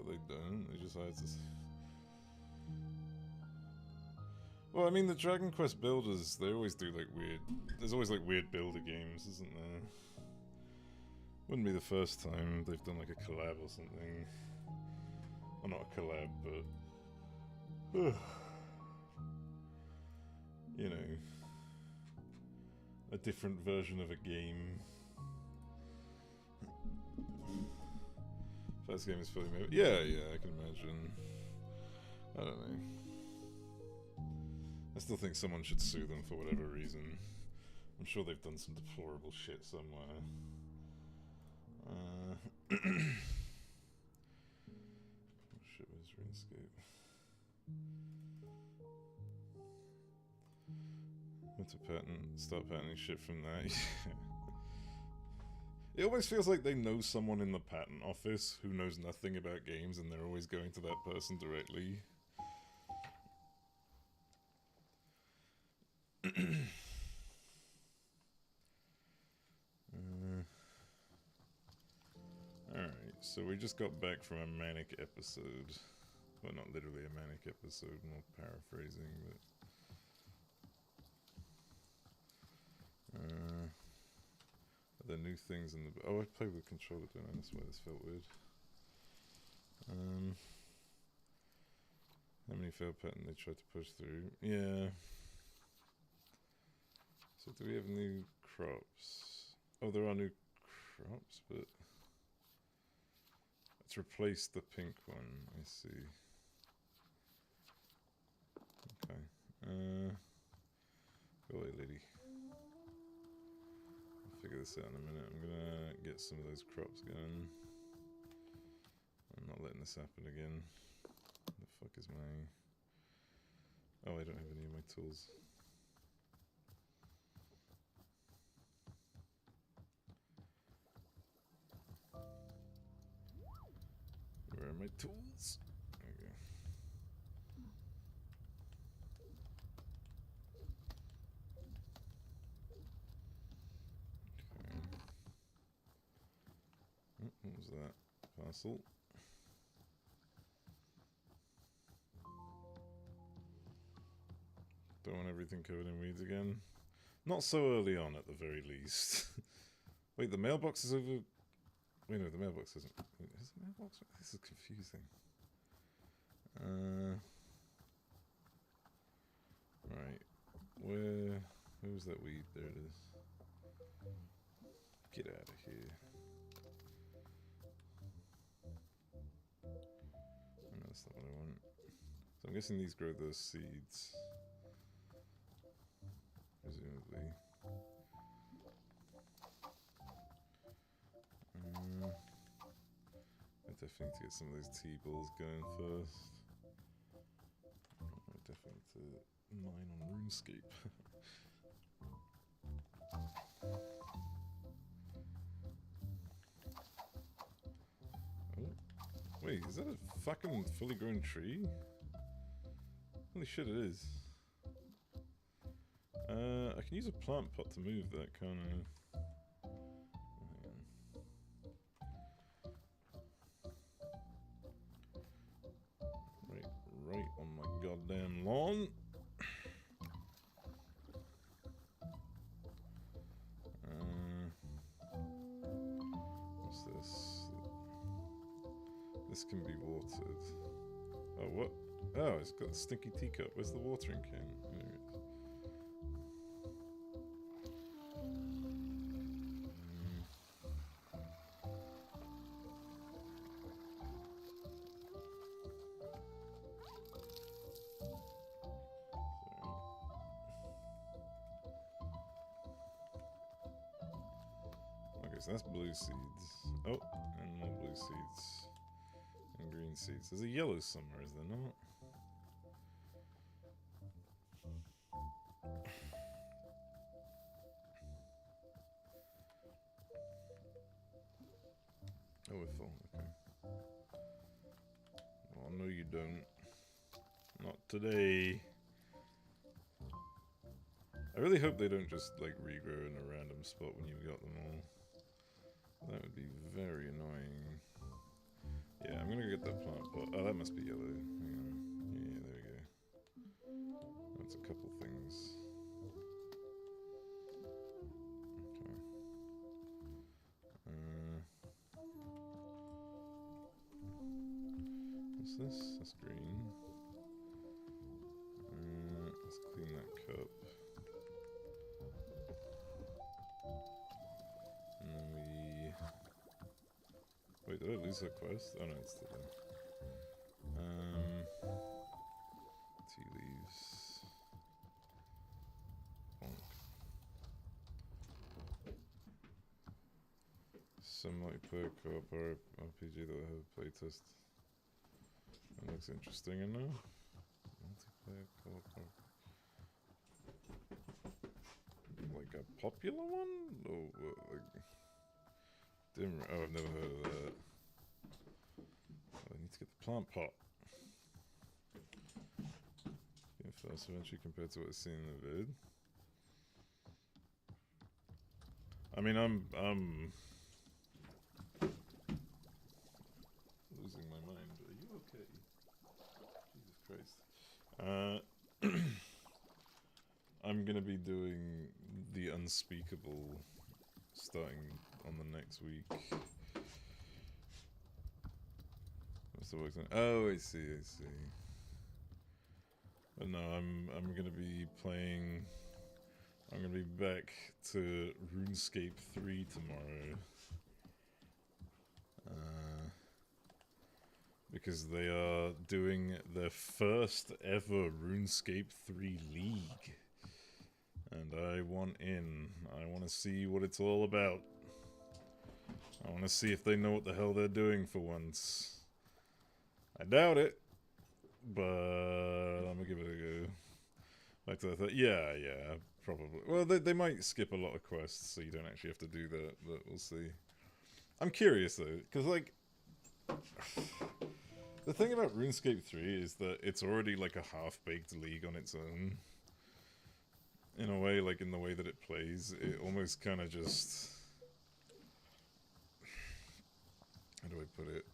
They don't. They just hide this. Well, I mean, the Dragon Quest builders, they always do like weird. There's always like weird builder games, isn't there? Wouldn't be the first time they've done like a collab or something. Well, not a collab, but you know, a different version of a game. First game is fully made. Yeah, I can imagine. I don't know. I still think someone should sue them for whatever reason. I'm sure they've done some deplorable shit somewhere. Oh shit, where's RuneScape? Went to start patenting shit from that. It always feels like they know someone in the patent office who knows nothing about games and they're always going to that person directly. Alright, so we just got back from a manic episode. Well, not literally a manic episode, more paraphrasing, but... are there new things in the... Oh, I played with the controller, don't I? That's why this felt weird. How many failed patent they tried to push through? Yeah. So do we have new crops? Oh, there are new crops, but... Let's replace the pink one, I see. Okay. Go away, lady. I'll figure this out in a minute. I'm gonna get some of those crops going. I'm not letting this happen again. The fuck is my... Oh, I don't have any of my tools. Where are my tools? There we go. Okay. Oh, what was that? Parcel. Don't want everything covered in weeds again. Not so early on, at the very least. Wait, the mailbox is over... Wait, no, the mailbox isn't... Wait, is the mailbox... This is confusing. Right. Where was that weed? There it is. Get out of here. Oh, no, that's not what I want. So I'm guessing these grow those seeds. Presumably. I definitely need to get some of those T-balls going first. I definitely need to mine on RuneScape. Oh. Wait, is that a fucking fully grown tree? Holy shit, it is. I can use a plant pot to move that, can't I? Right on my goddamn lawn. What's this? This can be watered. Oh, what? Oh, it's got a stinky teacup. Where's the watering can? There it is. so that's blue seeds. Oh, and more blue seeds. And green seeds. There's a yellow somewhere, is there not? Oh, we're full, okay. Well, no you don't. Not today. I really hope they don't just, like, regrow in a random spot when you've got them all. That would be very annoying. Yeah, I'm gonna get that plant pot. Oh, that must be yellow. Hang on. Yeah, there we go. That's a couple things. Okay. What's this? That's green. Let's clean that cup. And then we... Wait, did I lose that quest? Oh no, it's still there. Tea leaves. Bonk. Some multiplayer co-op RPG that I have playtest. That looks interesting enough. Multiplayer co-op. Like a popular one? Or like... Oh, I've never heard of that. I need to get the plant pot. Getting faster eventually compared to what I've seen in the vid. I mean, I'm losing my mind. Are you okay? Jesus Christ. I'm gonna be doing the unspeakable starting on the next week. What's the work? Oh, I see. But no, I'm gonna be playing. I'm gonna be back to RuneScape 3 tomorrow. Because they are doing their first ever RuneScape 3 League. And I want in. I want to see what it's all about. I want to see if they know what the hell they're doing for once. I doubt it. But I'm gonna give it a go. Back to that. Yeah, probably. Well, they might skip a lot of quests, so you don't actually have to do that, but we'll see. I'm curious, though, because, like... The thing about RuneScape 3 is that it's already, like, a half-baked league on its own. In a way, like, in the way that it plays, it almost kind of just... How do I put it?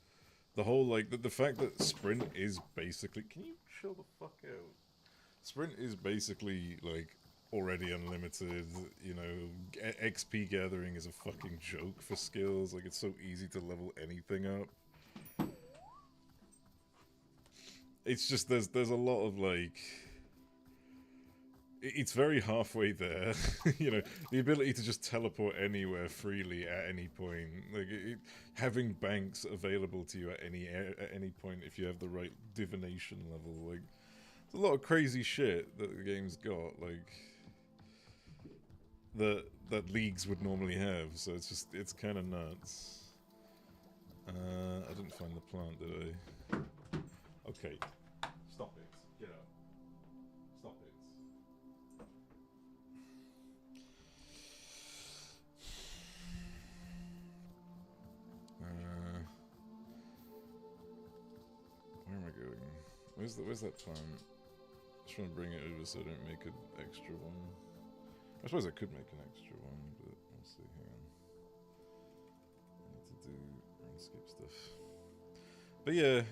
The whole, like, the fact that Sprint is basically... Can you chill the fuck out? Sprint is basically, like, already unlimited, you know, XP gathering is a fucking joke for skills, like, it's so easy to level anything up. It's just, there's a lot of, like... It's very halfway there, you know, the ability to just teleport anywhere freely at any point, like, having banks available to you at any point if you have the right divination level, like, there's a lot of crazy shit that the game's got, like, that leagues would normally have, so it's kind of nuts. I didn't find the plant, did I? Okay, stop it, get up, stop it. Where am I going? Where's that plant? Just trying to bring it over so I don't make an extra one. I suppose I could make an extra one, but we'll see. Hang on. I need to do RuneScape stuff. But yeah,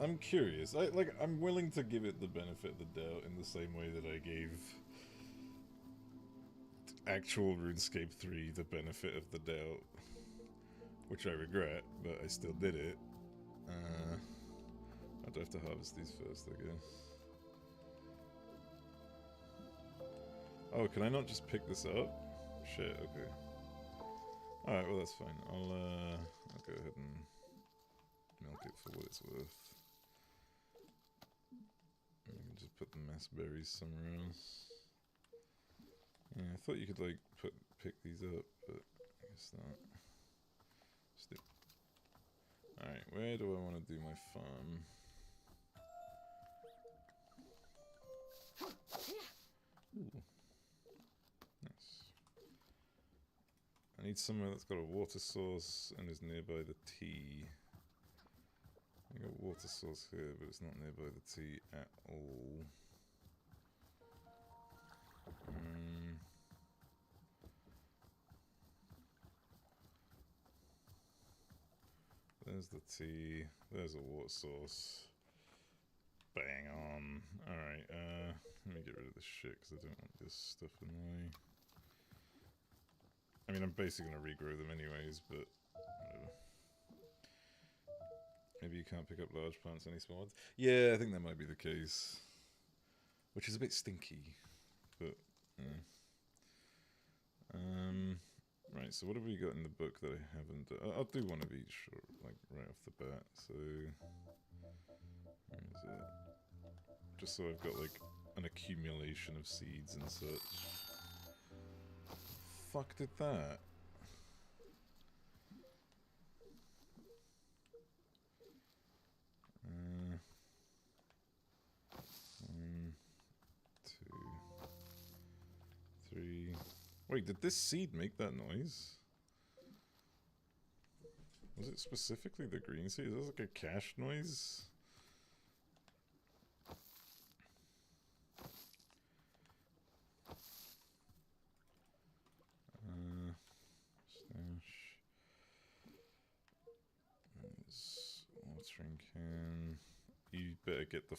I'm curious. I'm willing to give it the benefit of the doubt in the same way that I gave actual RuneScape 3 the benefit of the doubt, which I regret, but I still did it. I'd have to harvest these first, I guess. Oh, can I not just pick this up? Shit, okay. Alright, well that's fine. I'll go ahead and milk it for what it's worth. I can just put the mess berries somewhere else. Yeah, I thought you could, like, pick these up, but I missed that. Alright, where do I want to do my farm? Ooh. Nice. I need somewhere that's got a water source and is nearby the T. I got a water source here, but it's not nearby the T at all. There's the T. There's a water source. Bang on. Alright, let me get rid of this shit because I don't want this stuff in the way. I mean, I'm basically going to regrow them anyways, but whatever. Maybe you can't pick up large plants, any small ones? Yeah, I think that might be the case. Which is a bit stinky, but yeah. Right, so what have we got in the book that I haven't done? I'll do one of each, like, right off the bat, so... Where is it? Just so I've got, like, an accumulation of seeds and such. Fuck did that? One, two, three... Wait, did this seed make that noise? Was it specifically the green seed? Is this like a cash noise? Stash. There's watering can. You better get the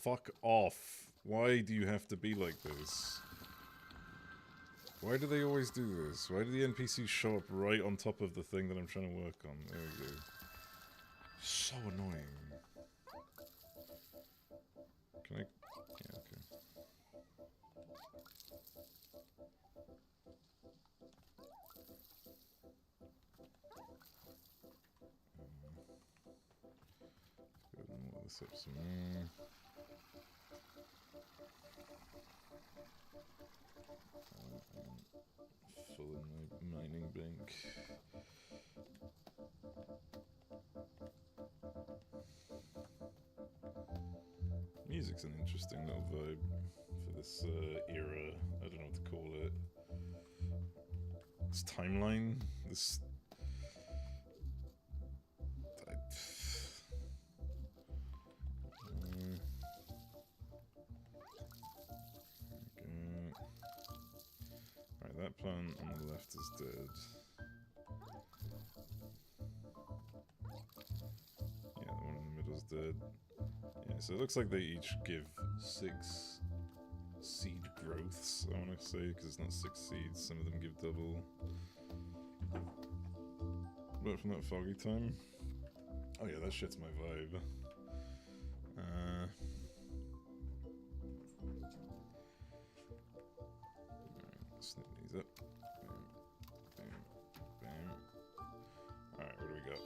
fuck off. Why do you have to be like this? Why do they always do this? Why do the NPCs show up right on top of the thing that I'm trying to work on? There we go. So annoying. Can I... Yeah, okay. Let's go and water this up some more. Full in my mining bank. Music's an interesting little vibe for this era. I don't know what to call it. This timeline. This. That plant on the left is dead. Yeah, the one in the middle is dead. Yeah, so it looks like they each give 6 seed growths, I want to say, because it's not 6 seeds, some of them give double. But from that foggy time. Oh yeah, that shit's my vibe. Snip these up. Bam, bam, bam. Alright, what do we got?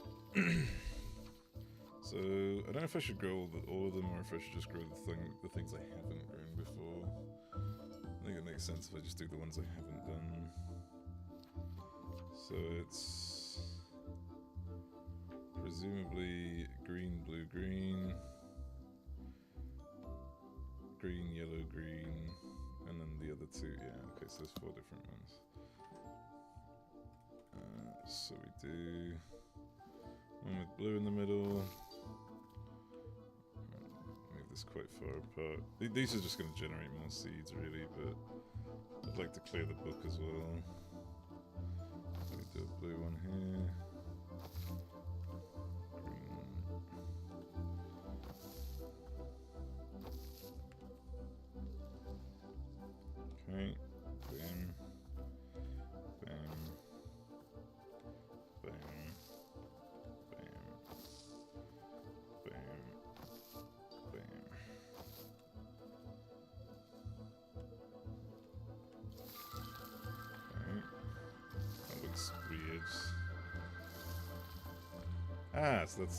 So, I don't know if I should grow all of them or if I should just grow the things I haven't grown before. I think it makes sense if I just do the ones I haven't done. So it's presumably green, blue, green, green, yellow, green, and then the other 2, yeah, okay, so there's 4 different ones. So we do one with blue in the middle. Move this quite far apart. These are just going to generate more seeds, really, but I'd like to clear the book as well. So we do a blue one here. Okay, bam, bam, bam, bam, bam, bam. Okay, that looks weird. Ah, so that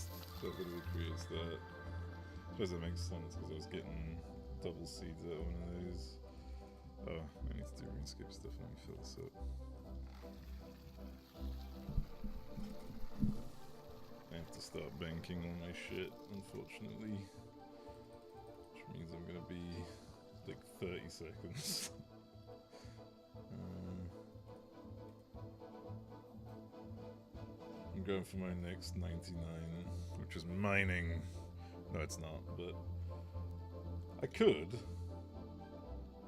literally creates that. I suppose that makes sense because I was getting double seeds out of one of those. Oh, I need to do RuneScape stuff. Let me fill this up. banking all my shit, unfortunately. Which means I'm gonna be like 30 seconds. I'm going for my next 99, which is mining. No, it's not, but I could.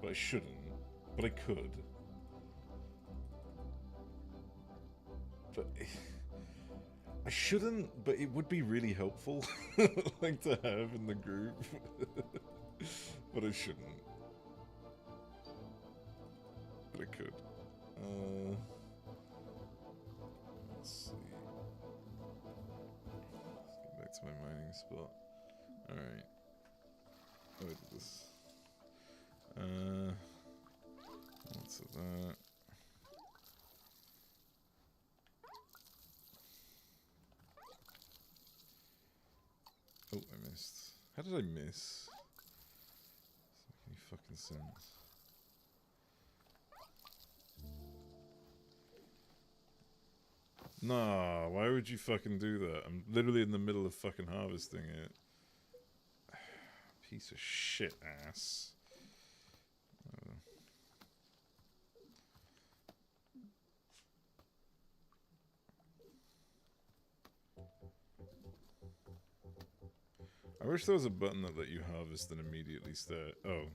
But I shouldn't. But I could. But I shouldn't, but it would be really helpful like to have in the group. But I shouldn't. But I could. Let's see. Let's get back to my mining spot. Alright. Oh, I did this. What's that? Oh, I missed. How did I miss? Doesn't make any fucking sense. Nah, why would you fucking do that? I'm literally in the middle of fucking harvesting it. Piece of shit ass. I wish there was a button that let you harvest and immediately start. Oh.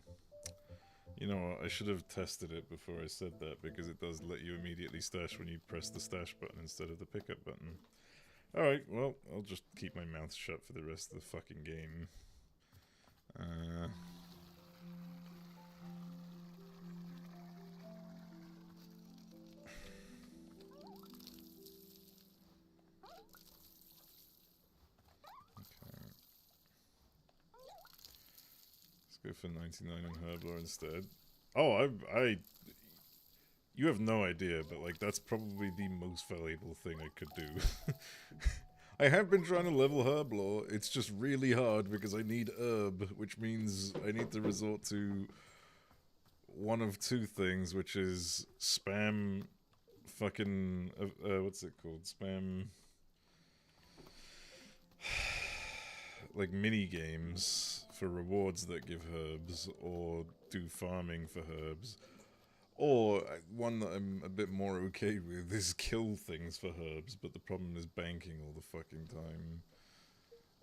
You know what, I should have tested it before I said that, because it does let you immediately stash when you press the stash button instead of the pickup button. Alright, well, I'll just keep my mouth shut for the rest of the fucking game. Let's go for 99 on Herblore instead. Oh, you have no idea, but like that's probably the most valuable thing I could do. I have been trying to level Herblore, it's just really hard because I need herb, which means I need to resort to one of two things, which is spam fucking, what's it called? Spam, like mini games for rewards that give herbs, or do farming for herbs. Or one that I'm a bit more okay with is kill things for herbs, but the problem is banking all the fucking time.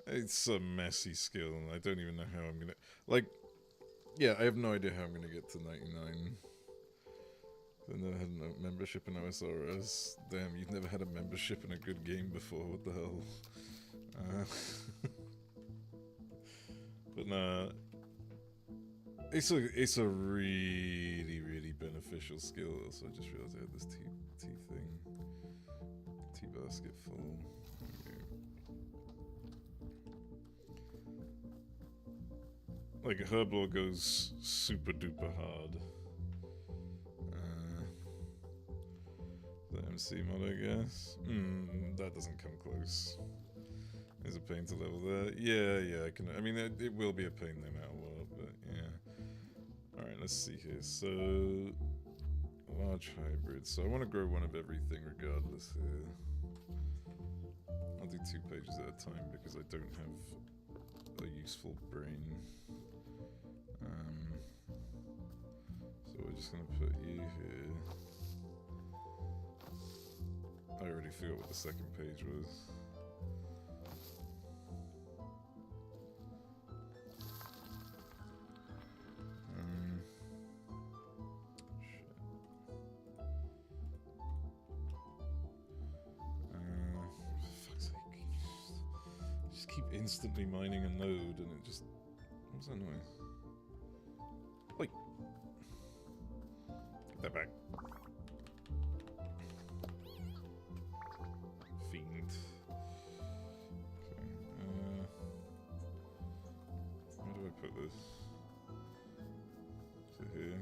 It's a messy skill, and I don't even know how I'm gonna... Like, yeah, I have no idea how I'm gonna get to 99. I've never had a membership in OSRS. Damn, you've never had a membership in a good game before, what the hell? But nah... It's a really, really beneficial skill. Also, I just realized I had this tea thing. Tea basket full. Okay. Like, Herblore goes super duper hard. The MC mod, I guess. That doesn't come close. There's a pain to level there. Yeah, I can. I mean, it will be a pain no matter what, but yeah. Alright, let's see here. So, large hybrid. So I want to grow one of everything regardless here. I'll do 2 pages at a time because I don't have a useful brain. So we're just going to put you here. I already forgot what the second page was. Instantly mining a node and it just... What was that noise? Wait! Get that back. Fiend. Okay, where do I put this? Is it here?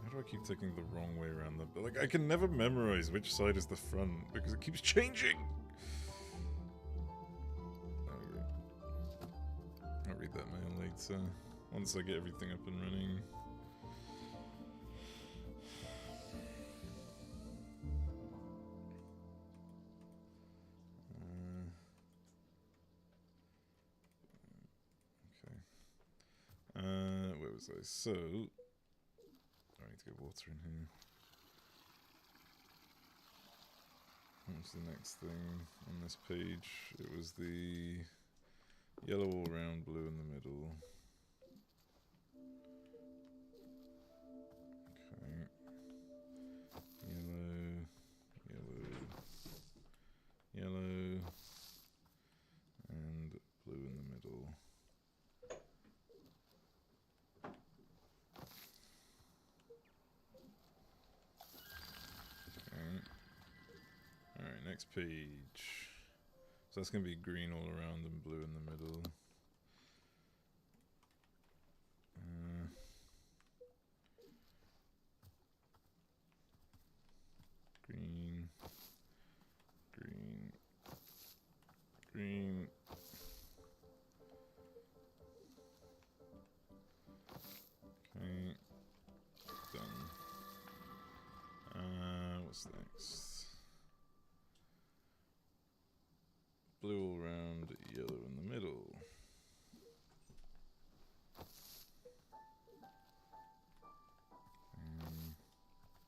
How do I keep taking the wrong way around the... Like, I can never memorize which side is the front because it keeps changing! I'll read that mail later, once I get everything up and running. was I? So, I need to get water in here. What was the next thing on this page? It was the yellow all around, blue in the middle. Okay. Yellow, yellow, yellow, and blue in the middle. Okay. Alright, next page. So that's going to be green all around and blue in the middle. Green, green, green. Okay, done. What's next? Blue all around, yellow in the middle.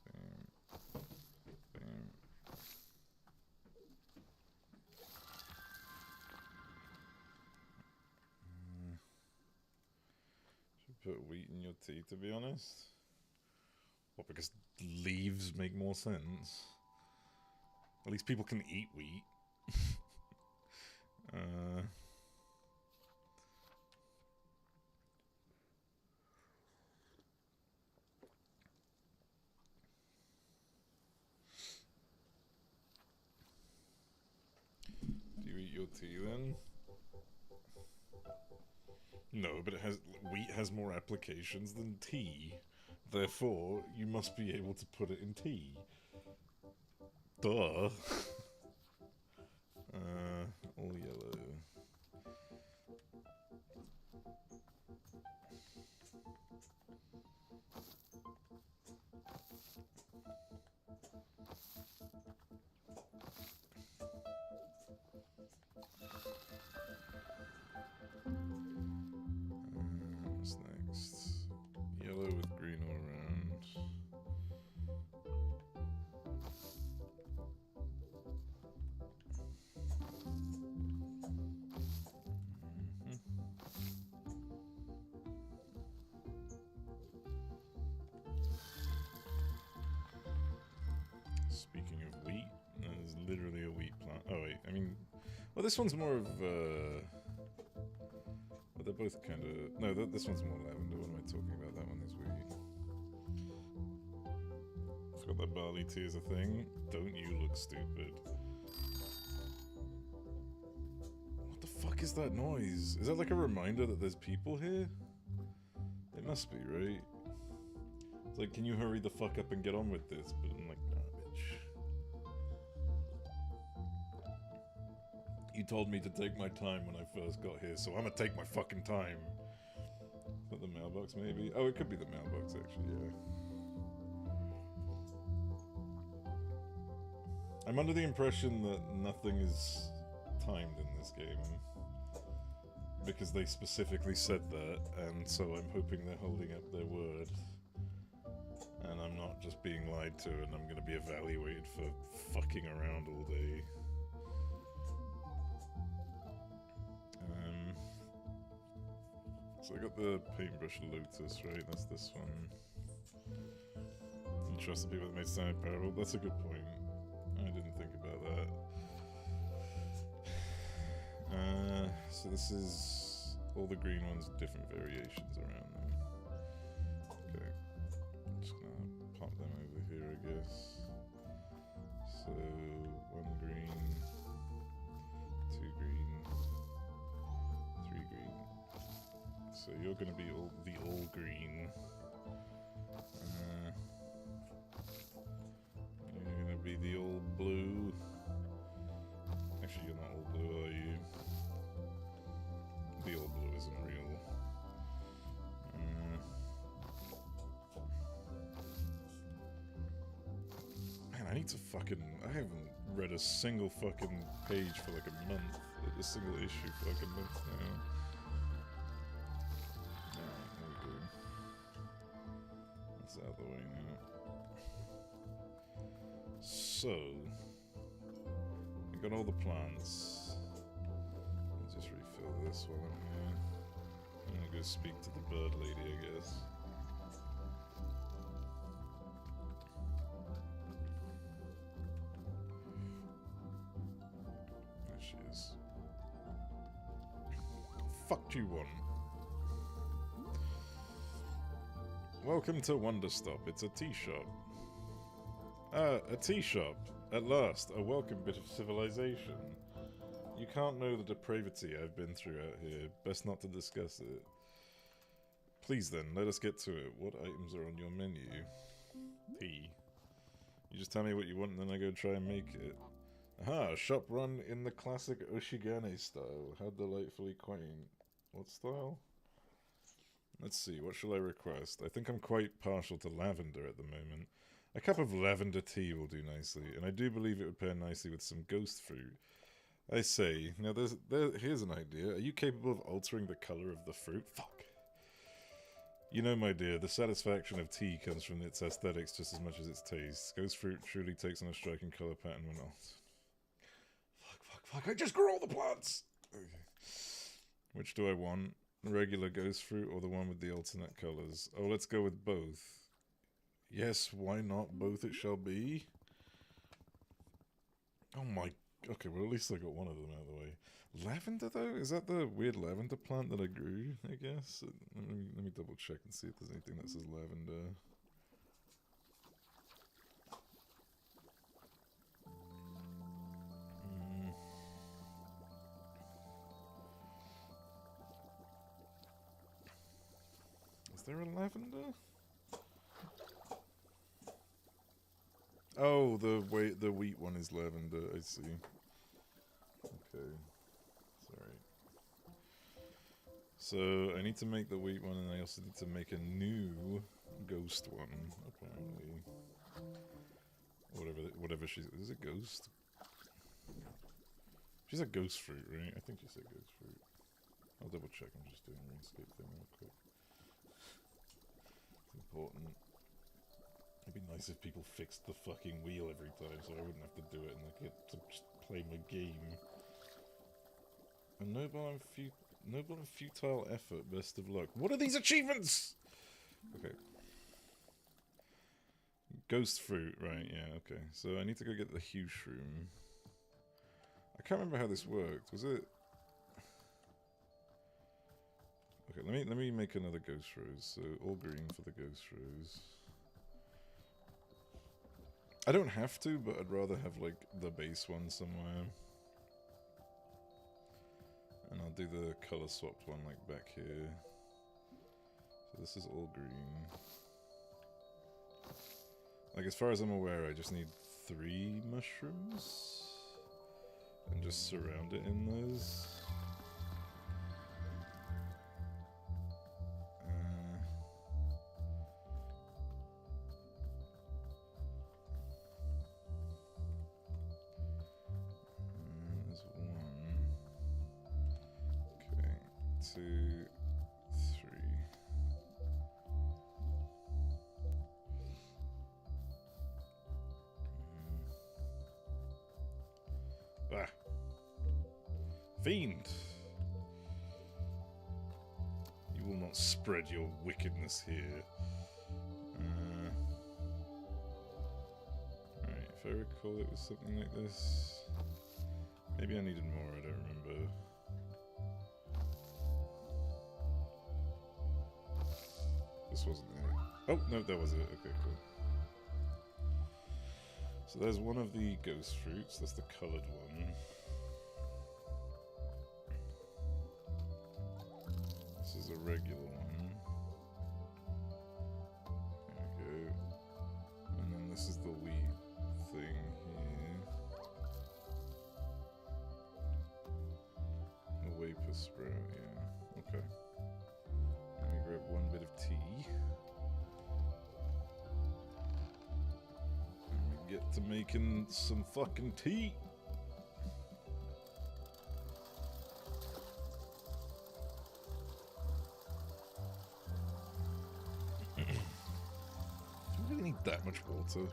Bam, bam, bam. Should put wheat in your tea, to be honest. What, because leaves make more sense? At least people can eat wheat. Do you eat your tea then? No, but wheat has more applications than tea. Therefore, you must be able to put it in tea. Duh. All yellow. What's next? Yellow with green all around. Speaking of wheat, there's literally a wheat plant. Oh wait, I mean, well, this one's more of well, they're both kind of. No, this one's more lavender. What am I talking about? That one is wheat. Forgot that barley tea is a thing. Don't you look stupid? What the fuck is that noise? Is that like a reminder that there's people here? It must be, right? It's like, can you hurry the fuck up and get on with this? But I'm like, nah, bitch. You told me to take my time when I first got here, so I'm gonna take my fucking time. Is that the mailbox, maybe? Oh, it could be the mailbox, actually, yeah. I'm under the impression that nothing is timed in this game. Because they specifically said that, and so I'm hoping they're holding up their word. And I'm not just being lied to, and I'm gonna be evaluated for fucking around all day. So I got the paintbrush lotus, right? That's this one. You trust the people that made Standard Parable? That's a good point. I didn't think about that. So this is all the green ones, different variations around them. Okay. I'm just gonna pop them over here, I guess. So, 1 green, 2 green, 3 green. So you're gonna be all green. You're gonna be the all blue. Actually, you're not all blue, are you? The all blue isn't real. Man, I need to fucking... I haven't read a single fucking page for like a month. A single issue for like a month now. Alright, there we go. So, we got all the plants. I'll just refill this while I'm here. I'm gonna go speak to the bird lady, I guess. There she is. Fuck you one. Welcome to Wanderstop. It's a tea shop. Ah, a tea shop. At last, a welcome bit of civilization. You can't know the depravity I've been through out here. Best not to discuss it. Please then, let us get to it. What items are on your menu? Tea. You just tell me what you want and then I go try and make it. Aha, a shop run in the classic Oshigane style. How delightfully quaint. What style? Let's see, what shall I request? I think I'm quite partial to lavender at the moment. A cup of lavender tea will do nicely, and I do believe it would pair nicely with some ghost fruit. I say, now here's an idea. Are you capable of altering the colour of the fruit? Fuck. You know, my dear, the satisfaction of tea comes from its aesthetics just as much as its taste. Ghost fruit truly takes on a striking colour pattern when altered. Fuck, I just grew all the plants! Okay. Which do I want? Regular ghost fruit or the one with the alternate colours? Oh, let's go with both. Yes, why not? Both it shall be. Oh my... Okay, well at least I got one of them out of the way. Lavender though? Is that the weird lavender plant that I grew, I guess? Let me double check and see if there's anything that says lavender. Is there a lavender? Oh, the wheat one is lavender, I see. Okay. Sorry. So, I need to make the wheat one, and I also need to make a new ghost one, apparently. Whatever she's... Is it ghost? She's a ghost fruit, right? I think she said ghost fruit. I'll double check, I'm just doing a RuneScape thing real quick. It's important. It'd be nice if people fixed the fucking wheel every time so I wouldn't have to do it and I get to just play my game. A noble and futile effort, best of luck. What are these achievements? Okay. Ghost fruit, right, yeah, okay. So I need to go get the hue shroom. I can't remember how this worked. Was it... Okay, let me make another ghost rose. So all green for the ghost rose. I don't have to, but I'd rather have, like, the base one somewhere. And I'll do the color swapped one, like, back here. So this is all green. Like, as far as I'm aware, I just need 3 mushrooms. And just surround it in those. Fiend! You will not spread your wickedness here. Alright, if I recall it was something like this. Maybe I needed more, I don't remember. This wasn't it. Oh, no, that was it. Okay, cool. So there's one of the ghost fruits, that's the coloured one. This is a regular one. There we go. And then this is the wheat thing here. A vapor sprout, yeah. Okay. Let me grab one bit of tea. And we get to making some fucking tea. Do you really need that much water?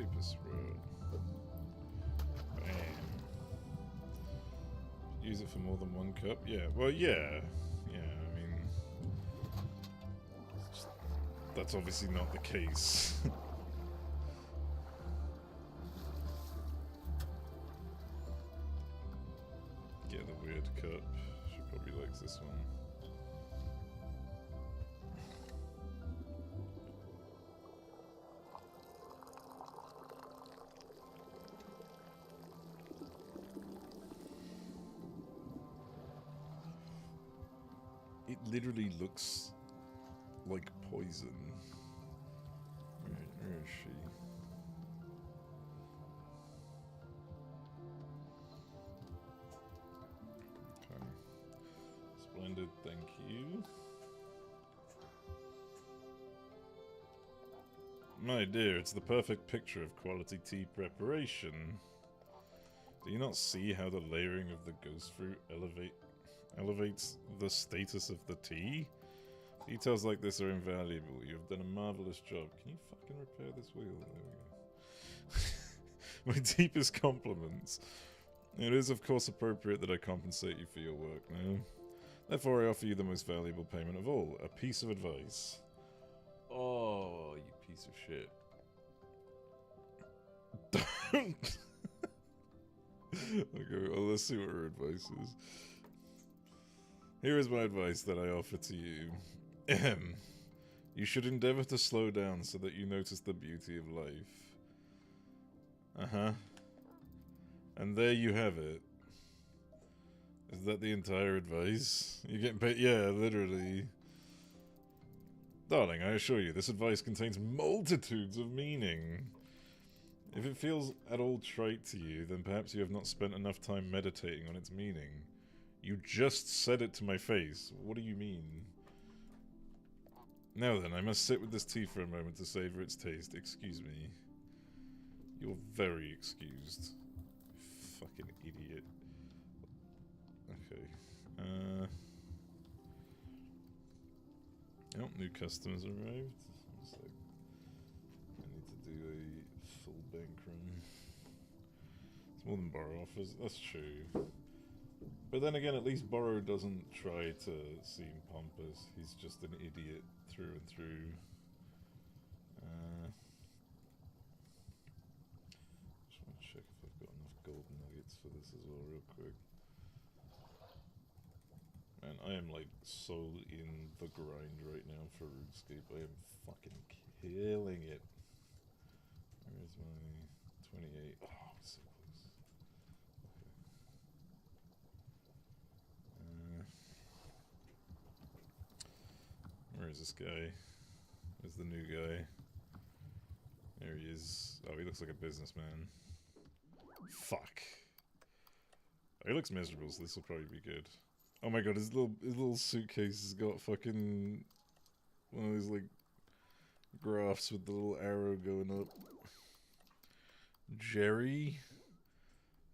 Papus Road. Bam. Use it for more than one cup? Yeah, well, yeah. Yeah, I mean... that's obviously not the case. Get the weird cup. She probably likes this one. It literally looks like poison. Where is she? Okay. Splendid, thank you. My dear, it's the perfect picture of quality tea preparation. Do you not see how the layering of the ghost fruit elevates the status of the tea? Details like this are invaluable. You have done a marvelous job. Can you fucking repair this wheel? There we go. My deepest compliments. It is of course appropriate that I compensate you for your work now. Therefore I offer you the most valuable payment of all, a piece of advice. Oh, you piece of shit. Don't! Okay, well, let's see what her advice is. Here is my advice that I offer to you. Ahem. You should endeavor to slow down so that you notice the beauty of life. Uh-huh. And there you have it. Is that the entire advice? You get paid? Yeah, literally. Darling, I assure you, this advice contains multitudes of meaning. If it feels at all trite to you, then perhaps you have not spent enough time meditating on its meaning. You just said it to my face. What do you mean? Now then, I must sit with this tea for a moment to savor its taste. Excuse me. You're very excused. Fucking idiot. Okay. Oh, new customers arrived. Looks like I need to do a full bank run. It's more than Borrow offers. That's true. But then again, at least Borrow doesn't try to seem pompous. He's just an idiot through and through. Just want to check if I've got enough golden nuggets for this as well, real quick. Man, I am like so in the grind right now for RuneScape. I am fucking killing it. Where's my 28? Oh, so close. Okay. Where is this guy? Where's the new guy? There he is. Oh, he looks like a businessman. Fuck. Oh, he looks miserable, so this will probably be good. Oh my god, his little suitcase has got fucking one of these like graphs with the little arrow going up. Jerry?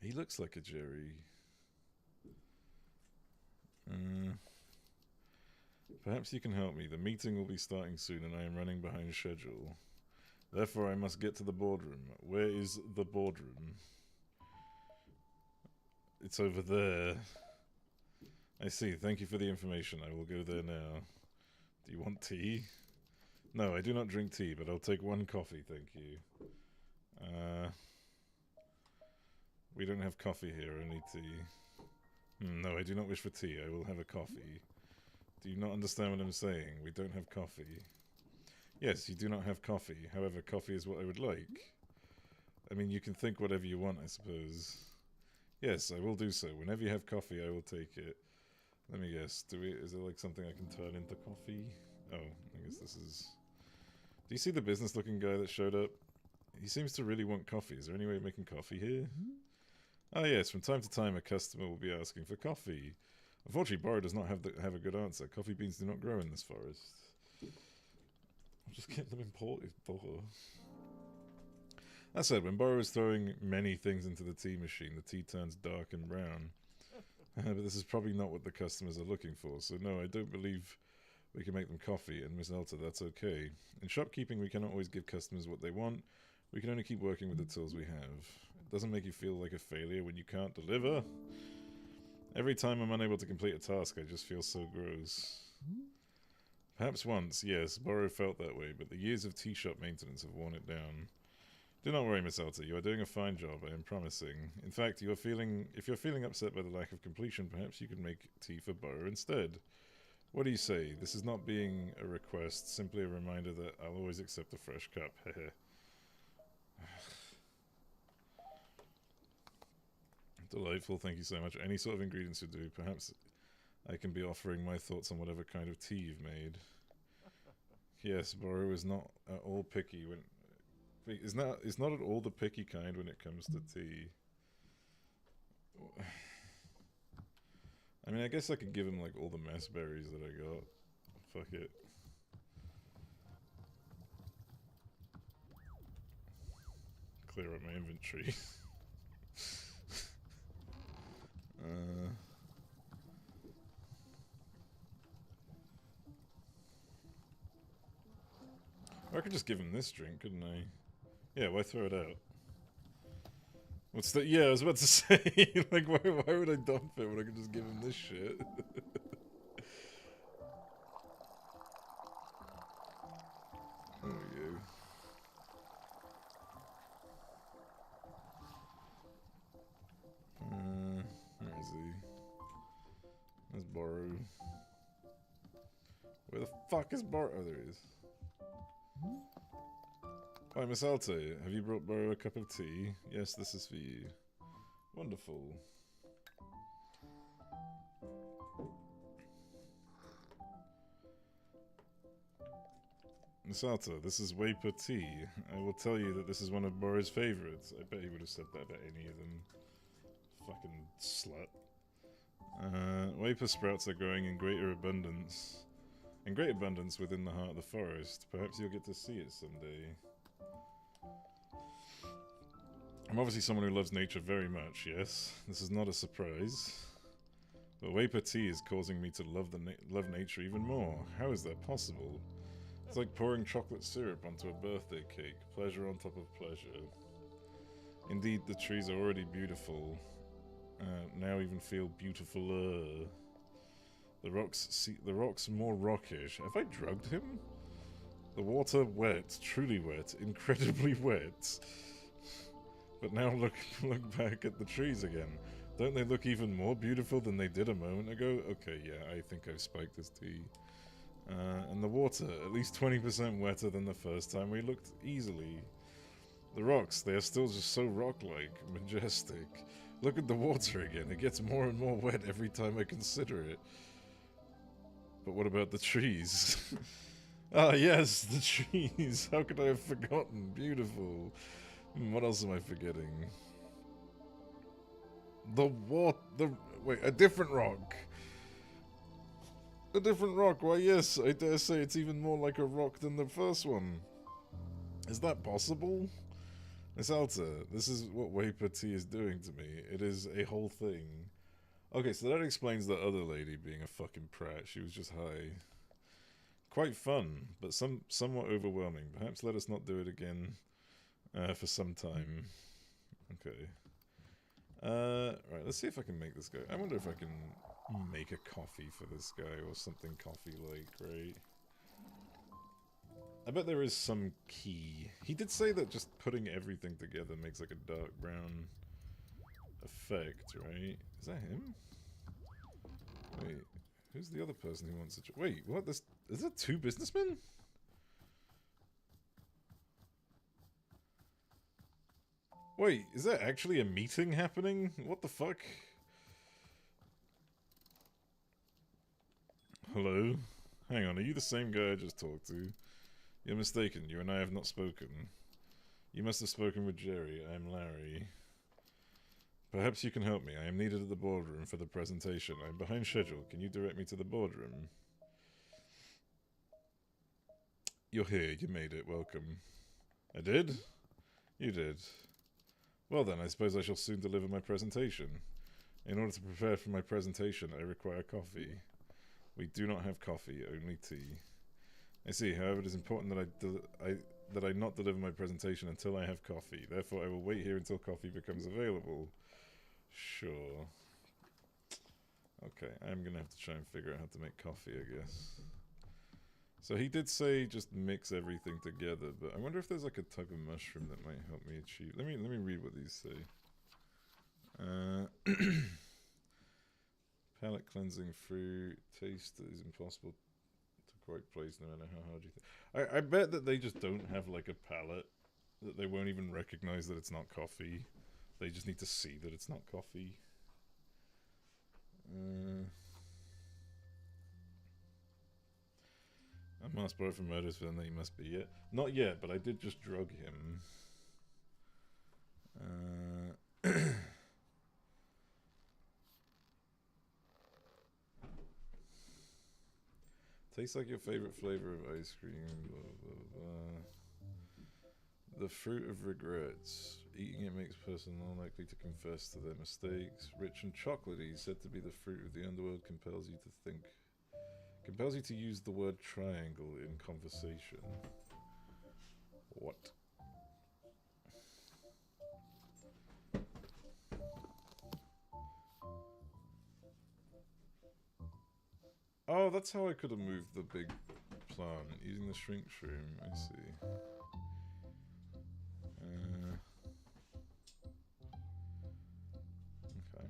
He looks like a Jerry. Perhaps you can help me. The meeting will be starting soon and I am running behind schedule. Therefore I must get to the boardroom. Where is the boardroom? It's over there. I see. Thank you for the information. I will go there now. Do you want tea? No, I do not drink tea, but I'll take one coffee, thank you. We don't have coffee here, only tea. No, I do not wish for tea. I will have a coffee. Do you not understand what I'm saying? We don't have coffee. Yes, you do not have coffee. However, coffee is what I would like. I mean, you can think whatever you want, I suppose. Yes, I will do so. Whenever you have coffee, I will take it. Let me guess. Is there like something I can turn into coffee? Oh, I guess this is... Do you see the business-looking guy that showed up? He seems to really want coffee. Is there any way of making coffee here? Ah, yes. From time to time, a customer will be asking for coffee. Unfortunately, Borrow does not have a good answer. Coffee beans do not grow in this forest. I'll just get them imported, Borrow. That said, when Borrow is throwing many things into the tea machine, the tea turns dark and brown. But this is probably not what the customers are looking for, so no, I don't believe we can make them coffee, and Miss Elta, that's okay. In shopkeeping, we cannot always give customers what they want. We can only keep working with the tools we have. It doesn't make you feel like a failure when you can't deliver. Every time I'm unable to complete a task, I just feel so gross. Perhaps once, yes, Borrow felt that way, but the years of tea shop maintenance have worn it down. Do not worry, Miss Alta. You are doing a fine job, I am promising. In fact, if you're feeling upset by the lack of completion, perhaps you could make tea for Borrow instead. What do you say? This is not being a request, simply a reminder that I'll always accept a fresh cup. Hehe. Delightful, thank you so much. Any sort of ingredients would do. Perhaps I can be offering my thoughts on whatever kind of tea you've made. Yes, Borrow is not at all picky when... It's not at all the picky kind when it comes to tea. I mean, I guess I could give him, like, all the mess berries that I got. Fuck it. Clear up my inventory. Or I could just give him this drink, couldn't I? Yeah, why throw it out? What's that? Yeah, I was about to say, like, why would I dump it when I could just give him this shit? There we go. Where is he? There's Borrow. Where the fuck is Borrow? Oh, there he is. Hi, Miss Alta. Have you brought Borrow a cup of tea? Yes, this is for you. Wonderful. Miss Alta, this is Waper tea. I will tell you that this is one of Borrow's favorites. I bet he would have said that about any of them. Fucking slut. Waper sprouts are growing in greater abundance. In great abundance within the heart of the forest. Perhaps you'll get to see it someday. I'm obviously someone who loves nature very much, yes. This is not a surprise. But Waper tea is causing me to love nature even more. How is that possible? It's like pouring chocolate syrup onto a birthday cake. Pleasure on top of pleasure. Indeed, the trees are already beautiful. Now even feel beautifuler. The rocks more rockish. Have I drugged him? The water wet, truly wet, incredibly wet. But now look back at the trees again. Don't they look even more beautiful than they did a moment ago? Okay, yeah, I think I've spiked this tea. And the water, at least 20% wetter than the first time we looked easily. The rocks, they are still just so rock-like, majestic. Look at the water again, it gets more and more wet every time I consider it. But what about the trees? Ah, yes, the trees. How could I have forgotten? Beautiful. What else am I forgetting? Wait, a different rock. A different rock. Why, yes, I dare say it's even more like a rock than the first one. Is that possible? Miss Alta, this is what Waper tea is doing to me. It is a whole thing. Okay, so that explains the other lady being a fucking prat. She was just high. Quite fun, but somewhat overwhelming. Perhaps let us not do it again for some time. Okay. Right, let's see if I can make this guy. I wonder if I can make a coffee for this guy or something coffee-like, right? I bet there is some key. He did say that just putting everything together makes like a dark brown effect, right? Is that him? Wait, who's the other person who wants to... Wait, what? Is there two businessmen? Wait, is there actually a meeting happening? What the fuck? Hello? Hang on, are you the same guy I just talked to? You're mistaken, you and I have not spoken. You must have spoken with Jerry, I am Larry. Perhaps you can help me. I am needed at the boardroom for the presentation. I am behind schedule. Can you direct me to the boardroom? You're here. You made it. Welcome. I did? You did. Well then, I suppose I shall soon deliver my presentation. In order to prepare for my presentation, I require coffee. We do not have coffee, only tea. I see. However, it is important that that I not deliver my presentation until I have coffee. Therefore, I will wait here until coffee becomes available. Sure. Okay, I'm gonna have to try and figure out how to make coffee, I guess. So he did say just mix everything together, but I wonder if there's like a type of mushroom that might help me achieve. Let me read what these say. Palate cleansing fruit, taste that is impossible to quite place no matter how hard you think. I bet that they just don't have like a palate, that they won't even recognize that it's not coffee. They just need to see that it's not coffee. A mask brought from murders, then he must be it. Not yet, but I did just drug him. Tastes like your favorite flavor of ice cream. Blah, blah, blah. The fruit of regrets. Eating it makes a person more likely to confess to their mistakes. Rich and chocolatey, said to be the fruit of the underworld, compels you to think. Compels you to use the word triangle in conversation. What? Oh, that's how I could have moved the big plant, using the shrink shroom, I see. Okay.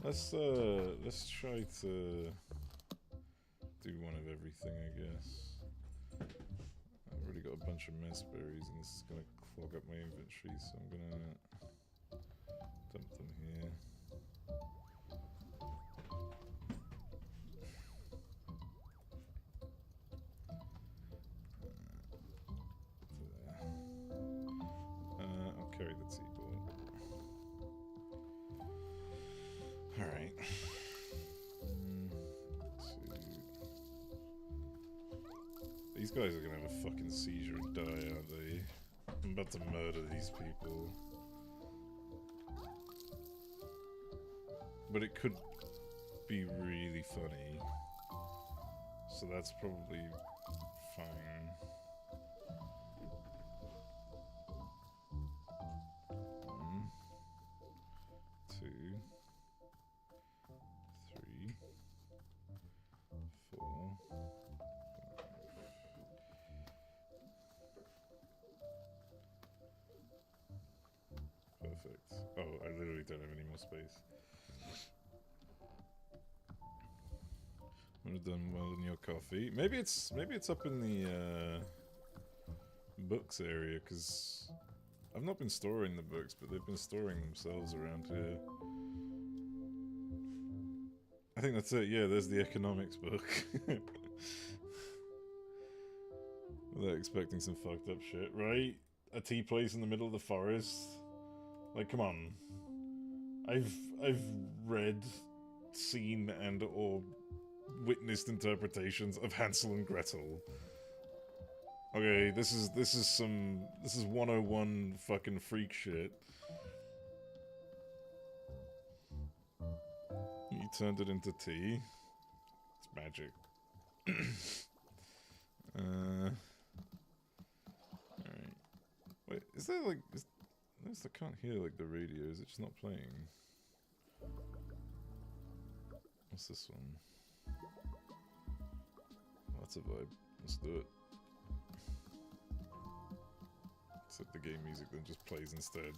Let's try to do one of everything, I guess. I've already got a bunch of mess berries and this is gonna clog up my inventory, so I'm gonna dump them here. I'll carry the teapot. Alright. These guys are gonna have a fucking seizure and die, aren't they? I'm about to murder these people. But it could be really funny. So that's probably fine. One, two, three, four, five. Perfect. Oh, I literally don't have any more space. Would have done well in your coffee. Maybe it's up in the books area, because I've not been storing the books, but they've been storing themselves around here. I think that's it. Yeah, there's the economics book. Without expecting some fucked up shit, right? A tea place in the middle of the forest. Like, come on. I've read, seen, and or witnessed interpretations of Hansel and Gretel. Okay, this is 101 fucking freak shit. You turned it into tea. It's magic. Alright. Wait, is there like... I can't hear like the radio, is it just not playing? What's this one? Oh, that's a vibe. Let's do it. Set the game music then just plays instead.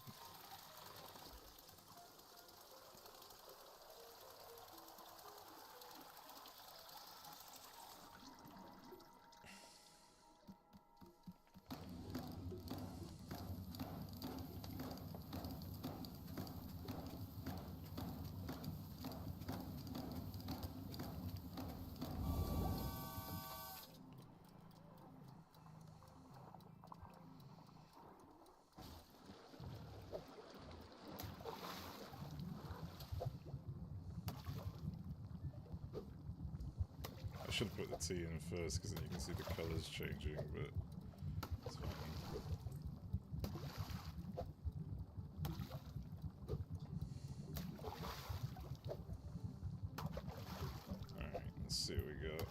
I should have put the tea in first, because then you can see the colours changing, but it's fine. Alright, let's see what we got.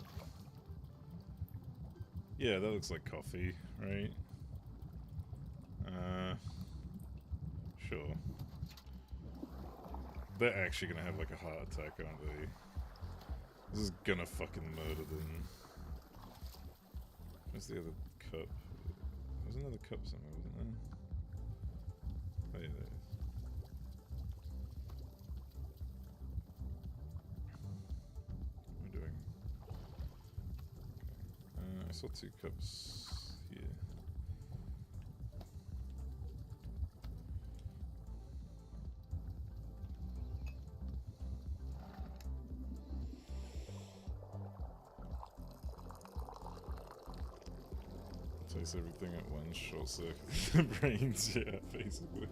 Yeah, that looks like coffee, right? Sure. They're actually gonna have like a heart attack, aren't they? This is gonna fucking murder them. Where's the other cup? There's another cup somewhere, wasn't there? Oh yeah, there is. What am I doing? I saw 2 cups here. Taste everything at once, short circuit the brains, yeah, basically.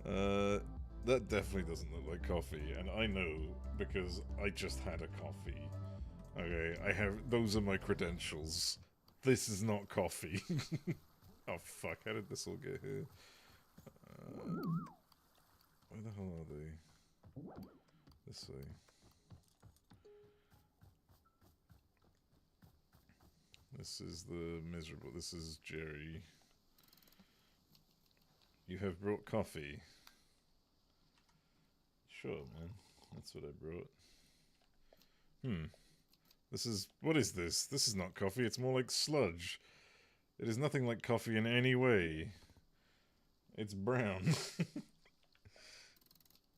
That definitely doesn't look like coffee, and I know because I just had a coffee. Okay, those are my credentials. This is not coffee. Oh fuck, how did this all get here? Where the hell are they? This way. This is the miserable. This is Jerry. You have brought coffee. Sure, man. That's what I brought. What is this? This is not coffee, it's more like sludge. It is nothing like coffee in any way. It's brown.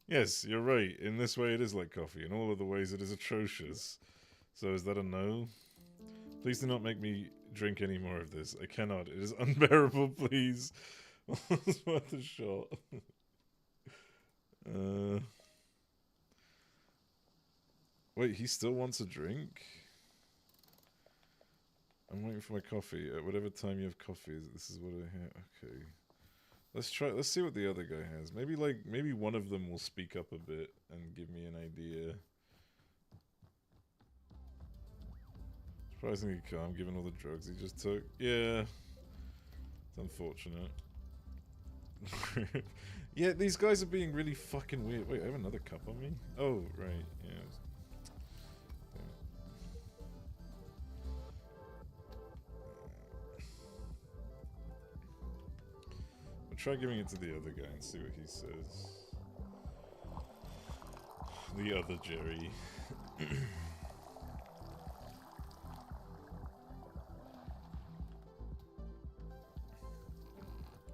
Yes, you're right. In this way it is like coffee. In all other ways it is atrocious. So is that a no? Please do not make me drink any more of this. I cannot. It is unbearable, please. It's worth a shot. Wait, he still wants a drink? I'm waiting for my coffee. At whatever time you have coffee, this is what I have. Okay. Let's see what the other guy has. Maybe one of them will speak up a bit and give me an idea. Surprisingly calm, given all the drugs he just took. Yeah. It's unfortunate. Yeah, these guys are being really fucking weird. Wait, I have another cup on me? Oh, right, yeah. I'll try giving it to the other guy and see what he says. The other Jerry.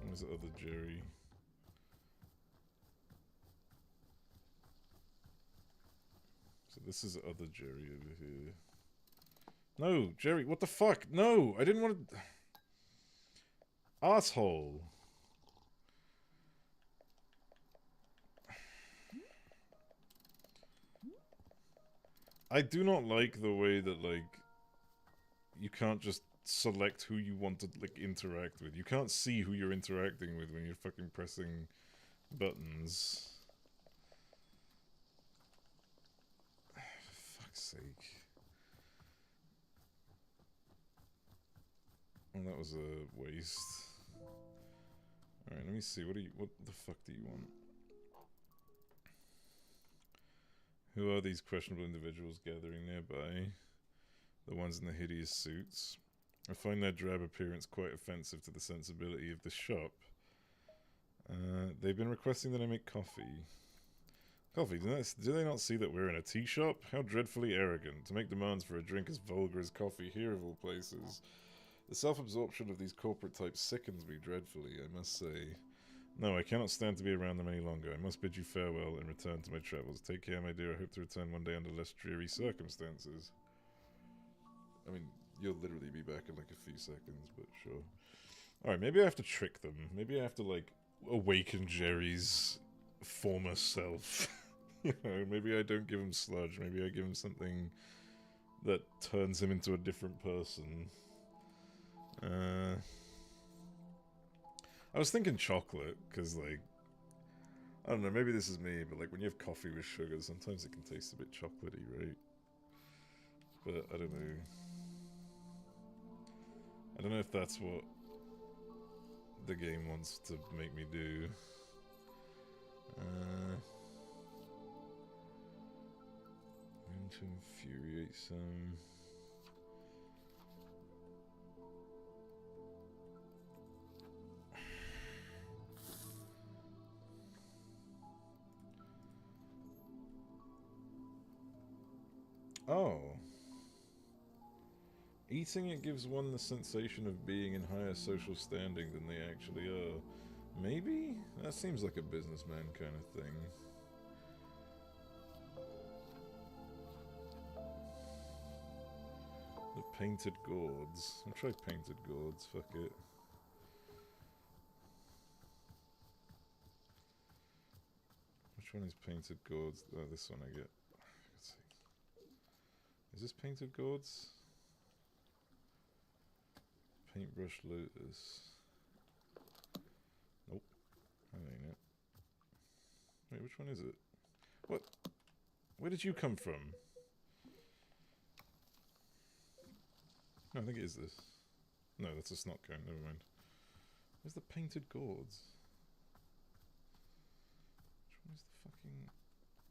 Where's the other Jerry? So this is the other Jerry over here. No, Jerry, what the fuck? No, I didn't want to... Asshole. I do not like the way that, like, you can't just select who you want to, like, interact with. You can't see who you're interacting with when you're fucking pressing buttons. For fuck's sake. Oh, that was a waste. Alright, let me see. What the fuck do you want? Who are these questionable individuals gathering nearby? The ones in the hideous suits. I find their drab appearance quite offensive to the sensibility of the shop. They've been requesting that I make coffee. Coffee? Do they not see that we're in a tea shop? How dreadfully arrogant. To make demands for a drink as vulgar as coffee here of all places. The self-absorption of these corporate types sickens me dreadfully, I must say. No, I cannot stand to be around them any longer. I must bid you farewell and return to my travels. Take care, my dear. I hope to return one day under less dreary circumstances. I mean, you'll literally be back in like a few seconds, but sure. Alright, maybe I have to trick them. Maybe I have to, like, awaken Jerry's former self. You know, maybe I don't give him sludge. Maybe I give him something that turns him into a different person. I was thinking chocolate, because, like, I don't know, maybe this is me, but, like, when you have coffee with sugar, sometimes it can taste a bit chocolatey, right? But, I don't know. I don't know if that's what the game wants to make me do. Going to infuriate some... Oh. Eating it gives one the sensation of being in higher social standing than they actually are. Maybe? That seems like a businessman kind of thing. The painted gourds. I'll try painted gourds, fuck it. Which one is painted gourds? Oh, this one I get. Let's see. Is this painted gourds? Paintbrush lotus. Nope. That ain't it. Wait, which one is it? What? Where did you come from? No, I think it is this. No, that's a snot cone, never mind. Where's the painted gourds? Which one is the fucking...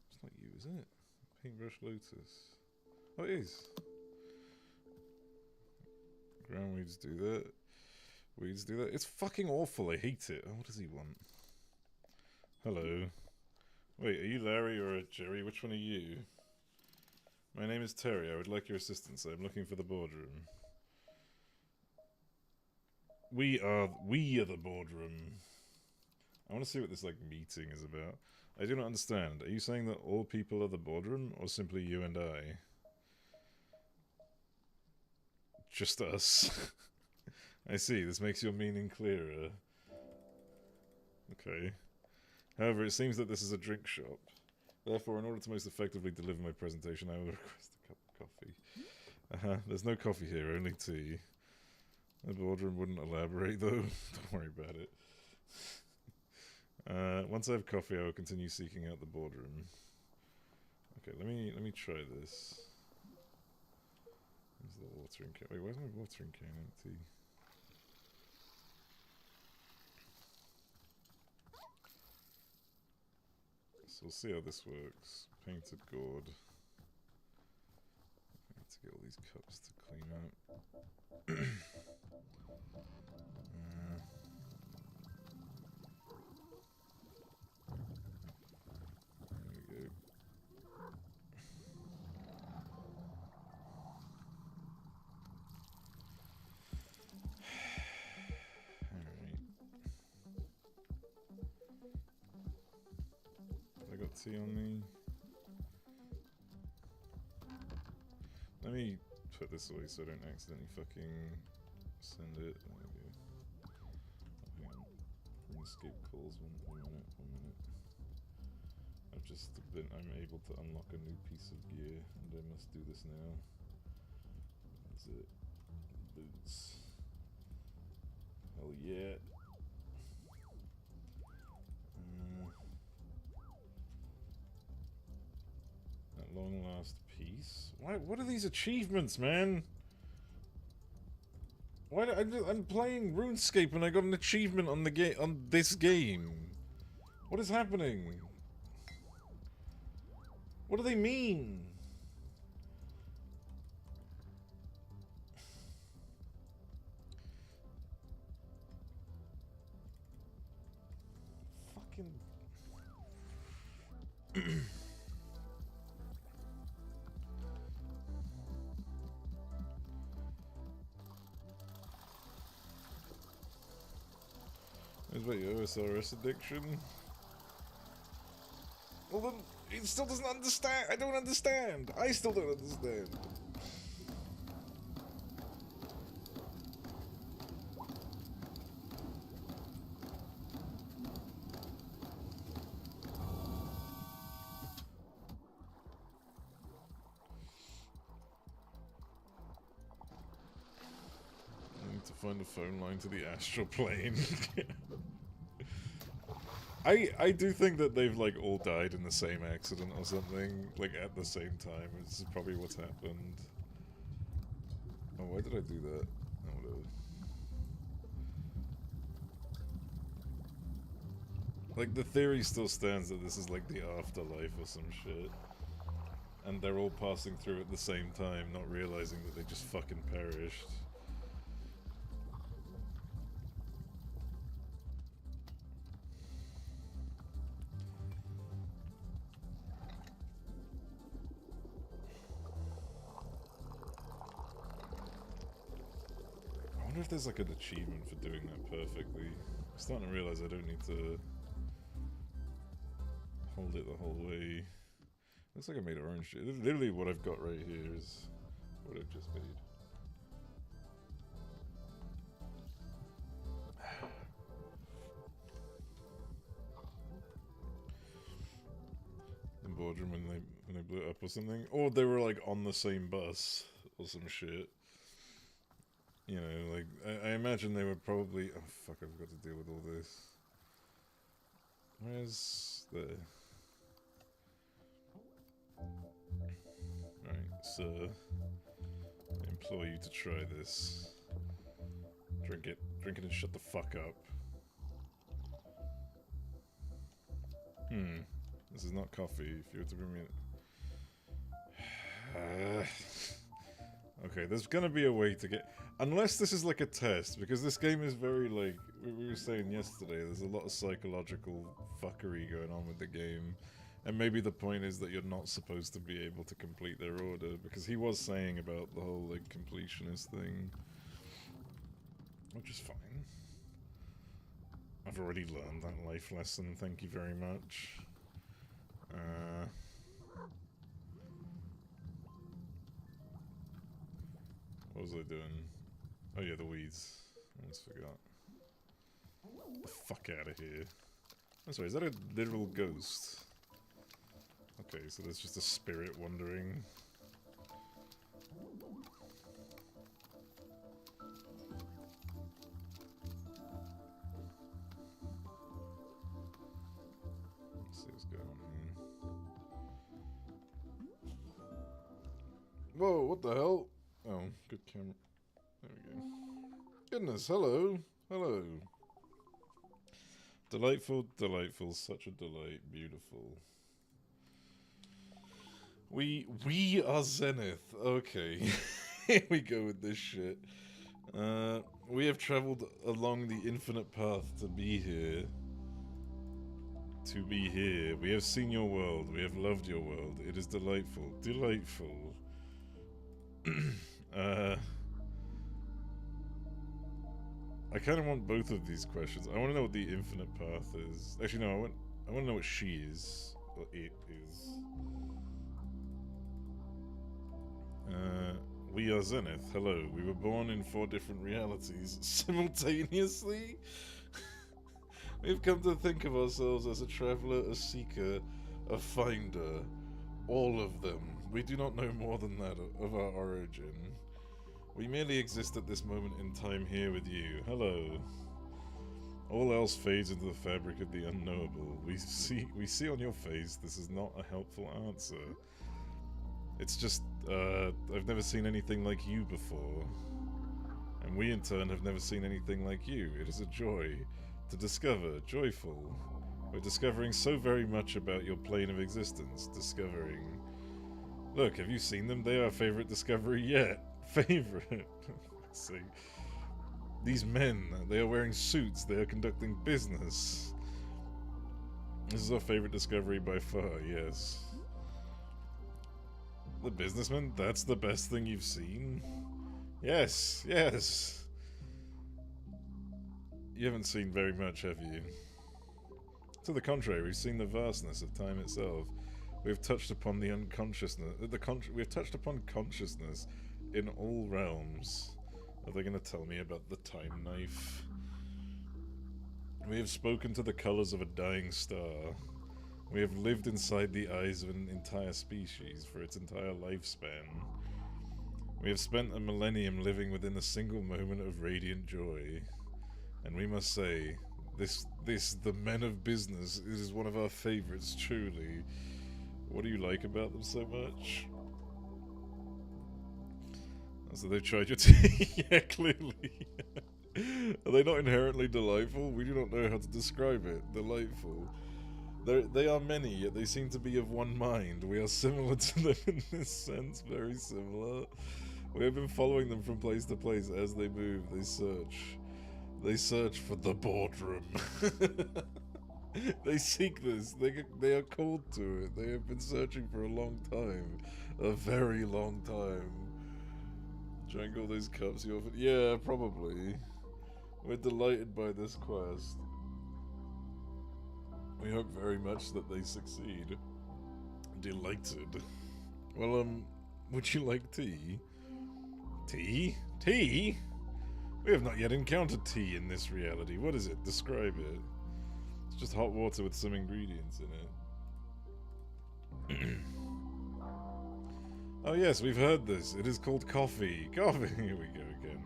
It's not you, is it? Paintbrush lotus. Oh, it is. Ground weeds do that. Weeds do that. It's fucking awful, I hate it. Oh, what does he want? Hello. Wait, are you Larry or Jerry? Which one are you? My name is Terry. I would like your assistance. I'm looking for the boardroom. We are the boardroom. I want to see what this, like, meeting is about. I do not understand. Are you saying that all people are the boardroom, or simply you and I? Just us. I see. This makes your meaning clearer. Okay. However, it seems that this is a drink shop. Therefore, in order to most effectively deliver my presentation, I will request a cup of coffee. There's no coffee here, only tea. The boardroom wouldn't elaborate, though. Don't worry about it. Once I have coffee, I will continue seeking out the boardroom. Okay, let me try this. There's the watering can. Wait, where's my watering can empty? So we'll see how this works. Painted gourd. I need to get all these cups to clean up. There we go. I got tea on me. Let me put this away so I don't accidentally fucking send it. There we go. Oh, hang on. RuneScape calls. One minute. I'm able to unlock a new piece of gear, and I must do this now. That's it. Boots. Hell yeah. At long last peace. What are these achievements, man? I'm playing RuneScape and I got an achievement on this game. What is happening? What do they mean? Fucking... Is about your OSRS addiction? Well then, it still doesn't understand. I don't understand. I still don't understand. I need to find a phone line to the astral plane. I do think that they've, like, all died in the same accident or something, like, at the same time. This is probably what's happened. Oh, why did I do that? Oh, whatever. Like, the theory still stands that this is, like, the afterlife or some shit. And they're all passing through at the same time, not realizing that they just fucking perished. if there's like an achievement for doing that perfectly. I'm starting to realize I don't need to hold it the whole way. Looks like I made orange juice. Literally what I've got right here is what I've just made. The boardroom when they blew it up or something. Or they were like on the same bus or some shit. You know, like, I imagine they were probably... Oh fuck, I've got to deal with all this. Where's the... Right, so... I implore you to try this. Drink it and shut the fuck up. This is not coffee, if you were to bring me... Okay, there's gonna be a way to get... Unless this is like a test, because this game is very like... We were saying yesterday, there's a lot of psychological fuckery going on with the game. And maybe the point is that you're not supposed to be able to complete their order, because he was saying about the whole like completionist thing. Which is fine. I've already learned that life lesson, thank you very much. What was I doing? Oh yeah, the weeds. I almost forgot. The fuck out of here. I'm sorry, is that a literal ghost? Okay, so there's just a spirit wandering. Let's see what's going on here. Whoa, what the hell? Oh, good camera. There we go. Goodness, hello. Hello. Delightful, delightful, such a delight, beautiful. We are Zenith. Okay. Here we go with this shit. We have traveled along the infinite path to be here. To be here. We have seen your world. We have loved your world. It is delightful. Delightful. I kind of want both of these questions. I want to know what the infinite path is. Actually, no, I want to know what she is. Or it is. We are Zenith. Hello. We were born in 4 different realities simultaneously. We've come to think of ourselves as a traveler, a seeker, a finder. All of them. We do not know more than that of our origin. We merely exist at this moment in time here with you. Hello. All else fades into the fabric of the unknowable. We see on your face this is not a helpful answer. It's just, I've never seen anything like you before. And we in turn have never seen anything like you. It is a joy to discover, joyful. We're discovering so very much about your plane of existence. Discovering. Look, have you seen them? They are our favorite discovery yet. Favorite. See. These men, they are wearing suits, they are conducting business. This is our favorite discovery by far, yes. The businessman? That's the best thing you've seen? Yes, yes. You haven't seen very much, have you? To the contrary, we've seen the vastness of time itself. We've touched upon the unconsciousness. We've touched upon consciousness in all realms. Are they going to tell me about the time knife? We have spoken to the colors of a dying star. We have lived inside the eyes of an entire species for its entire lifespan. We have spent a millennium living within a single moment of radiant joy. And we must say, the men of business, it is one of our favorites, truly. What do you like about them so much? So they've tried your tea? Yeah, clearly. Are they not inherently delightful? We do not know how to describe it. Delightful. They are many, yet they seem to be of one mind. We are similar to them in this sense, very similar. We have been following them from place to place as they move, they search. They search for the boardroom. They seek this. They are called to it. They have been searching for a long time. A very long time. Drank all those cups you offered. Yeah, probably. We're delighted by this quest. We hope very much that they succeed. Delighted. Well, would you like tea? Tea? Tea? We have not yet encountered tea in this reality. What is it? Describe it. It's just hot water with some ingredients in it. Oh yes, we've heard this. It is called coffee. Coffee! Here we go again.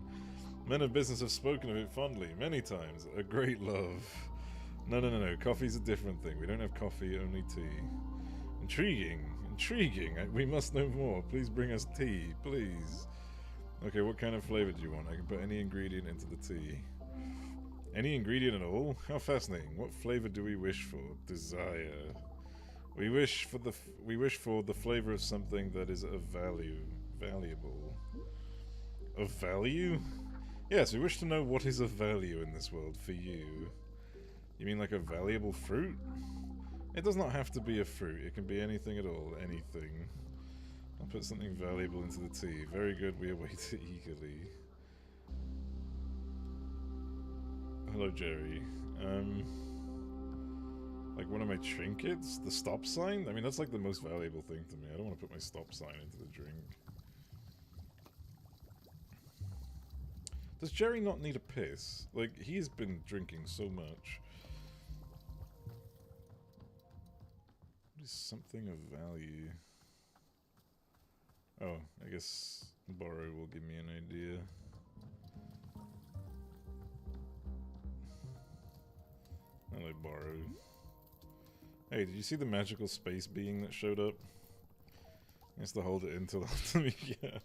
Men of business have spoken of it fondly, many times. A great love. No. Coffee's a different thing. We don't have coffee, only tea. Intriguing. We must know more. Please bring us tea, please. Okay, what kind of flavor do you want? I can put any ingredient into the tea. Any ingredient at all? How fascinating. What flavor do we wish for? Desire. We wish for the flavor of something that is of value. Valuable. Of value? Yes, we wish to know what is of value in this world for you. You mean like a valuable fruit? It does not have to be a fruit. It can be anything at all. Anything. I'll put something valuable into the tea. Very good, we await it eagerly. Hello, Jerry. Like one of my trinkets? The stop sign? I mean, that's like the most valuable thing to me. I don't want to put my stop sign into the drink. Does Jerry not need a piss? Like, he's been drinking so much. What is something of value? Oh, I guess borrow will give me an idea. I like borrow. Hey, did you see the magical space being that showed up? I has to hold it until after me. Yeah.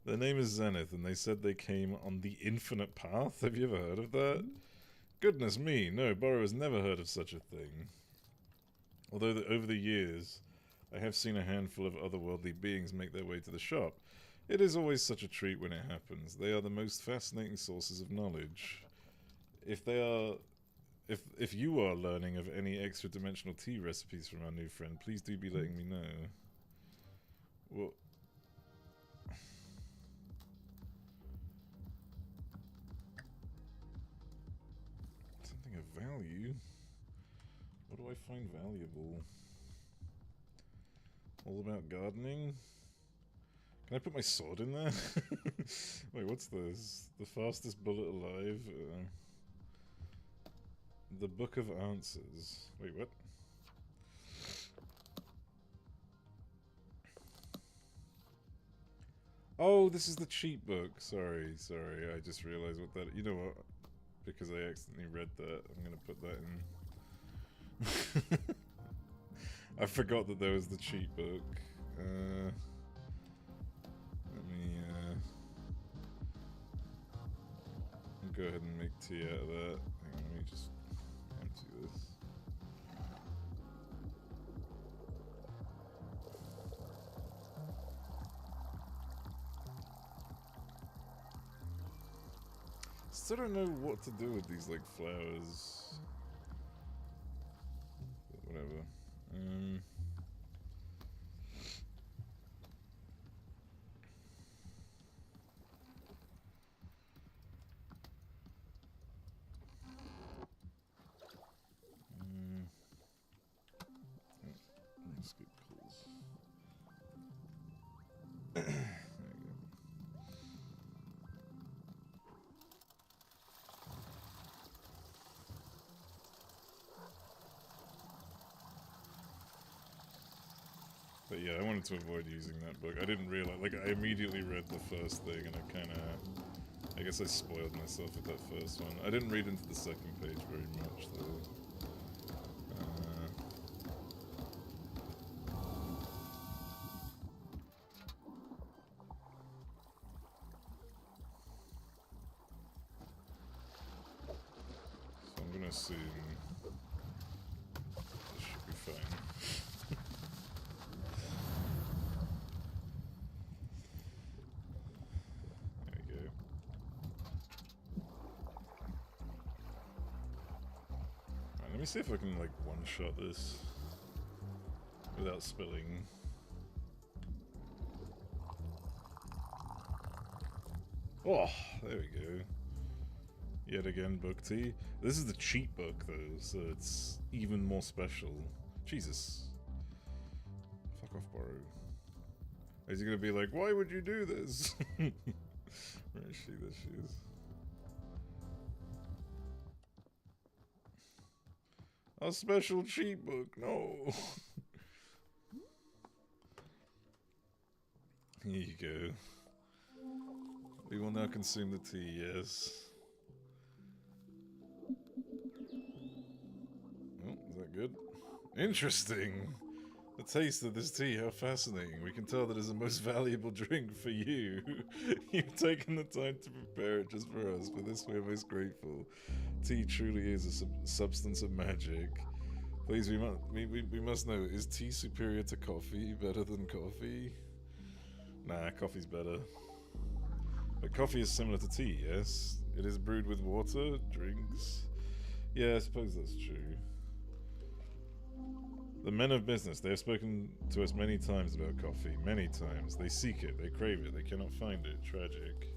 Their name is Zenith, and they said they came on the Infinite Path. Have you ever heard of that? Goodness me, no, Borrow has never heard of such a thing. Although over the years, I have seen a handful of otherworldly beings make their way to the shop. It is always such a treat when it happens. They are the most fascinating sources of knowledge. If you are learning of any extra-dimensional tea recipes from our new friend, please do be letting me know. Well, something of value? What do I find valuable? All about gardening? Can I put my sword in there? Wait, what's this? The fastest bullet alive? The Book of Answers. Wait, what? Oh, this is the cheat book. Sorry. I just realized what that... You know what? Because I accidentally read that, I'm gonna put that in. I forgot that there was the cheat book. Let me go ahead and make tea out of that. Hang on, let me just empty this. Still don't know what to do with these, like, flowers. But whatever. Skip calls. There you go. But yeah, I wanted to avoid using that book. I didn't realize, like, I immediately read the first thing and I guess I spoiled myself with that first one. I didn't read into the second page very much, though. So I'm gonna assume this should be fine. There we go. Alright, let me see if I can, like, one-shot this without spilling. Oh, there we go. Yet again, book tea. This is the cheap book, though, so it's even more special. Jesus. Fuck off, Borrow. Is he gonna be like, why would you do this? Where is she? There she is. A special cheap book, no. Here you go. We will now consume the tea, yes. Oh, is that good? Interesting! The taste of this tea, how fascinating. We can tell that it's the most valuable drink for you. You've taken the time to prepare it just for us. For this we are most grateful. Tea truly is a substance of magic. Please, we must know, is tea superior to coffee? Better than coffee? Nah, coffee's better. But coffee is similar to tea, yes? It is brewed with water, drinks. Yeah, I suppose that's true. The men of business, they have spoken to us many times about coffee. Many times. They seek it, they crave it, they cannot find it. Tragic.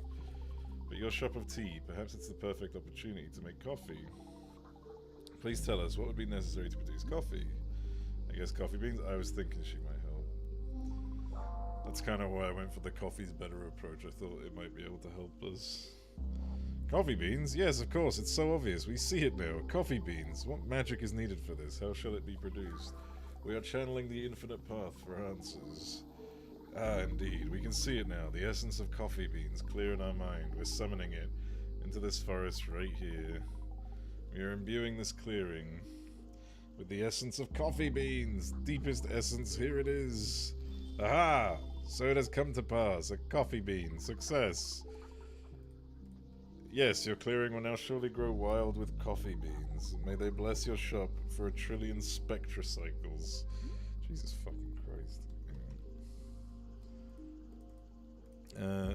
But your shop of tea, perhaps it's the perfect opportunity to make coffee. Please tell us, what would be necessary to produce coffee? I guess coffee beans? I was thinking she might help. That's kind of why I went for the coffee's better approach. I thought it might be able to help us. Coffee beans? Yes, of course, it's so obvious. We see it now. Coffee beans. What magic is needed for this? How shall it be produced? We are channeling the infinite path for answers. Ah, indeed. We can see it now. The essence of coffee beans, clear in our mind. We're summoning it into this forest right here. We are imbuing this clearing with the essence of coffee beans. Deepest essence, here it is. Aha! So it has come to pass. A coffee bean. Success. Yes, your clearing will now surely grow wild with coffee beans. May they bless your shop for 1,000,000,000,000 spectra cycles. Jesus fucking Christ.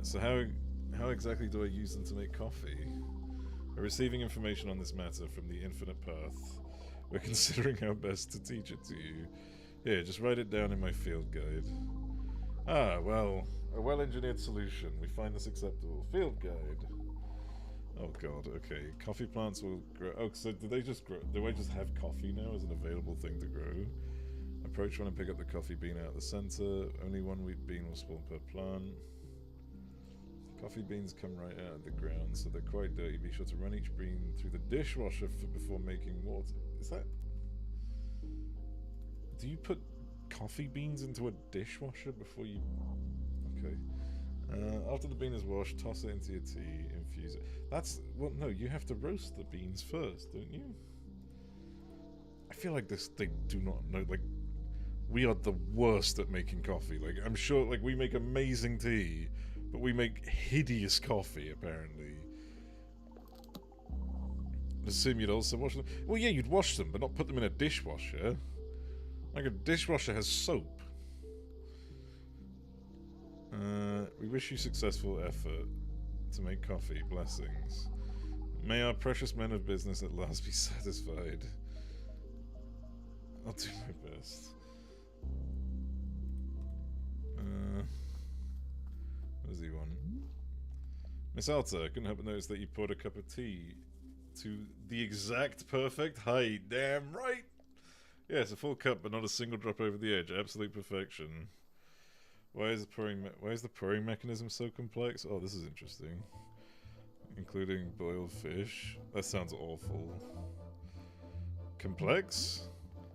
So how exactly do I use them to make coffee? We're receiving information on this matter from the infinite path. We're considering how best to teach it to you. Here, just write it down in my field guide. Ah, well, a well-engineered solution. We find this acceptable. Field guide. Oh god, okay. Coffee plants will grow. Oh, so do they just grow? Do I just have coffee now as an available thing to grow? Approach one and pick up the coffee bean out of the center. Only one wheat bean will spawn per plant. Coffee beans come right out of the ground, so they're quite dirty. Be sure to run each bean through the dishwasher before making water. Is that... Do you put coffee beans into a dishwasher before you... Okay. After the bean is washed, toss it into your tea, infuse it. That's... Well, no, you have to roast the beans first, don't you? I feel like this, they do not know, like... We are the worst at making coffee. Like, I'm sure, like, we make amazing tea, but we make hideous coffee, apparently. I assume you'd also wash them. Well, yeah, you'd wash them, but not put them in a dishwasher. Like, a dishwasher has soap. We wish you successful effort to make coffee. Blessings. May our precious men of business at last be satisfied. I'll do my best. What does he want? Miss Alta, I couldn't help but notice that you poured a cup of tea to the exact perfect height. Damn right! Yes, a full cup, but not a single drop over the edge. Absolute perfection. Why is the pouring mechanism so complex? Oh, this is interesting. Including boiled fish. That sounds awful. Complex?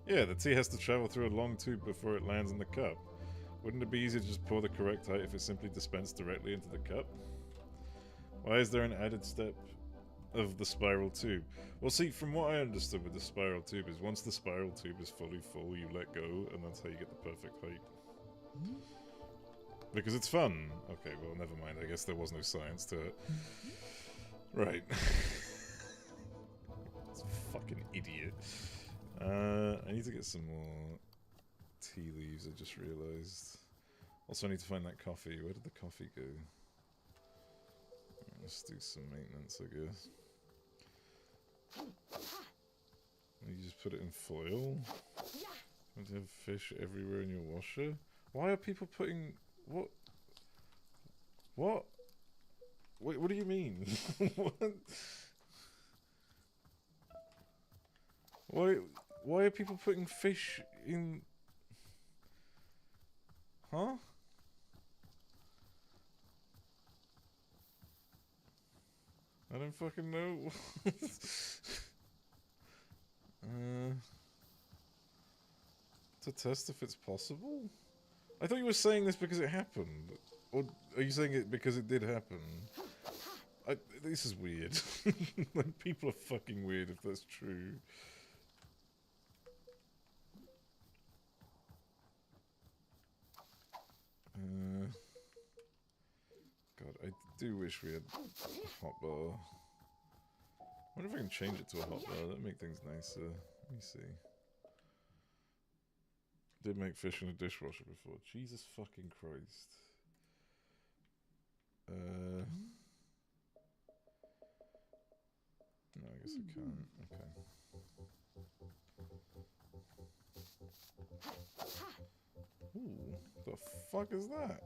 Yeah, the tea has to travel through a long tube before it lands in the cup. Wouldn't it be easier to just pour the correct height if it simply dispensed directly into the cup? Why is there an added step of the spiral tube? Well, see, from what I understood with the spiral tube is once the spiral tube is fully full, you let go, and that's how you get the perfect height. Because it's fun. Okay, well, never mind. I guess there was no science to it. Right. This fucking idiot. I need to get some more tea leaves, I just realised. Also, I need to find that coffee. Where did the coffee go? Let's do some maintenance, I guess. You just put it in foil? Want to have fish everywhere in your washer? Why are people putting... What? What? What do you mean? What? Why are people putting fish in... Huh? I don't fucking know. To test if it's possible? I thought you were saying this because it happened. Or are you saying it because it did happen? This is weird. Like, people are fucking weird if that's true. God, I do wish we had a hotbar. I wonder if I can change it to a hotbar. That'd make things nicer. Let me see. Did make fish in a dishwasher before. Jesus fucking Christ. No, I guess I can't. Okay. Ooh, the fuck is that?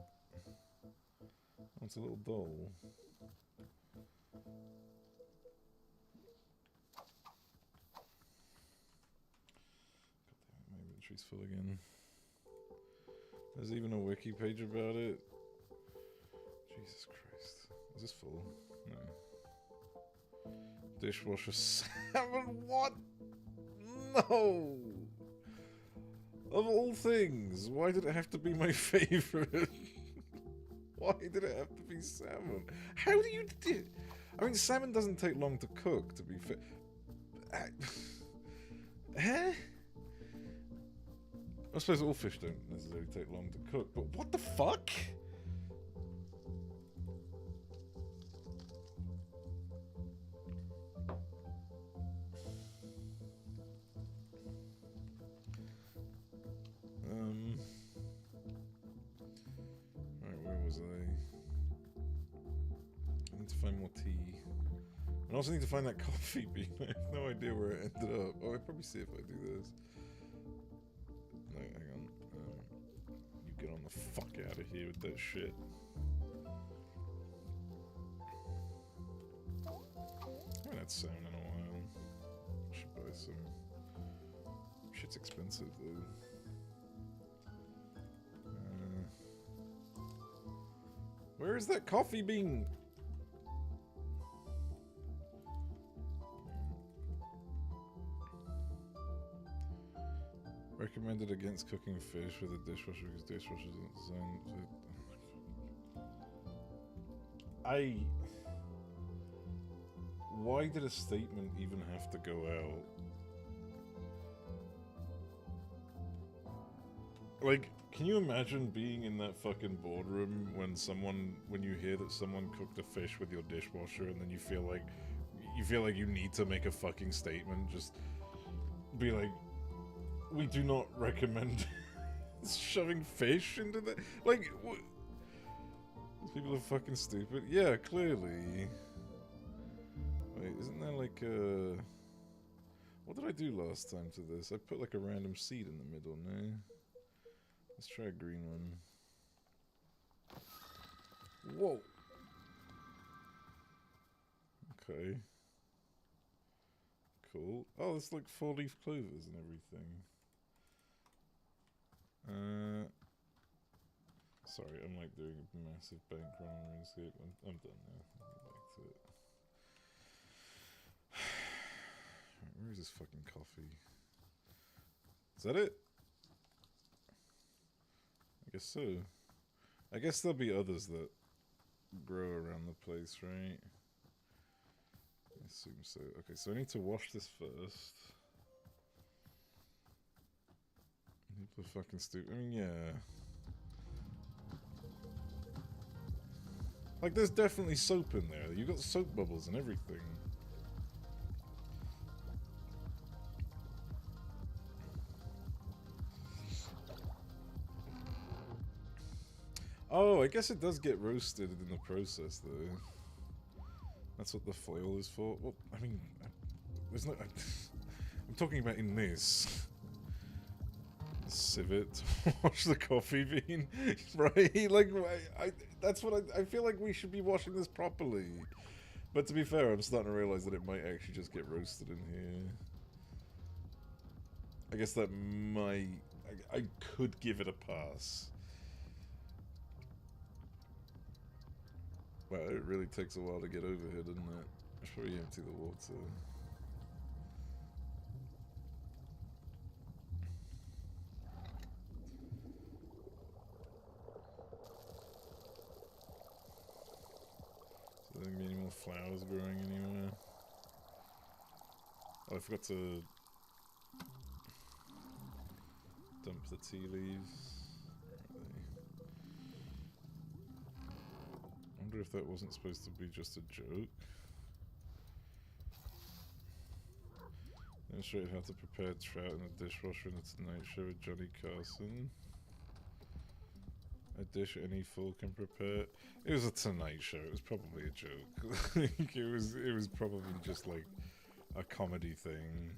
Oh, it's a little doll. My inventory's full again. There's even a wiki page about it. Jesus Christ. Is this full? No. Dishwasher salmon? What? No! Of all things, why did it have to be my favorite? Why did it have to be salmon? How do you do? I mean, salmon doesn't take long to cook, to be fair. Huh? I suppose all fish don't necessarily take long to cook, but what the fuck? Right, where was I? I need to find more tea. I also need to find that coffee bean. I have no idea where it ended up. Oh, I'll probably see if I do this. No, hang on. You get on the fuck out of here with that shit. I haven't had salmon in a while. I should buy some. Shit's expensive though. Where is that coffee bean? Recommended against cooking fish with a dishwasher because dishwashers aren't designed to... Why did a statement even have to go out? Like, can you imagine being in that fucking boardroom when you hear that someone cooked a fish with your dishwasher and then you feel like you need to make a fucking statement, just be like, we do not recommend shoving fish into the... Like, these people are fucking stupid. Yeah, clearly. Wait, isn't there like a... What did I do last time to this? I put like a random seed in the middle, no? Let's try a green one. Whoa! Okay. Cool. Oh, it's like 4-leaf clovers and everything. Sorry, I'm like doing a massive bank run on RuneScape. I'm done now. I'll get back to it. Right, where is this fucking coffee? Is that it? I guess so. I guess there'll be others that grow around the place, right? I assume so. Okay, so I need to wash this first. People are fucking stupid. I mean, yeah. Like, there's definitely soap in there. You got soap bubbles and everything. Oh, I guess it does get roasted in the process, though. That's what the flail is for. Well, I mean, there's no... I'm talking about in this. civet to wash the coffee bean, right? Like, that's what I feel like we should be washing this properly. But to be fair, I'm starting to realize that it might actually just get roasted in here. I guess that might... I could give it a pass. Wow, it really takes a while to get over here, doesn't it? I should probably empty the water. So there gonna be any more flowers growing anywhere? Oh, I forgot to dump the tea leaves. I wonder if that wasn't supposed to be just a joke. Demonstrate how to prepare trout in the dishwasher in the Tonight Show with Johnny Carson. A dish any fool can prepare. It was a Tonight Show. It was probably a joke. it was probably just like a comedy thing.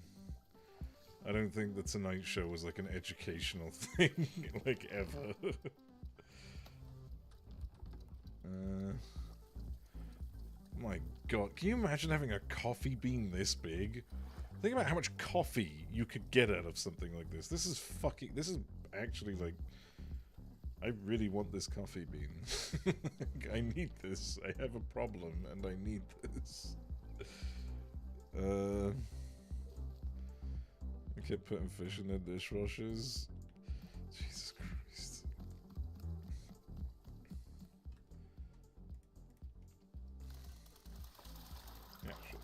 I don't think the Tonight Show was like an educational thing, like ever. My god, can you imagine having a coffee bean this big? Think about how much coffee you could get out of something like this. This is actually like... I really want this coffee bean. I need this. I have a problem and I need this. I kept putting fish in their dishwashers. Jesus Christ. Yeah, shit.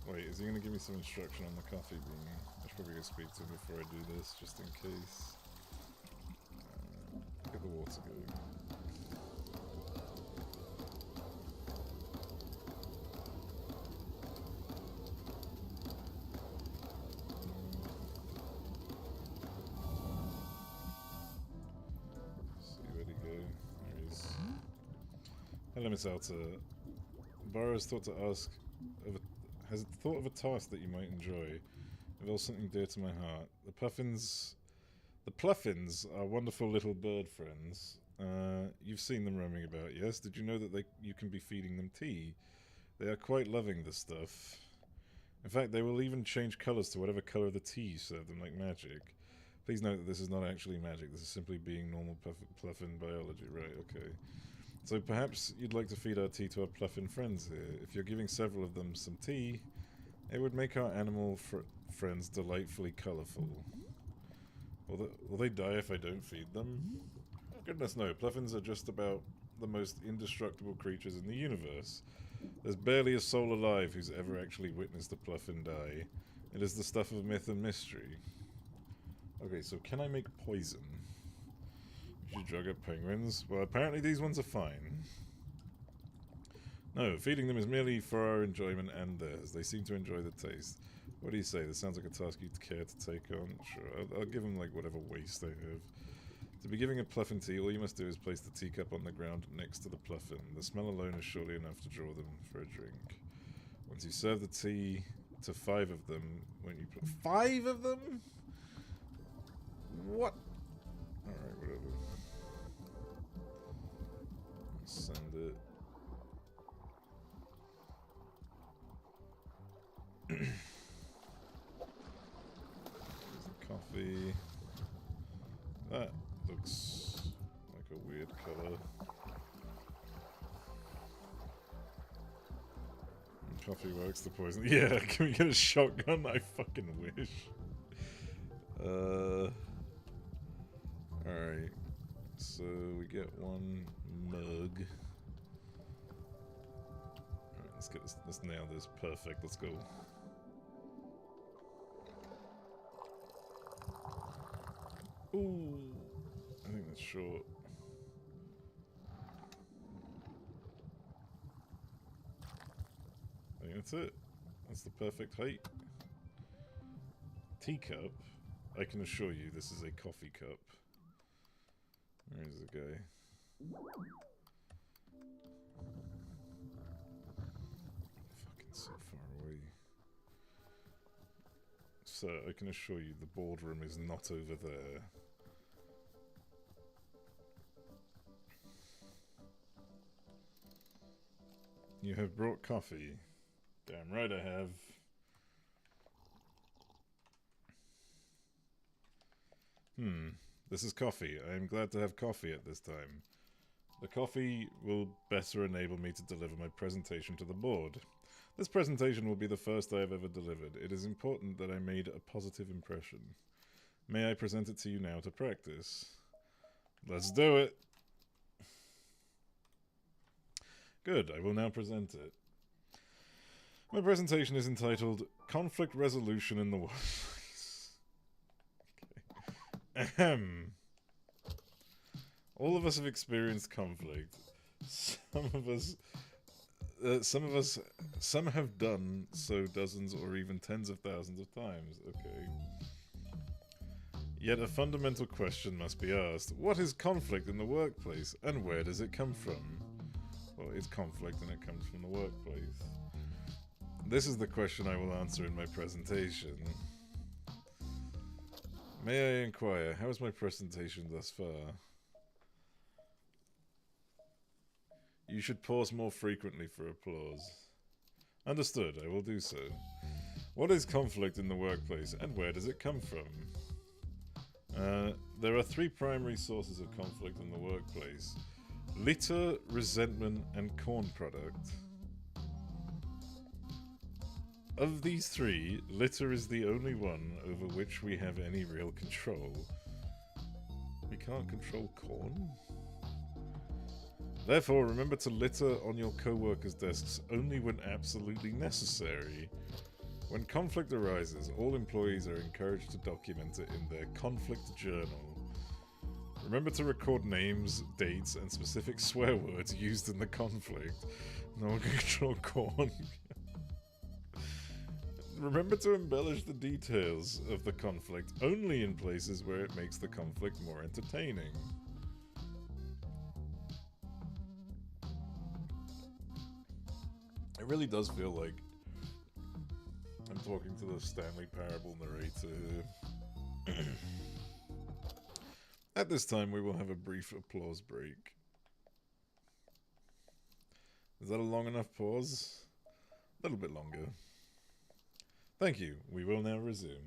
Wait, is he gonna give me some instruction on the coffee bean? I should probably go speak to him before I do this, just in case. Get the water going. Hello, Miss Alta. Barrow has thought of a task that you might enjoy. Involves something dear to my heart. The Pluffins are wonderful little bird friends. You've seen them roaming about, yes? Did you know that you can be feeding them tea? They are quite loving this stuff. In fact, they will even change colours to whatever colour the tea you serve them, like magic. Please note that this is not actually magic. This is simply being normal Pluffin biology. Right, okay. So perhaps you'd like to feed our tea to our Pluffin friends here. If you're giving several of them some tea, it would make our animal friends delightfully colourful. Will they die if I don't feed them? Goodness no, Pluffins are just about the most indestructible creatures in the universe. There's barely a soul alive who's ever actually witnessed a Pluffin die. It is the stuff of myth and mystery. Okay, so can I make poison? You should drug up penguins. Well, apparently these ones are fine. No, feeding them is merely for our enjoyment and theirs. They seem to enjoy the taste. What do you say? This sounds like a task you'd care to take on. Sure, I'll give them like whatever waste they have. To be giving a Pluffin tea, all you must do is place the teacup on the ground next to the Pluffin. The smell alone is surely enough to draw them for a drink. Once you serve the tea to 5 of them, when you put 5 of them? What? Alright, whatever. Send it. Coffee. That looks like a weird color. Coffee works, the poison. Yeah, can we get a shotgun? I fucking wish. Alright. So we get 1 mug. Alright, let's nail this. Perfect, let's go. Ooh, I think that's short. I think that's it. That's the perfect height. Teacup? I can assure you this is a coffee cup. Where is the guy? Fucking so far away. sir, I can assure you the boardroom is not over there. You have brought coffee. Damn right I have. This is coffee. I am glad to have coffee at this time. The coffee will better enable me to deliver my presentation to the board. This presentation will be the first I have ever delivered. It is important that I made a positive impression. May I present it to you now to practice? Let's do it! Good, I will now present it. My presentation is entitled Conflict Resolution in the Workplace. Okay. Ahem. All of us have experienced conflict. Some have done so dozens or even tens of thousands of times. Okay. Yet a fundamental question must be asked. What is conflict in the workplace, and where does it come from? Well, it's conflict and it comes from the workplace. This is the question I will answer in my presentation. May I inquire, how is my presentation thus far? You should pause more frequently for applause. Understood, I will do so. What is conflict in the workplace, and where does it come from? There are three primary sources of conflict in the workplace. Litter, resentment, and corn product. Of these three, litter is the only one over which we have any real control. We can't control corn? Therefore, remember to litter on your co-workers' desks only when absolutely necessary. When conflict arises, all employees are encouraged to document it in their conflict journal. Remember to record names, dates, and specific swear words used in the conflict. No one can control corn. Remember to embellish the details of the conflict only in places where it makes the conflict more entertaining. It really does feel like I'm talking to the Stanley Parable narrator. At this time, we will have a brief applause break. Is that a long enough pause? A little bit longer. Thank you. We will now resume.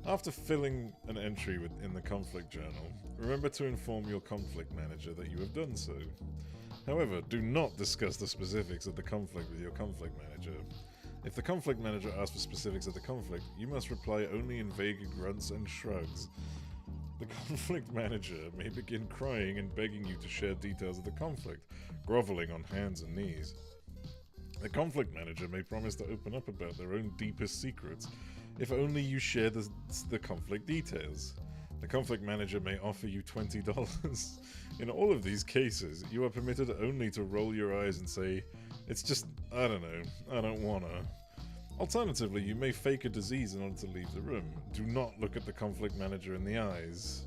After filling an entry in the conflict journal, remember to inform your conflict manager that you have done so. However, do not discuss the specifics of the conflict with your conflict manager. If the conflict manager asks for specifics of the conflict, you must reply only in vague grunts and shrugs. The conflict manager may begin crying and begging you to share details of the conflict, groveling on hands and knees. The conflict manager may promise to open up about their own deepest secrets, if only you share the conflict details. The conflict manager may offer you $20. In all of these cases, you are permitted only to roll your eyes and say, "It's just, I don't know, I don't wanna." Alternatively, you may fake a disease in order to leave the room. Do not look at the conflict manager in the eyes.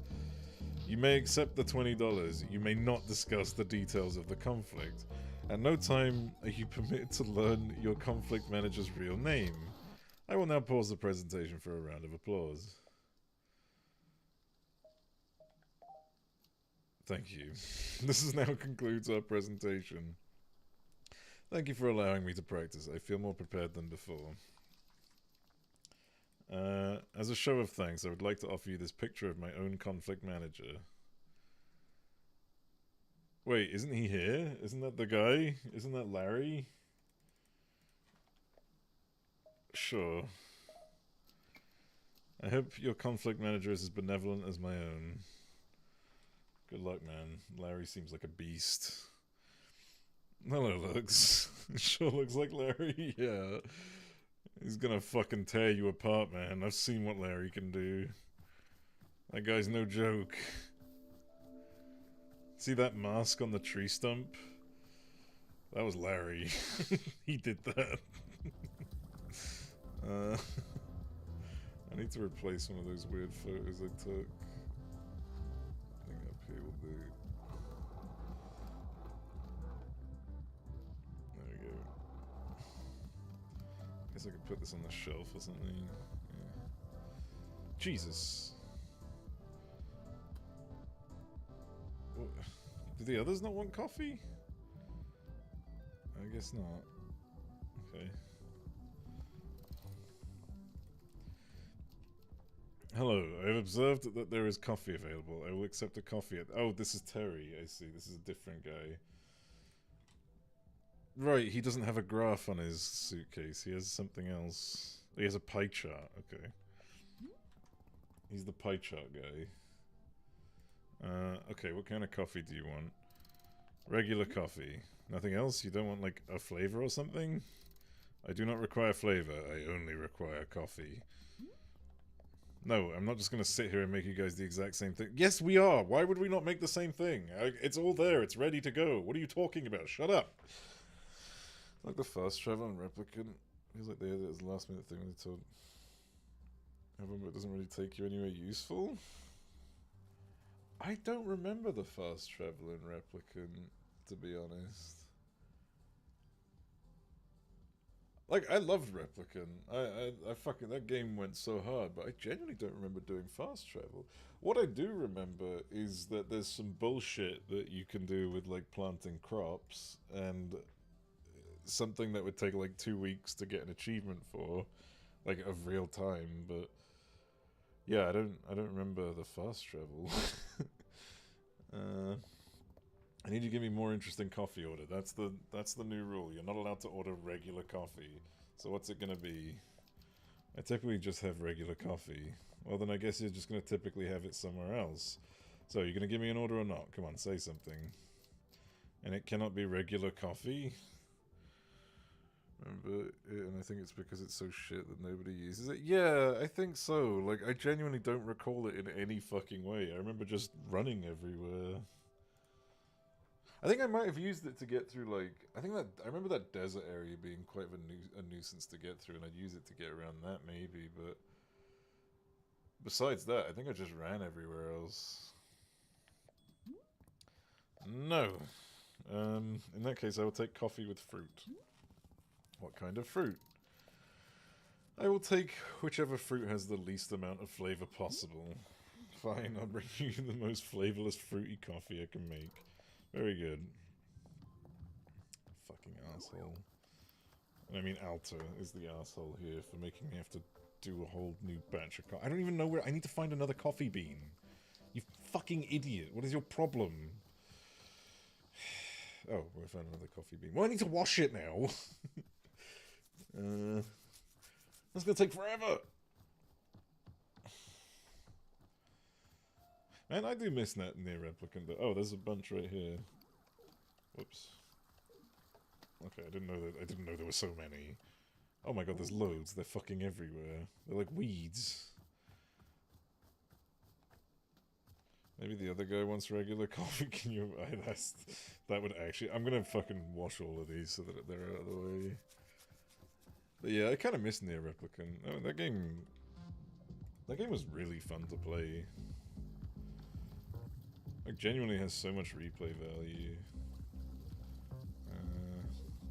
You may accept the $20. You may not discuss the details of the conflict. At no time are you permitted to learn your conflict manager's real name. I will now pause the presentation for a round of applause. Thank you. This now concludes our presentation. Thank you for allowing me to practice. I feel more prepared than before. As a show of thanks, I would like to offer you this picture of my own conflict manager. Wait, isn't he here? Isn't that the guy? Isn't that Larry? Sure. I hope your conflict manager is as benevolent as my own. Good luck, man. Larry seems like a beast. Hello, Lux. Sure looks like Larry, yeah. He's gonna fucking tear you apart, man. I've seen what Larry can do. That guy's no joke. See that mask on the tree stump? That was Larry. He did that. I need to replace one of those weird photos I took. I think up here will do. There we go. Guess I could put this on the shelf or something. Yeah. Jesus. Do the others not want coffee? I guess not. Okay. Hello, I have observed that there is coffee available. I will accept a coffee at... Oh, this is Terry, I see. This is a different guy. Right, he doesn't have a graph on his suitcase. He has something else. He has a pie chart, okay. He's the pie chart guy. Okay, what kind of coffee do you want? Regular coffee. Nothing else? You don't want, like, a flavor or something? I do not require flavor. I only require coffee. No, I'm not just gonna sit here and make you guys the exact same thing. Yes, we are! Why would we not make the same thing? It's all there. It's ready to go. What are you talking about? Shut up! Like the fast travel and replicant. Feels like they had it as a last minute thing when they told everyone, but it doesn't really take you anywhere useful. I don't remember the fast travel and replicant, to be honest. Like, I loved Replicant. I fucking... That game went so hard, but I genuinely don't remember doing fast travel. What I do remember is that there's some bullshit that you can do with, like, planting crops, and something that would take, like, 2 weeks to get an achievement for, like, of real time, but... Yeah, I don't remember the fast travel. I need you to give me more interesting coffee order. That's the new rule. You're not allowed to order regular coffee. So what's it gonna be? I typically just have regular coffee. Well, then I guess you're just gonna typically have it somewhere else. So, you're gonna give me an order or not? Come on, say something. And it cannot be regular coffee? Remember it, and I think it's because it's so shit that nobody uses it? Yeah, I think so. Like, I genuinely don't recall it in any fucking way. I remember just running everywhere. I think I might have used it to get through, like... I remember that desert area being quite of a nuisance to get through, and I'd use it to get around that, maybe, but... Besides that, I think I just ran everywhere else. No. In that case, I will take coffee with fruit. What kind of fruit? I will take whichever fruit has the least amount of flavor possible. Fine, I'll bring you the most flavorless fruity coffee I can make. Very good. Fucking asshole. And I mean, Alta is the asshole here for making me have to do a whole new batch of coffee. I don't even know where... I need to find another coffee bean. You fucking idiot. What is your problem? Oh, we found another coffee bean. Well, I need to wash it now. That's gonna take forever. Man, I do miss that near replicant. Oh, there's a bunch right here. Whoops. Okay, I didn't know there were so many. Oh my god, there's loads. They're fucking everywhere. They're like weeds. Maybe the other guy wants regular coffee. Can you... that would actually... I'm gonna fucking wash all of these so that they're out of the way. But yeah, I kind of miss near replicant. Oh, that game was really fun to play. Like, genuinely has so much replay value.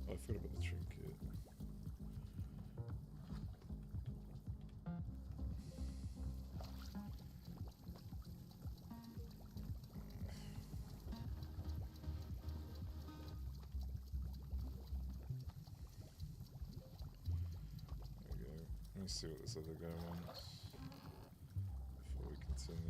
Oh, I forgot about the trinket. There we go. Let me see what this other guy wants before we continue.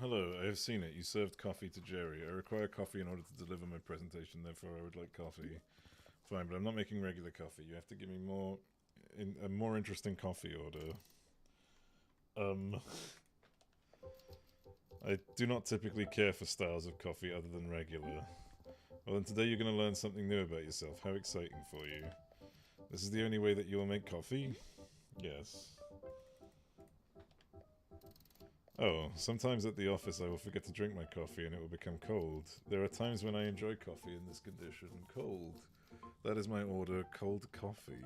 Hello, I have seen it. You served coffee to Jerry. I require coffee in order to deliver my presentation, therefore I would like coffee. Fine, but I'm not making regular coffee. You have to give me a more interesting coffee order. I do not typically care for styles of coffee other than regular. Well, then today you're going to learn something new about yourself. How exciting for you. This is the only way that you will make coffee? Yes. Oh, sometimes at the office I will forget to drink my coffee and it will become cold. There are times when I enjoy coffee in this condition. Cold. That is my order, cold coffee.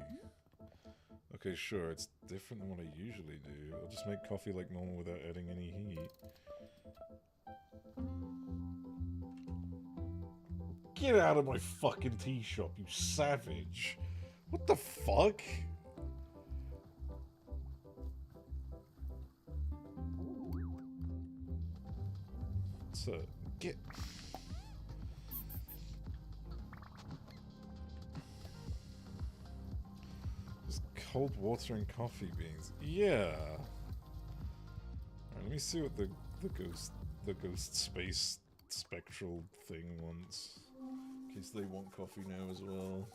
Okay, sure, it's different than what I usually do. I'll just make coffee like normal without adding any heat. Get out of my fucking tea shop, you savage. What the fuck? So, get... Just cold water and coffee beans. Yeah. Alright, let me see what the ghost space spectral thing wants. In case they want coffee now as well.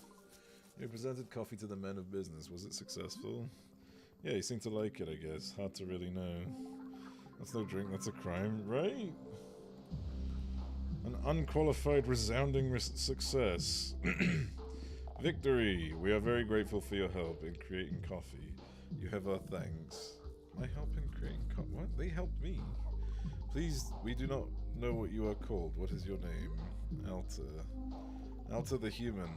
You presented coffee to the men of business. Was it successful? Yeah, you seem to like it, I guess. Hard to really know. That's no drink, that's a crime, right? An unqualified, resounding success. Victory! We are very grateful for your help in creating coffee. You have our thanks. My help in creating coffee? What? They helped me. Please, we do not know what you are called. What is your name? Alta. Alta the human.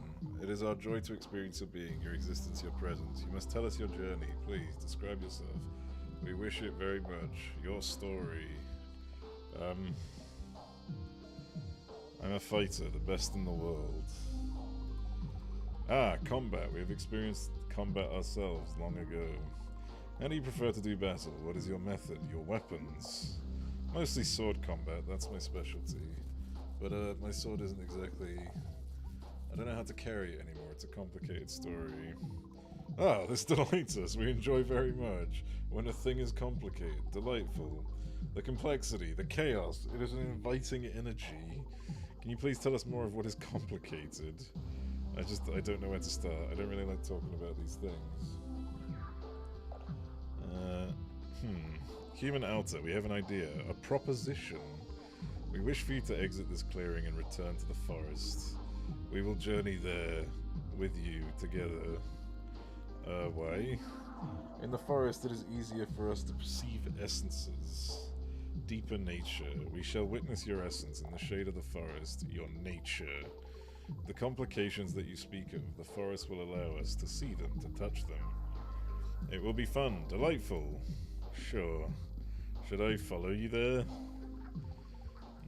It is our joy to experience your being, your existence, your presence. You must tell us your journey. Please, describe yourself. We wish it very much. Your story. I'm a fighter, the best in the world. Ah, combat. We have experienced combat ourselves long ago. How do you prefer to do battle? What is your method? Your weapons? Mostly sword combat, that's my specialty. But my sword isn't exactly... I don't know how to carry it anymore, it's a complicated story. Ah, this delights us, we enjoy very much. When a thing is complicated, delightful. The complexity, the chaos, it is an inviting energy. Can you please tell us more of what is complicated? I don't know where to start. I don't really like talking about these things. Human Alta, we have an idea. A proposition. We wish for you to exit this clearing and return to the forest. We will journey there with you together. Why? In the forest it is easier for us to perceive essences. Deeper nature. We shall witness your essence in the shade of the forest, your nature. The complications that you speak of, the forest will allow us to see them, to touch them. It will be fun, delightful. Sure. Should I follow you there?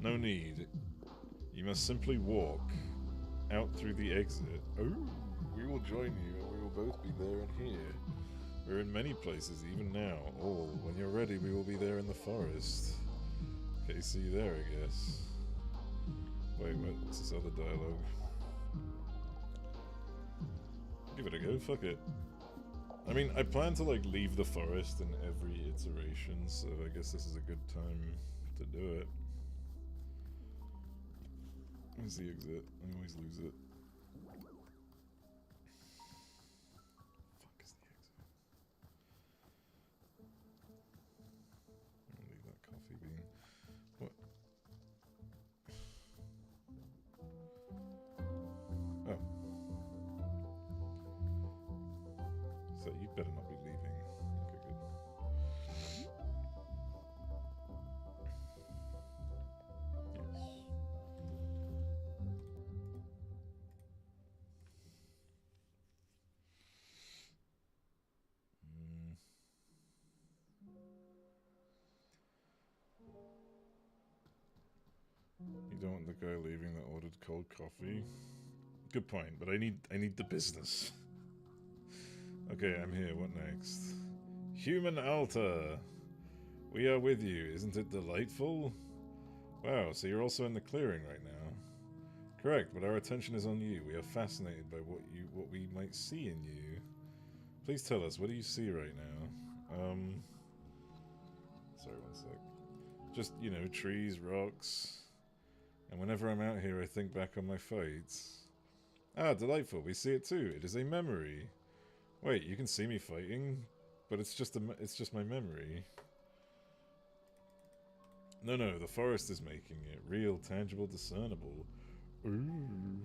No need. You must simply walk out through the exit. Oh, we will join you and we will both be there and here. We're in many places even now. All. When you're ready, we will be there in the forest. Okay, see you there, I guess. Wait, what's this other dialogue? Give it a go, fuck it. I mean, I plan to, like, leave the forest in every iteration, so I guess this is a good time to do it. Where's the exit? I always lose it. Fuck is the exit? I'm gonna leave that coffee bean. What? Oh. So you better not be leaving. Okay, good. Yes. You don't want the guy leaving that ordered cold coffee? Good point, but I need the business. Okay, I'm here. What next? Human Alta! We are with you. Isn't it delightful? Wow, so you're also in the clearing right now. Correct, but our attention is on you. We are fascinated by what we might see in you. Please tell us, what do you see right now? Sorry, one sec. Just, you know, trees, rocks. And whenever I'm out here, I think back on my fights. Ah, delightful. We see it too. It is a memory. Wait, you can see me fighting, but it's just my memory. No, the forest is making it real, tangible, discernible. Ooh.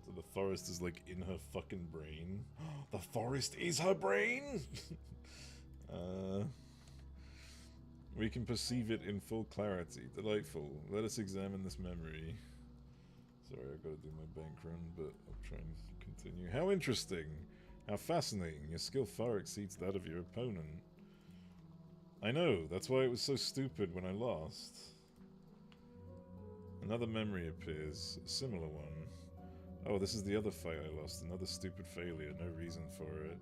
So the forest is like in her fucking brain. The forest is her brain. We can perceive it in full clarity. Delightful. Let us examine this memory. Sorry, I've got to do my bank run, but I'll try and continue. How interesting. How fascinating. Your skill far exceeds that of your opponent. I know. That's why it was so stupid when I lost. Another memory appears, a similar one. Oh, this is the other fight I lost, another stupid failure, no reason for it.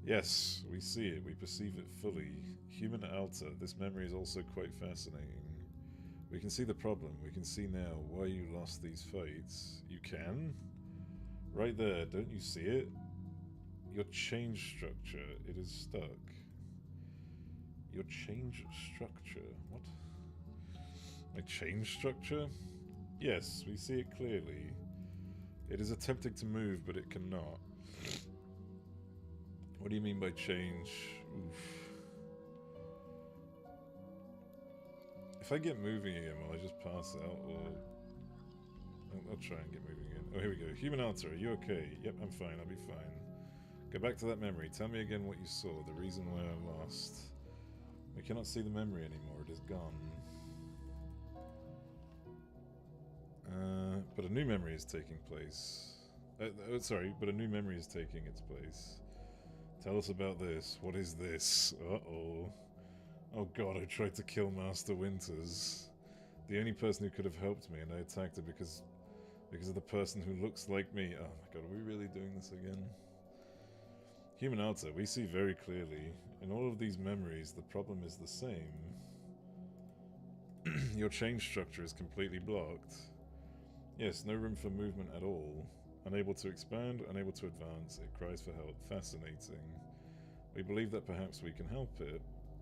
Yes, we see it, we perceive it fully. Human alter, this memory is also quite fascinating. We can see the problem, we can see now why you lost these fights. You can? Right there, don't you see it? Your change structure, it is stuck. Your change structure, what? My change structure? Yes, we see it clearly. It is attempting to move, but it cannot. What do you mean by change? Oof. If I get moving again, will I just pass out, or... I'll try and get moving again. Oh, here we go. Human alter, are you okay? Yep, I'm fine, I'll be fine. Go back to that memory. Tell me again what you saw, the reason why I lost. We cannot see the memory anymore, it is gone. But a new memory is taking place. Sorry, but a new memory is taking its place. Tell us about this. What is this? Uh-oh. Oh god, I tried to kill Master Winters. The only person who could have helped me, and I attacked her because of the person who looks like me. Oh my god, are we really doing this again? Human alter, we see very clearly. In all of these memories, the problem is the same. Your change structure is completely blocked. Yes, no room for movement at all. Unable to expand, unable to advance, it cries for help. Fascinating. We believe that perhaps we can help it.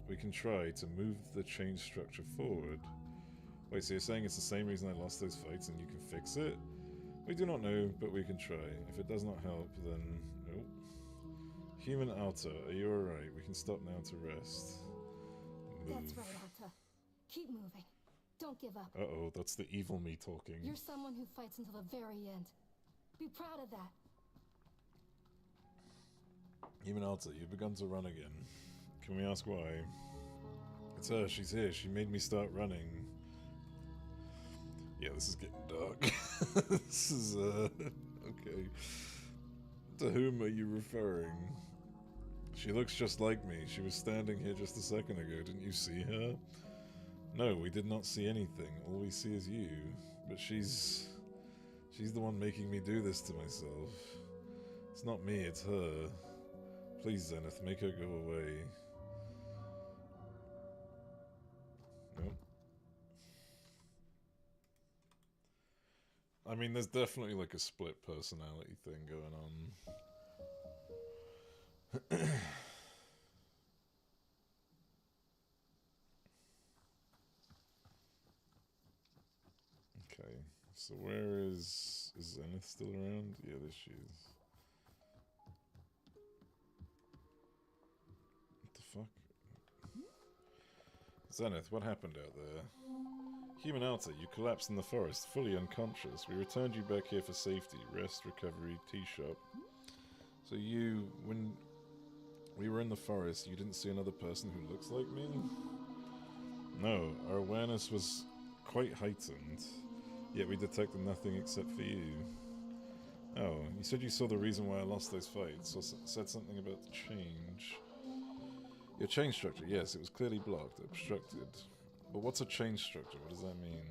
We can try to move the change structure forward. Wait, so you're saying it's the same reason I lost those fights and you can fix it? We do not know, but we can try. If it does not help, then... Nope. Human alter, are you alright? We can stop now to rest. Move. That's right, Alta. Keep moving. Don't give up. Uh-oh, that's the evil me talking. You're someone who fights until the very end. Be proud of that. Human alter, you've begun to run again. Can we ask why? It's her, she's here. She made me start running. Yeah, this is getting dark. This is, okay. To whom are you referring? She looks just like me. She was standing here just a second ago. Didn't you see her? No, we did not see anything. All we see is you. But she's the one making me do this to myself. It's not me, it's her. Please, Zenith, make her go away. Nope. I mean, there's definitely like a split personality thing going on. Okay, so where is Zenith still around? Yeah, there she is. What the fuck? Zenith, what happened out there? Human alter, you collapsed in the forest, fully unconscious. We returned you back here for safety, rest, recovery, tea shop. So you, when we were in the forest, you didn't see another person who looks like me? No, our awareness was quite heightened, yet we detected nothing except for you. Oh, you said you saw the reason why I lost those fights, or said something about the change. Your change structure, yes, it was clearly blocked, obstructed. But what's a change structure? What does that mean?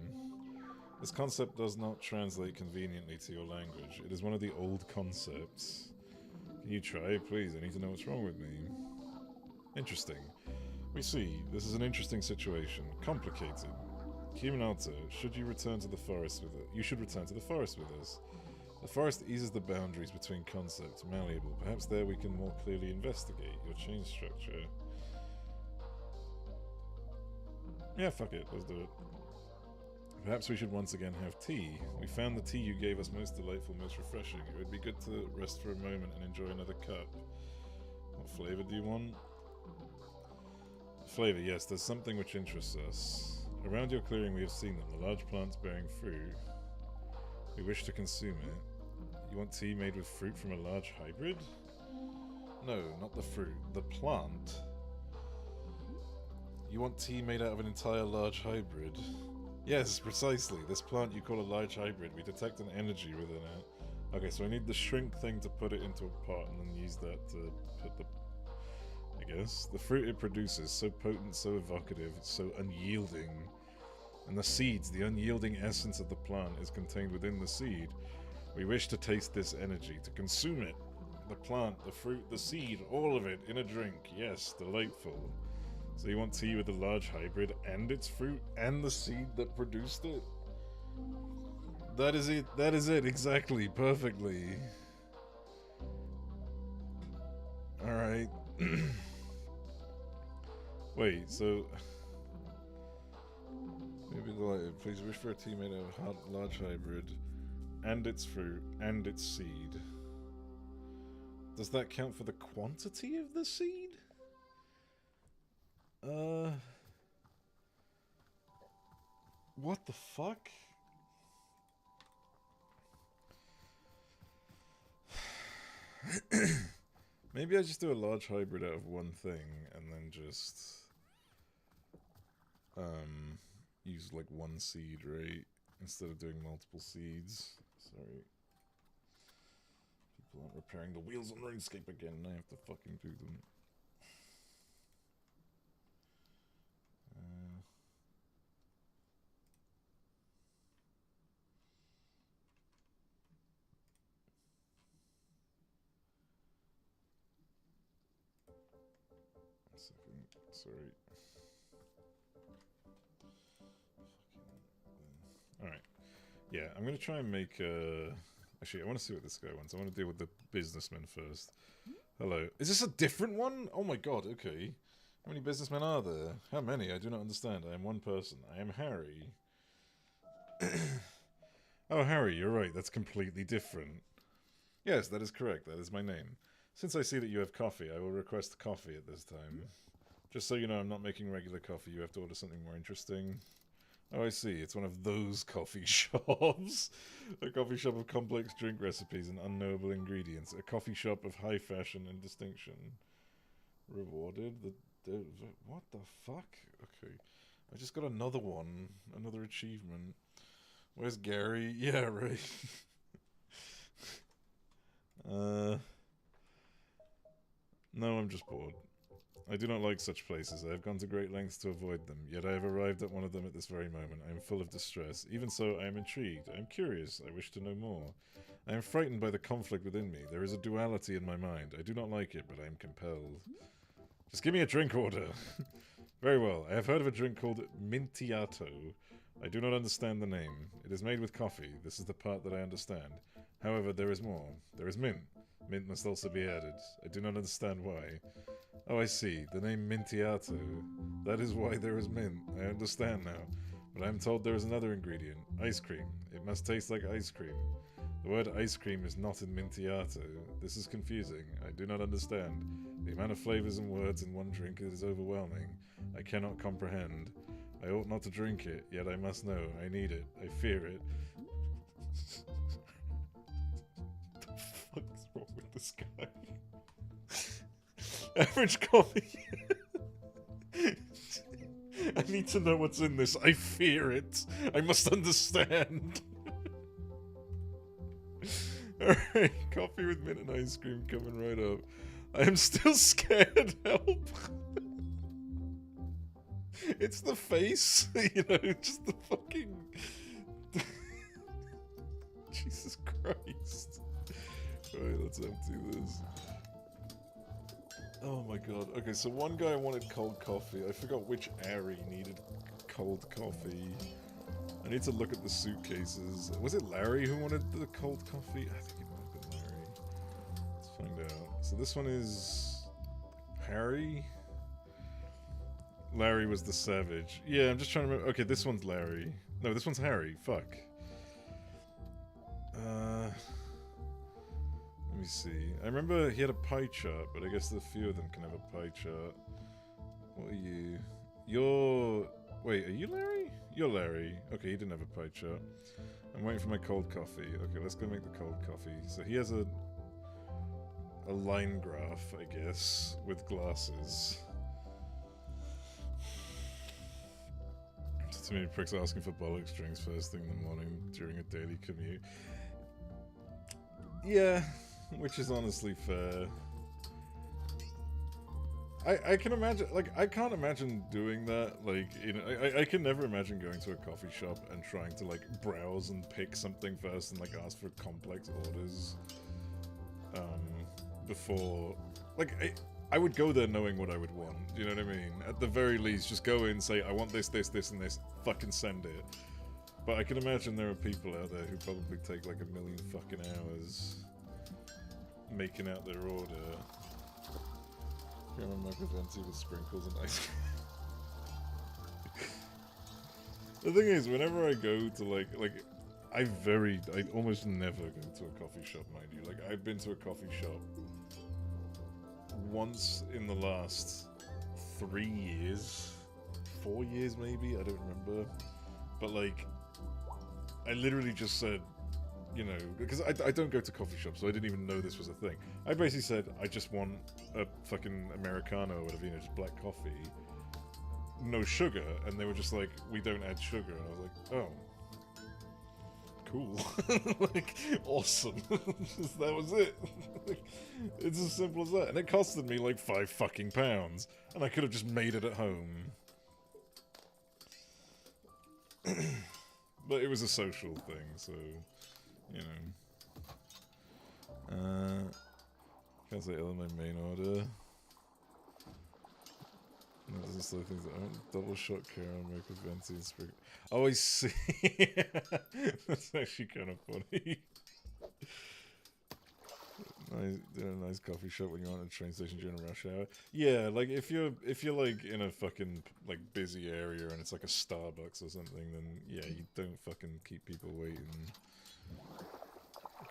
This concept does not translate conveniently to your language. It is one of the old concepts. Can you try, please? I need to know what's wrong with me. Interesting. We see. This is an interesting situation. Complicated. Human alter, should you return to the forest with it? You should return to the forest with us. The forest eases the boundaries between concepts, malleable. Perhaps there we can more clearly investigate your change structure. Yeah, fuck it, let's do it. Perhaps we should once again have tea. We found the tea you gave us most delightful, most refreshing. It would be good to rest for a moment and enjoy another cup. What flavor do you want? Flavor, yes, there's something which interests us. Around your clearing we have seen them, the large plants bearing fruit. We wish to consume it. You want tea made with fruit from a large hybrid? No, not the fruit, the plant. You want tea made out of an entire large hybrid? Yes, precisely. This plant you call a large hybrid. We detect an energy within it. Okay, so I need the shrink thing to put it into a pot and then use that to put the... I guess. The fruit it produces, so potent, so evocative, so unyielding. And the seeds, the unyielding essence of the plant, is contained within the seed. We wish to taste this energy, to consume it. The plant, the fruit, the seed, all of it in a drink. Yes, delightful. So you want tea with the large hybrid and its fruit and the seed that produced it? That is it. That is it. Exactly. Perfectly. Alright. Wait, so... Maybe delighted. Please wish for a tea made out of large hybrid and its fruit and its seed. Does that count for the quantity of the seed? What the fuck? Maybe I just do a large hybrid out of one thing and then just use like one seed, right? Instead of doing multiple seeds. Sorry. People aren't repairing the wheels on RuneScape again and I have to fucking do them. One second. Sorry. Alright. Yeah, I'm gonna try and make actually, I want to see what this guy wants. I want to deal with the businessman first. Hello. Is this a different one? Oh my god, okay. How many businessmen are there? How many? I do not understand. I am one person. I am Harry. Oh, Harry, you're right. That's completely different. Yes, that is correct. That is my name. Since I see that you have coffee, I will request coffee at this time. Just so you know, I'm not making regular coffee. You have to order something more interesting. Oh, I see. It's one of those coffee shops. A coffee shop of complex drink recipes and unknowable ingredients. A coffee shop of high fashion and distinction. Rewarded? What the fuck? Okay. I just got another one. Another achievement. Where's Gary? Yeah, right. No, I'm just bored. I do not like such places. I have gone to great lengths to avoid them, yet I have arrived at one of them at this very moment. I am full of distress. Even so, I am intrigued. I am curious. I wish to know more. I am frightened by the conflict within me. There is a duality in my mind. I do not like it, but I am compelled. Just give me a drink order. Very well. I have heard of a drink called Mintiato. I do not understand the name. It is made with coffee. This is the part that I understand. However, there is more. There is mint. Mint must also be added. I do not understand why. Oh, I see. The name Mintiato. That is why there is mint. I understand now. But I am told there is another ingredient. Ice cream. It must taste like ice cream. The word ice cream is not in Mintiato. This is confusing. I do not understand. The amount of flavors and words in one drink is overwhelming. I cannot comprehend. I ought not to drink it, yet I must know. I need it. I fear it. What the fuck is wrong with this guy? Average coffee. I need to know what's in this. I fear it. I must understand. Alright, coffee with mint and ice cream coming right up. I am still scared. Help. It's the face. You know, just the fucking... Jesus Christ. Alright, let's empty this. Oh my god. Okay, so one guy wanted cold coffee. I forgot which Ari needed cold coffee. I need to look at the suitcases. Was it Larry who wanted the cold coffee? I think it might have been Larry. Let's find out. So this one is... Harry? Larry was the savage. Yeah, I'm just trying to remember. Okay, this one's Larry. No, this one's Harry. Fuck. Let me see. I remember he had a pie chart, but I guess a few of them can have a pie chart. What are you? You're... Wait, are you Larry? You're Larry. Okay, he didn't have a pie chart. I'm waiting for my cold coffee. Okay, let's go make the cold coffee. So he has a line graph, I guess, with glasses. Too many pricks asking for bollocks drinks first thing in the morning during a daily commute. Yeah, which is honestly fair. I can imagine, like, I can't imagine doing that, like, you know, I can never imagine going to a coffee shop and trying to, like, browse and pick something first and, like, ask for complex orders, before, like, I would go there knowing what I would want, you know what I mean? At the very least, just go in, say, I want this, this, this, and this, fucking send it. But I can imagine there are people out there who probably take, like, 1,000,000 fucking hours making out their order. Grandma mug of venti with sprinkles and ice cream. The thing is, whenever I go to like I almost never go to a coffee shop, mind you. Like, I've been to a coffee shop once in the last 3 years, 4 years maybe, I don't remember. But like, I literally just said, you know, because I don't go to coffee shops, so I didn't even know this was a thing. I basically said, I just want a fucking Americano or whatever, you know, just black coffee. No sugar. And they were just like, we don't add sugar. And I was like, oh. Cool. Like, awesome. Just, that was it. It's as simple as that. And it costed me like £5 fucking. And I could have just made it at home. But it was a social thing, so... You know. Can't say L in my main order. That doesn't slow things down. Double shot caramel milk with venti and sprinkle. Oh, I see. That's actually kind of funny. A nice coffee shop when you're on a train station during a rush hour. Yeah, like if you're like in a fucking like busy area and it's like a Starbucks or something, then yeah, you don't fucking keep people waiting.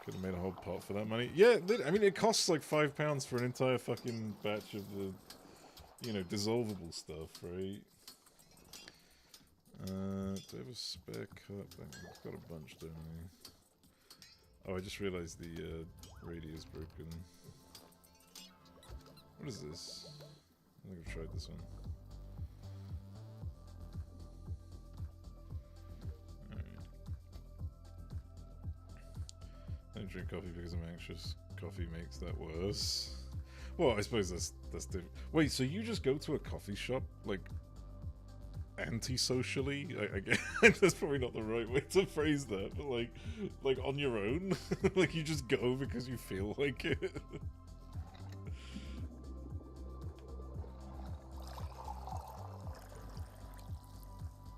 Could have made a whole pot for that money. Yeah, I mean, it costs like £5 for an entire fucking batch of the, you know, dissolvable stuff, right? Do I have a spare cup? I've got a bunch, don't I? Oh, I just realized the radio's broken. What is this? I think I've tried this one. I don't drink coffee because I'm anxious. Coffee makes that worse. Well, I suppose that's different. Wait, so you just go to a coffee shop, like, anti-socially? I guess that's probably not the right way to phrase that, but like on your own? Like, you just go because you feel like it?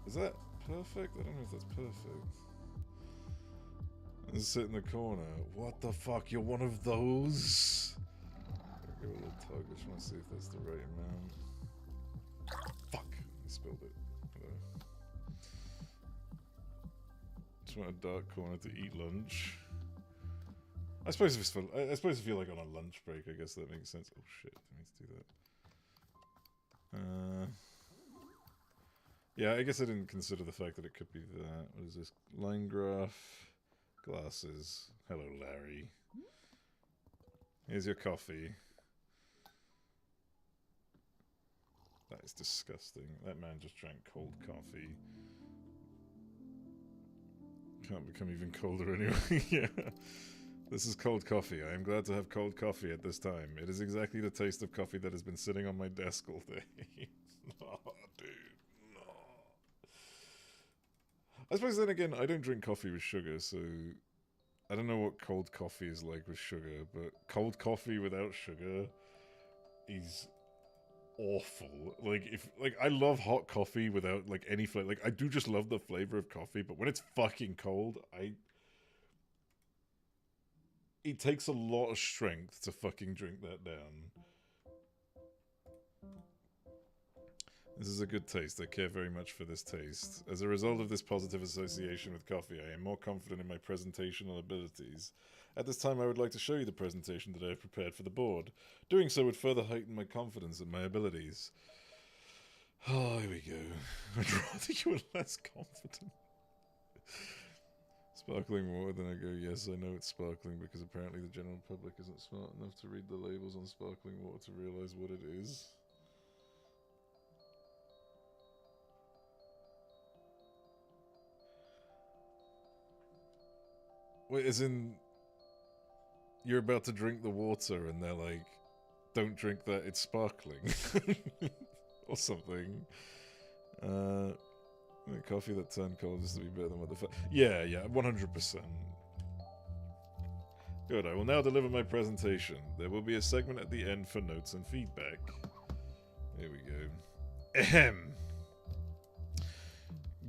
Is that perfect? I don't know if that's perfect. And sit in the corner. What the fuck? You're one of those? I'll give it a little tug. I just want to see if that's the right amount. Fuck! I spilled it. Hello. Just want a dark corner to eat lunch. I suppose if you're like on a lunch break, I guess that makes sense. Oh shit! I need to do that. Yeah, I guess I didn't consider the fact that it could be that. What is this? Line graph. Glasses. Hello, Larry. Here's your coffee. That is disgusting. That man just drank cold coffee. Can't become even colder anyway. Yeah. This is cold coffee. I am glad to have cold coffee at this time. It is exactly the taste of coffee that has been sitting on my desk all day. No, dude. No. I suppose then again, I don't drink coffee with sugar, so I don't know what cold coffee is like with sugar, but cold coffee without sugar is awful. Like I love hot coffee without like any flavor. Like I do just love the flavor of coffee, but when it's fucking cold, it takes a lot of strength to fucking drink that down. This is a good taste. I care very much for this taste. As a result of this positive association with coffee, I am more confident in my presentational abilities. At this time, I would like to show you the presentation that I have prepared for the board. Doing so would further heighten my confidence in my abilities. Oh, here we go. I'd rather you were less confident. Sparkling water, then I go, yes, I know it's sparkling because apparently the general public isn't smart enough to read the labels on sparkling water to realize what it is. Wait, as in, you're about to drink the water and they're like, don't drink that, it's sparkling. Or something. Coffee that turned cold just to be better than what the fuck. Yeah, 100%. Good, I will now deliver my presentation. There will be a segment at the end for notes and feedback. Here we go. Ahem.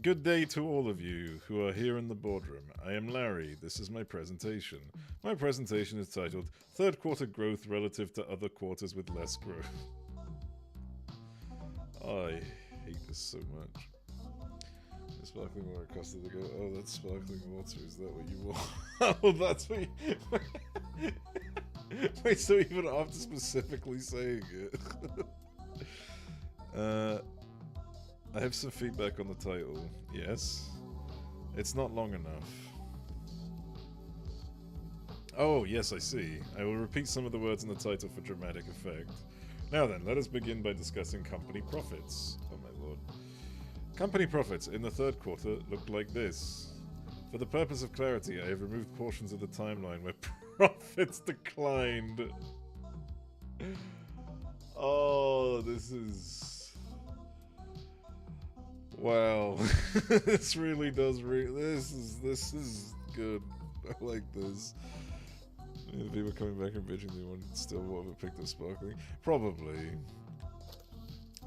Good day to all of you who are here in the boardroom. I am Larry. This is my presentation. My presentation is titled Third Quarter Growth Relative to Other Quarters with Less Growth. I hate this so much. The sparkling water costed to go. Oh, that's sparkling water. Is that what you want? Oh, that's what you... Wait, so even after specifically saying it. I have some feedback on the title. Yes. It's not long enough. Oh, yes, I see. I will repeat some of the words in the title for dramatic effect. Now then, let us begin by discussing company profits. Oh my lord. Company profits in the third quarter looked like this. For the purpose of clarity, I have removed portions of the timeline where profits declined. Oh, this is... Wow. This really does this is good. I like this. People coming back and bitching they want still want to pick the sparkling. Probably.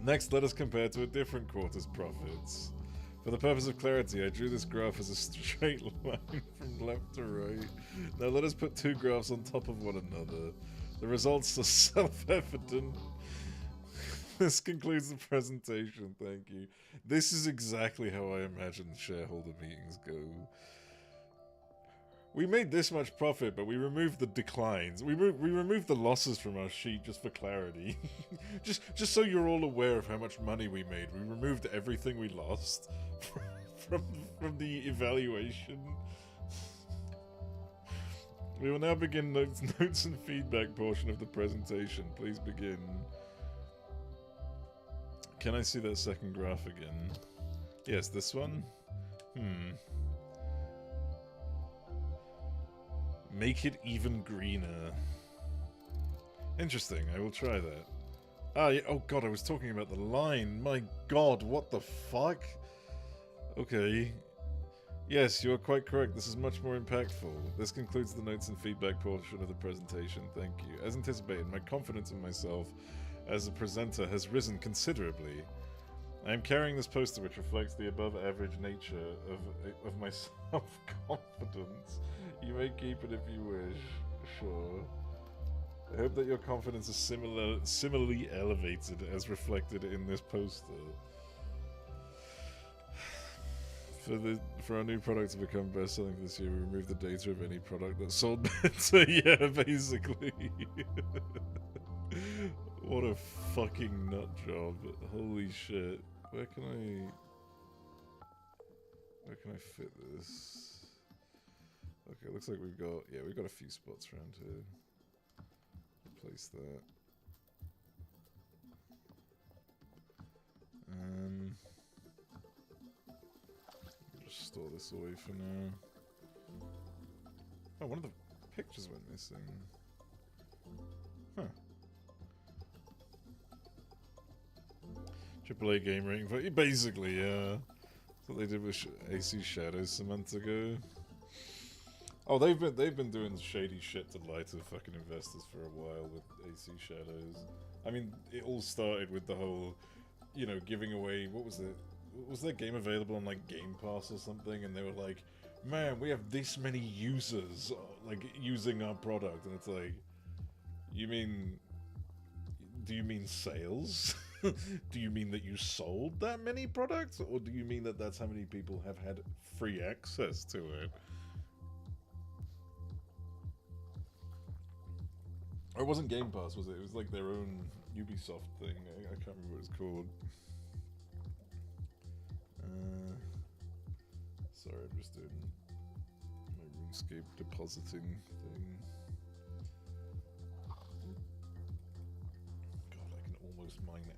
Next, let us compare to a different quarter's profits. For the purpose of clarity, I drew this graph as a straight line from left to right. Now let us put two graphs on top of one another. The results are self-evident. This concludes the presentation, thank you. This is exactly how I imagine shareholder meetings go. We made this much profit, but we removed the declines. We removed the losses from our sheet just for clarity. just so you're all aware of how much money we made. We removed everything we lost from the evaluation. We will now begin notes and feedback portion of the presentation. Please begin. Can I see that second graph again? Yes, this one? Make it even greener. Interesting, I will try that. Ah, yeah, oh god, I was talking about the line. My god, what the fuck? Okay. Yes, you are quite correct. This is much more impactful. This concludes the notes and feedback portion of the presentation. Thank you. As anticipated, my confidence in myself as a presenter has risen considerably. I am carrying this poster which reflects the above-average nature of my self-confidence. You may keep it if you wish, sure. I hope that your confidence is similarly elevated as reflected in this poster. For our new product to become best-selling this year, we removed the data of any product that sold better. Yeah, basically. What a fucking nut job. Holy shit. Where can I fit this? Okay, looks like we've got a few spots around here. Place that. Just store this away for now. Oh, one of the pictures went missing. Huh. AAA game rating for basically, yeah. That's what they did with AC Shadows some months ago. Oh, they've been doing shady shit to lie to fucking investors for a while with AC Shadows. I mean, it all started with the whole, you know, giving away, what was it? Was their game available on like Game Pass or something? And they were like, man, we have this many users like using our product, and it's like, do you mean sales? Do you mean that you sold that many products, or do you mean that that's how many people have had free access to it? Or it wasn't Game Pass, was it? It was like their own Ubisoft thing. I can't remember what it's called. Sorry, I'm just doing my RuneScape depositing thing. God, I can almost mine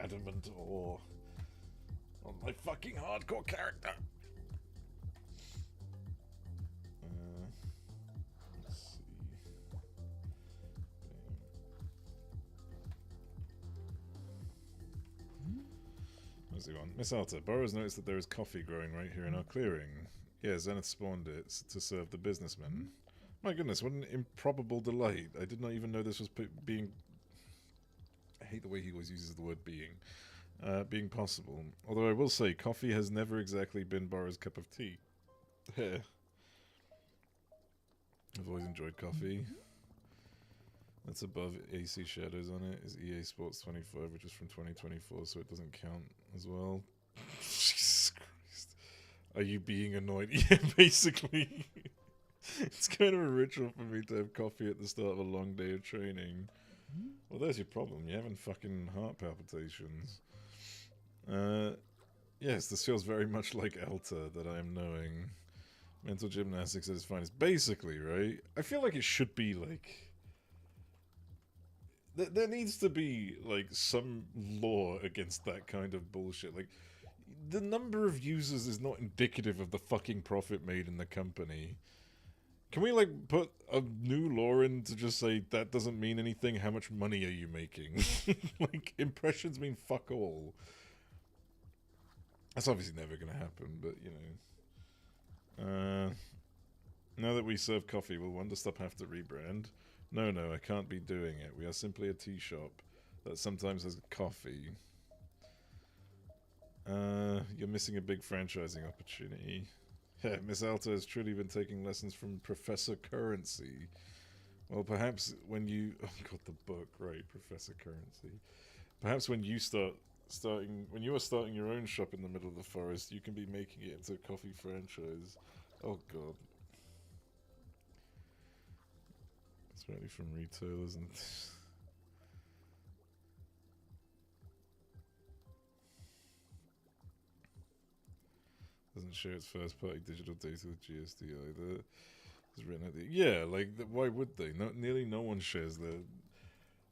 adamant ore on my fucking hardcore character. Let's see. flimsy one. Miss Alta, Burroughs noticed that there is coffee growing right here in our clearing. Yeah, Zenith spawned it to serve the businessmen. My goodness, what an improbable delight. I did not even know this was being... I hate the way he always uses the word being. Being possible. Although I will say, coffee has never exactly been Burroughs' cup of tea. I've always enjoyed coffee. That's above AC Shadows on it. Is EA Sports 25, which is from 2024, so it doesn't count as well. Jesus Christ. Are you being annoyed? Yeah, basically. It's kind of a ritual for me to have coffee at the start of a long day of training. Well, there's your problem. You're having fucking heart palpitations. Yes, this feels very much like Elta that I am knowing. Mental gymnastics at its finest. Basically, right? I feel like it should be like... There needs to be, like, some law against that kind of bullshit. Like, the number of users is not indicative of the fucking profit made in the company. Can we, like, put a new law in to just say, that doesn't mean anything, how much money are you making? Like, impressions mean fuck all. That's obviously never gonna happen, but, you know. Now that we serve coffee, will Wanderstop have to rebrand? No, I can't be doing it. We are simply a tea shop that sometimes has coffee. You're missing a big franchising opportunity. Yeah, Miss Alta has truly been taking lessons from Professor Currency. Well, perhaps when you... Oh god, the book, right, Professor Currency. Perhaps when you when you are starting your own shop in the middle of the forest, you can be making it into a coffee franchise. Oh god. It's really from retailers and... Doesn't share its first-party digital data with GSD either. It's written at the... Yeah, like, why would they? Nearly no one shares their...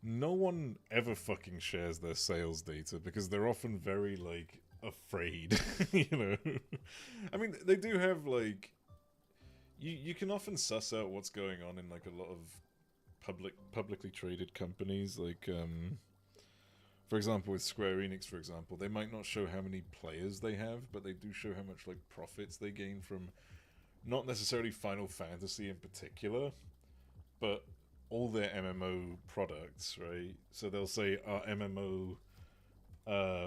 No one ever fucking shares their sales data because they're often very, like, afraid, you know? I mean, they do have, like... You can often suss out what's going on in, like, a lot of publicly traded companies, like, for example, with Square Enix, for example, they might not show how many players they have, but they do show how much, like, profits they gain from not necessarily Final Fantasy in particular, but all their MMO products, right? So they'll say our MMO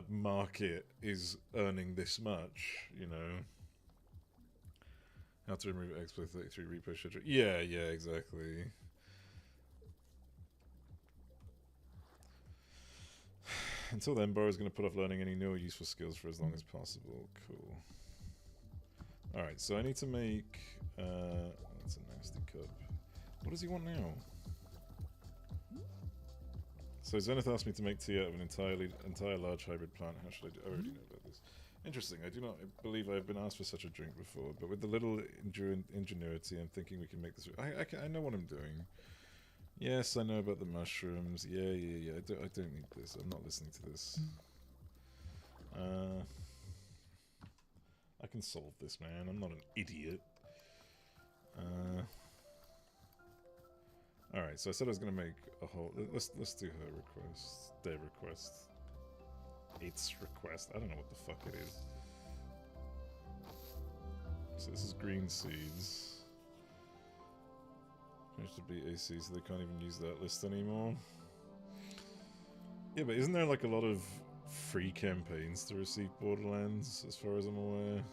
market is earning this much, you know. How to remove exploit 33 repo schedule. Yeah, exactly. Until then, Burrow's going to put off learning any new or useful skills for as long as possible. Cool. Alright, so I need to make... that's a nasty cup. What does he want now? So Zenith asked me to make tea out of an entire large hybrid plant. How should I do? I already know about this. Interesting. I do not believe I have been asked for such a drink before, but with the little ingenuity, I'm thinking we can make this... I know what I'm doing. Yes, I know about the mushrooms. Yeah. I don't need this. I'm not listening to this. I can solve this, man. I'm not an idiot. Alright, so I said I was going to make a whole... Let's do her request. Their request. Its request. I don't know what the fuck it is. So this is green seeds. Changed to BAC, so they can't even use that list anymore. Yeah, but isn't there like a lot of free campaigns to receive Borderlands, as far as I'm aware?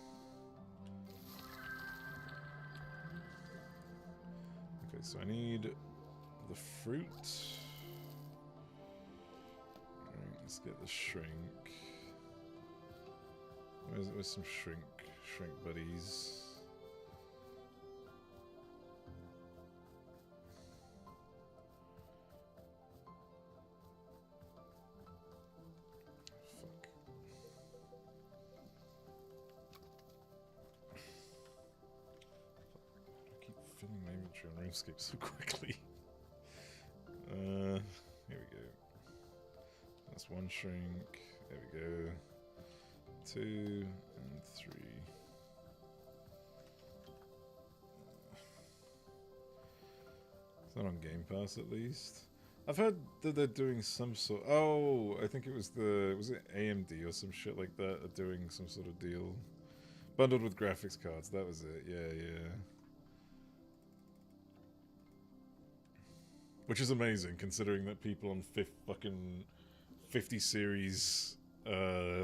Okay, so I need the fruit. Alright, let's get the shrink. Where's some shrink buddies? Filling my inventory on RuneScape so quickly. Here we go. That's one shrink. There we go. 2 and 3. It's not on Game Pass at least. I've heard that they're doing some sort. Oh, I think it was it AMD or some shit like that are doing some sort of deal, bundled with graphics cards. That was it. Yeah. Which is amazing considering that people on fucking 50 series, 50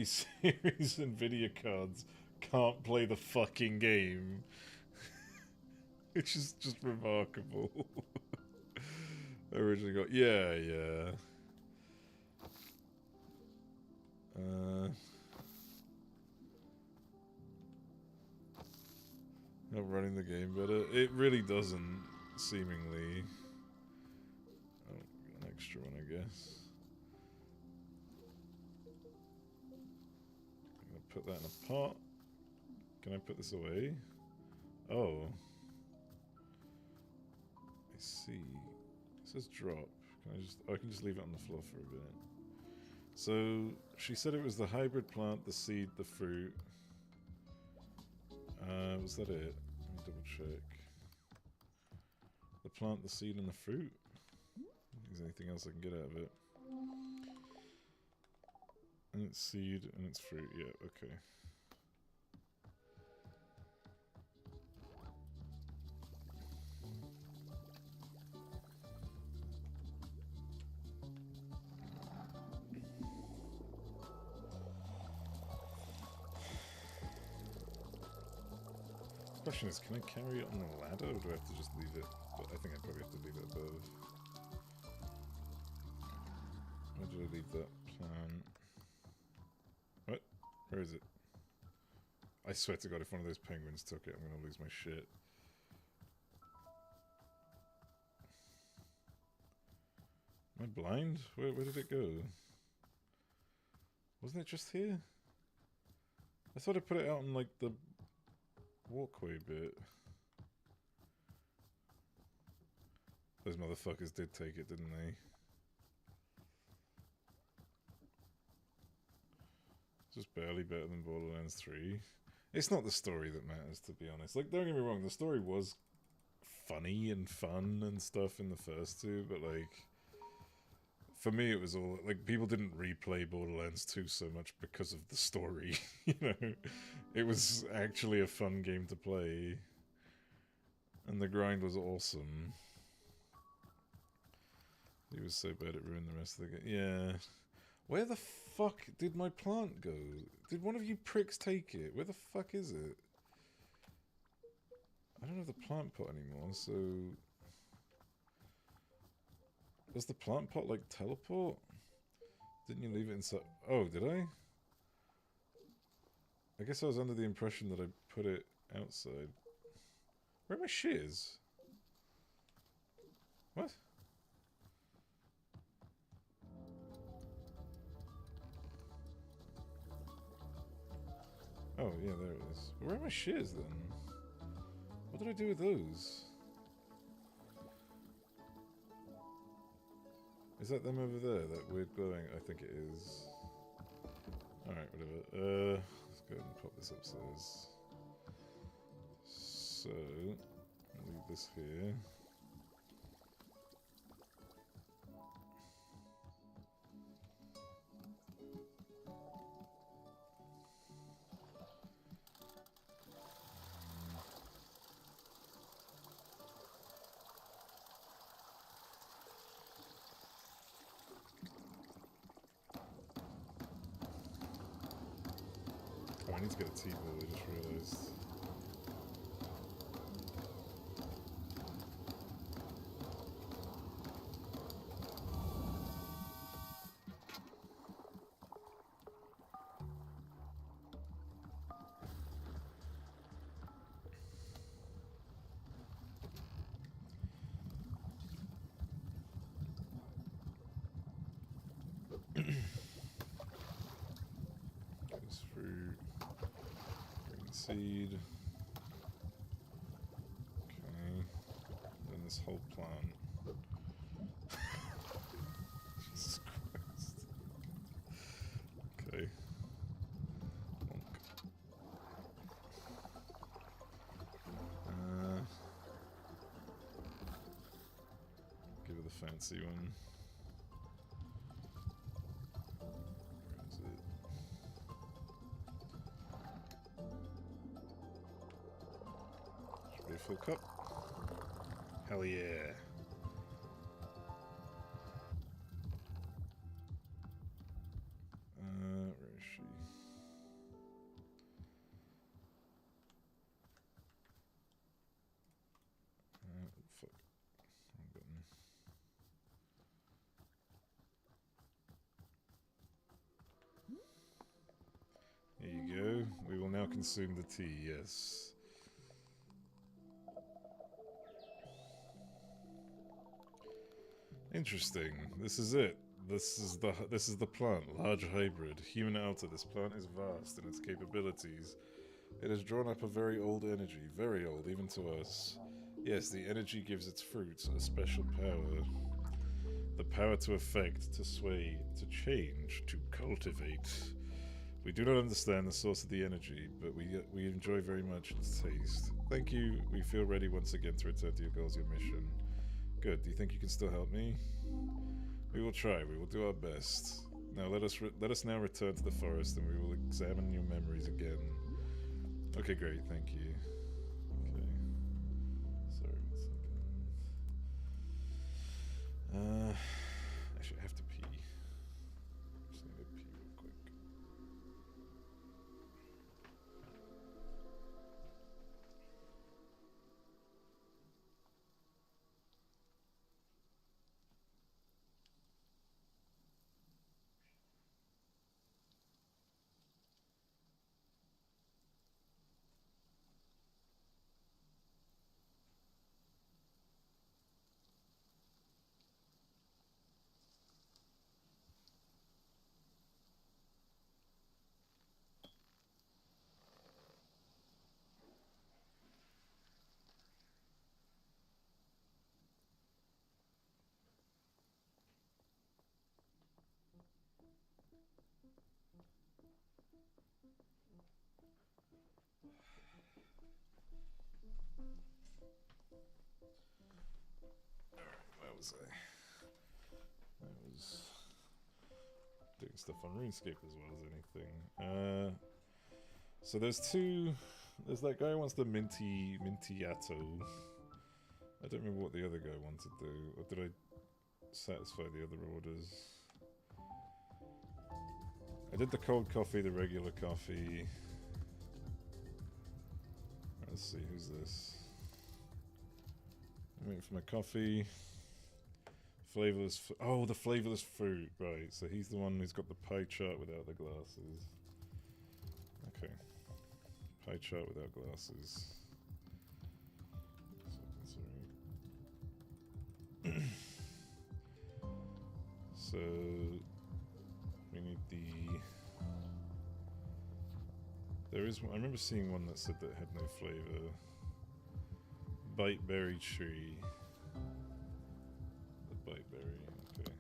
series Nvidia cards can't play the fucking game, which is just remarkable. I originally got yeah. Not running the game better. It really doesn't, seemingly. Oh, an extra one, I guess. I'm gonna put that in a pot. Can I put this away? Oh. I see. It says drop. Can I just... Oh, I can just leave it on the floor for a bit. So, she said it was the hybrid plant, the seed, the fruit. Was that it? Let me double check. The plant, the seed, and the fruit? Is there anything else I can get out of it? And it's seed, and it's fruit. Yeah, okay. Question is, can I carry it on the ladder, or do I have to just leave it? But I think I probably have to leave it above. Where did I leave that plant? What? Where is it? I swear to God, if one of those penguins took it, I'm gonna lose my shit. Am I blind? Where did it go? Wasn't it just here? I thought I put it out on, like, the walkway bit. Those motherfuckers did take it, didn't they? Just barely better than Borderlands 3. It's not the story that matters, to be honest. Like, don't get me wrong, the story was funny and fun and stuff in the first two, but, like, for me it was all, like, people didn't replay Borderlands 2 so much because of the story, you know? It was actually a fun game to play. And the grind was awesome. He was so bad it ruined the rest of the game. Yeah. Where the fuck did my plant go? Did one of you pricks take it? Where the fuck is it? I don't have the plant pot anymore, so... Does the plant pot, like, teleport? Didn't you leave it inside? Oh, did I? I guess I was under the impression that I put it outside. Where are my shears? What? Oh, yeah, there it is. Where are my shears, then? What did I do with those? Is that them over there? That weird glowing? I think it is. Alright, whatever. Let's go ahead and pop this upstairs. So, leave this here. Oh, I need to get a T-ball, I just realised. Goes fruit. Green seed. Okay. Then this whole plant. Jesus Christ. Okay. Bonk. fancy one. Where is it? Should be a full cup. Hell yeah. Where is she? Fuck. Wrong button. There you go. We will now consume the tea, yes. Interesting. This is it. This is the plant. Large hybrid. Human alter. This plant is vast in its capabilities. It has drawn up a very old energy. Very old, even to us. Yes, the energy gives its fruits a special power. The power to affect, to sway, to change, to cultivate. We do not understand the source of the energy, but we enjoy very much its taste. Thank you. We feel ready once again to return to your goals, your mission. Good. Do you think you can still help me? We will try. We will do our best. Now let us now return to the forest, and we will examine your memories again. Okay, great. Thank you. Okay. Sorry, 1 second. Actually, I have to pee. Just need to pee real quick. Where was I? I was doing stuff on RuneScape as well as anything. So there's two. There's that guy who wants the Mintiato. I don't remember what the other guy wanted to do. Or did I satisfy the other orders? I did the cold coffee, the regular coffee. Let's see, who's this? I'm waiting for my coffee. Flavorless. Oh, the flavorless fruit. Right, so he's the one who's got the pie chart without the glasses. Okay. Pie chart without glasses. So we need the. There is. I remember seeing one that said that it had no flavor. Bite berry tree. The bite berry. Okay.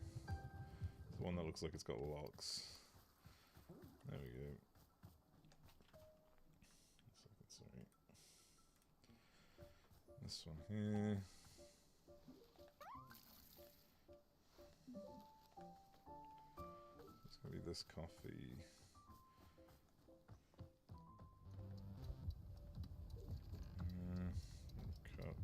The one that looks like it's got locks. There we go. 1 second, sorry. This one here. It's gonna be this coffee. Cup.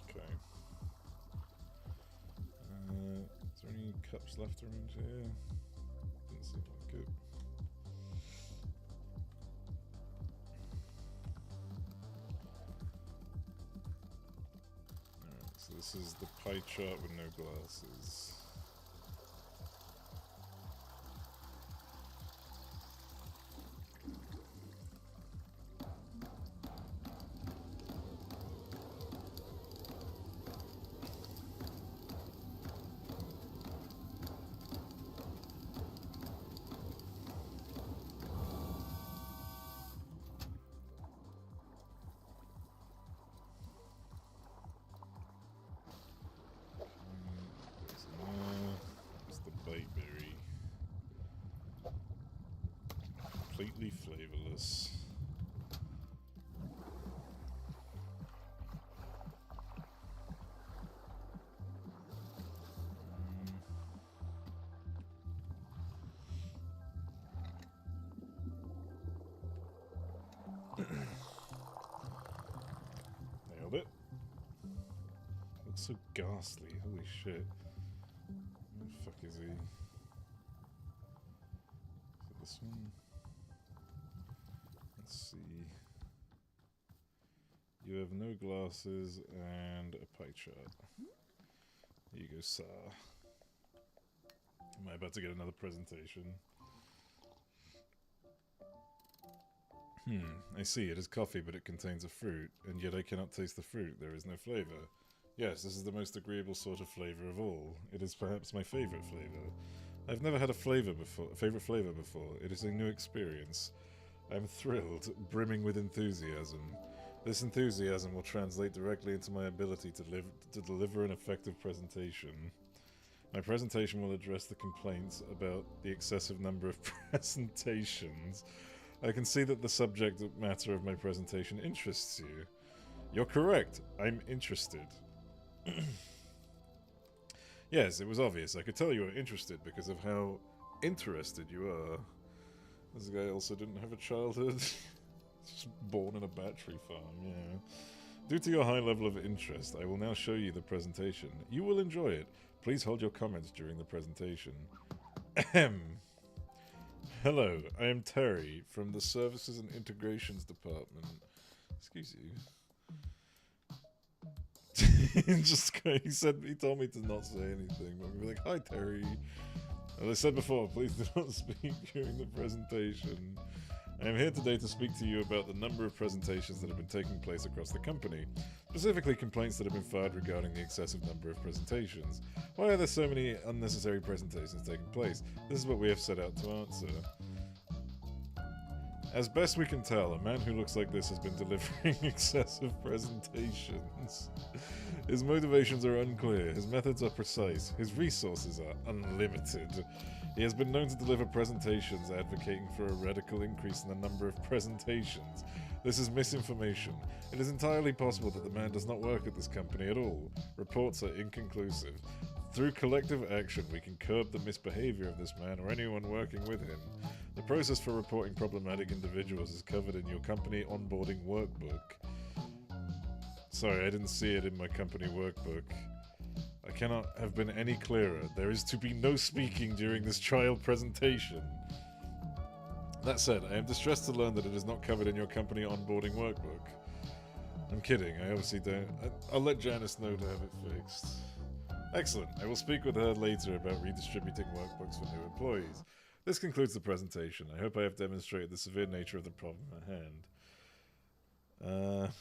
Okay. Is there any cups left around here? Doesn't seem like it. Alright, so this is the pie chart with no glasses. completely flavorless. Nailed it. Looks so ghastly. Holy shit. Where the fuck is he? Is it this one? Let's see. You have no glasses and a pie chart. Here you go, sir. Am I about to get another presentation? I see. It is coffee, but it contains a fruit, and yet I cannot taste the fruit. There is no flavor. Yes, this is the most agreeable sort of flavor of all. It is perhaps my favorite flavor. I've never had a favorite flavor before. It is a new experience. I am thrilled, brimming with enthusiasm. This enthusiasm will translate directly into my ability to deliver an effective presentation. My presentation will address the complaints about the excessive number of presentations. I can see that the subject matter of my presentation interests you. You're correct. I'm interested. Yes, it was obvious. I could tell you were interested because of how interested you are. This guy also didn't have a childhood. Just born in a battery farm, yeah. Due to your high level of interest, I will now show you the presentation. You will enjoy it. Please hold your comments during the presentation. Ahem. Hello, I am Terry from the Services and Integrations Department. Excuse you. He told me to not say anything. But we'd be like, hi Terry. As I said before, please do not speak during the presentation. I am here today to speak to you about the number of presentations that have been taking place across the company, specifically complaints that have been filed regarding the excessive number of presentations. Why are there so many unnecessary presentations taking place? This is what we have set out to answer. As best we can tell, a man who looks like this has been delivering excessive presentations. His motivations are unclear, his methods are precise, his resources are unlimited. He has been known to deliver presentations advocating for a radical increase in the number of presentations. This is misinformation. It is entirely possible that the man does not work at this company at all. Reports are inconclusive. Through collective action, we can curb the misbehavior of this man or anyone working with him. The process for reporting problematic individuals is covered in your company onboarding workbook. Sorry, I didn't see it in my company workbook. I cannot have been any clearer. There is to be no speaking during this trial presentation. That said, I am distressed to learn that it is not covered in your company onboarding workbook. I'm kidding, I obviously don't. I'll let Janice know to have it fixed. Excellent, I will speak with her later about redistributing workbooks for new employees. This concludes the presentation. I hope I have demonstrated the severe nature of the problem at hand.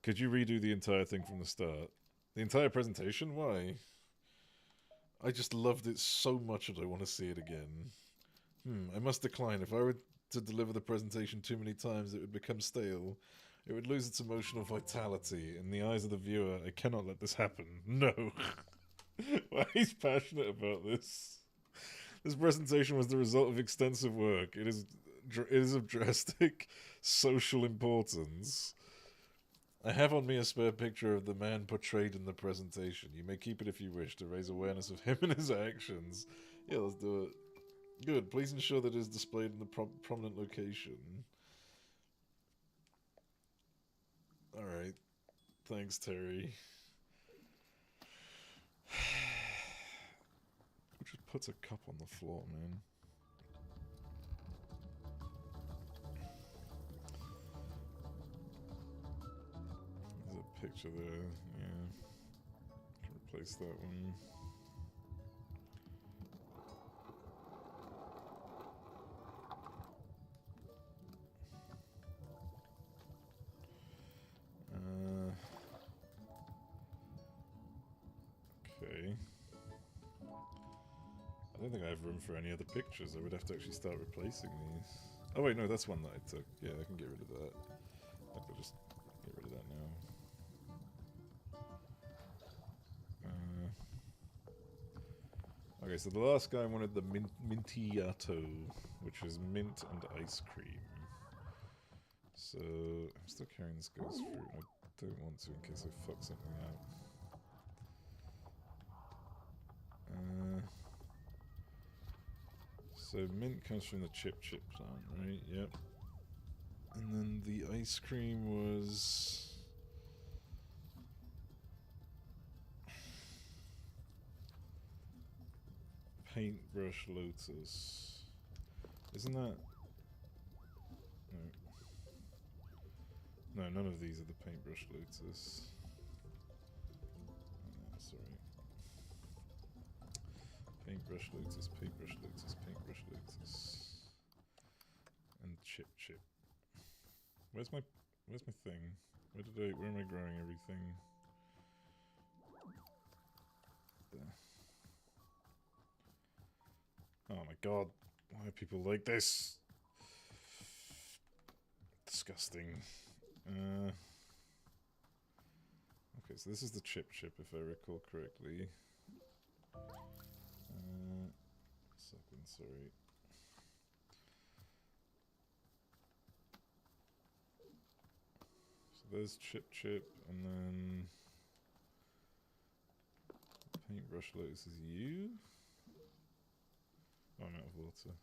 Could you redo the entire thing from the start? The entire presentation? Why? I just loved it so much that I want to see it again. I must decline. If I were to deliver the presentation too many times, it would become stale. It would lose its emotional vitality. In the eyes of the viewer, I cannot let this happen. No. Well, he's passionate about this. This presentation was the result of extensive work. It is of drastic social importance. I have on me a spare picture of the man portrayed in the presentation. You may keep it if you wish to raise awareness of him and his actions. Yeah, let's do it. Good. Please ensure that it is displayed in the prominent location. Alright. Thanks, Terry. Who just puts a cup on the floor, man? There's a picture there, yeah. Can replace that one. Okay. I don't think I have room for any other pictures. I would have to actually start replacing these. Oh wait, no, that's one that I took. Yeah, I can get rid of that. I could just get rid of that now. Okay, so the last guy wanted the mintiato, which is mint and ice cream. So I'm still carrying this guy's fruit. I don't want to in case I fuck something up. So mint comes from the chip plant, right? Yep. And then the ice cream was... Paintbrush Lotus. Isn't that... No. No, none of these are the Paintbrush Lotus. Oh, sorry. Paintbrush Lotus, Paintbrush Lotus, Paintbrush Lotus. And Chip. Where's my thing? Where am I growing everything? There. Oh my god, why are people like this? Disgusting. Okay, so this is the chip if I recall correctly. Second, sorry. So there's chip, and then Paintbrush Lotus is you? Oh, I'm out of water.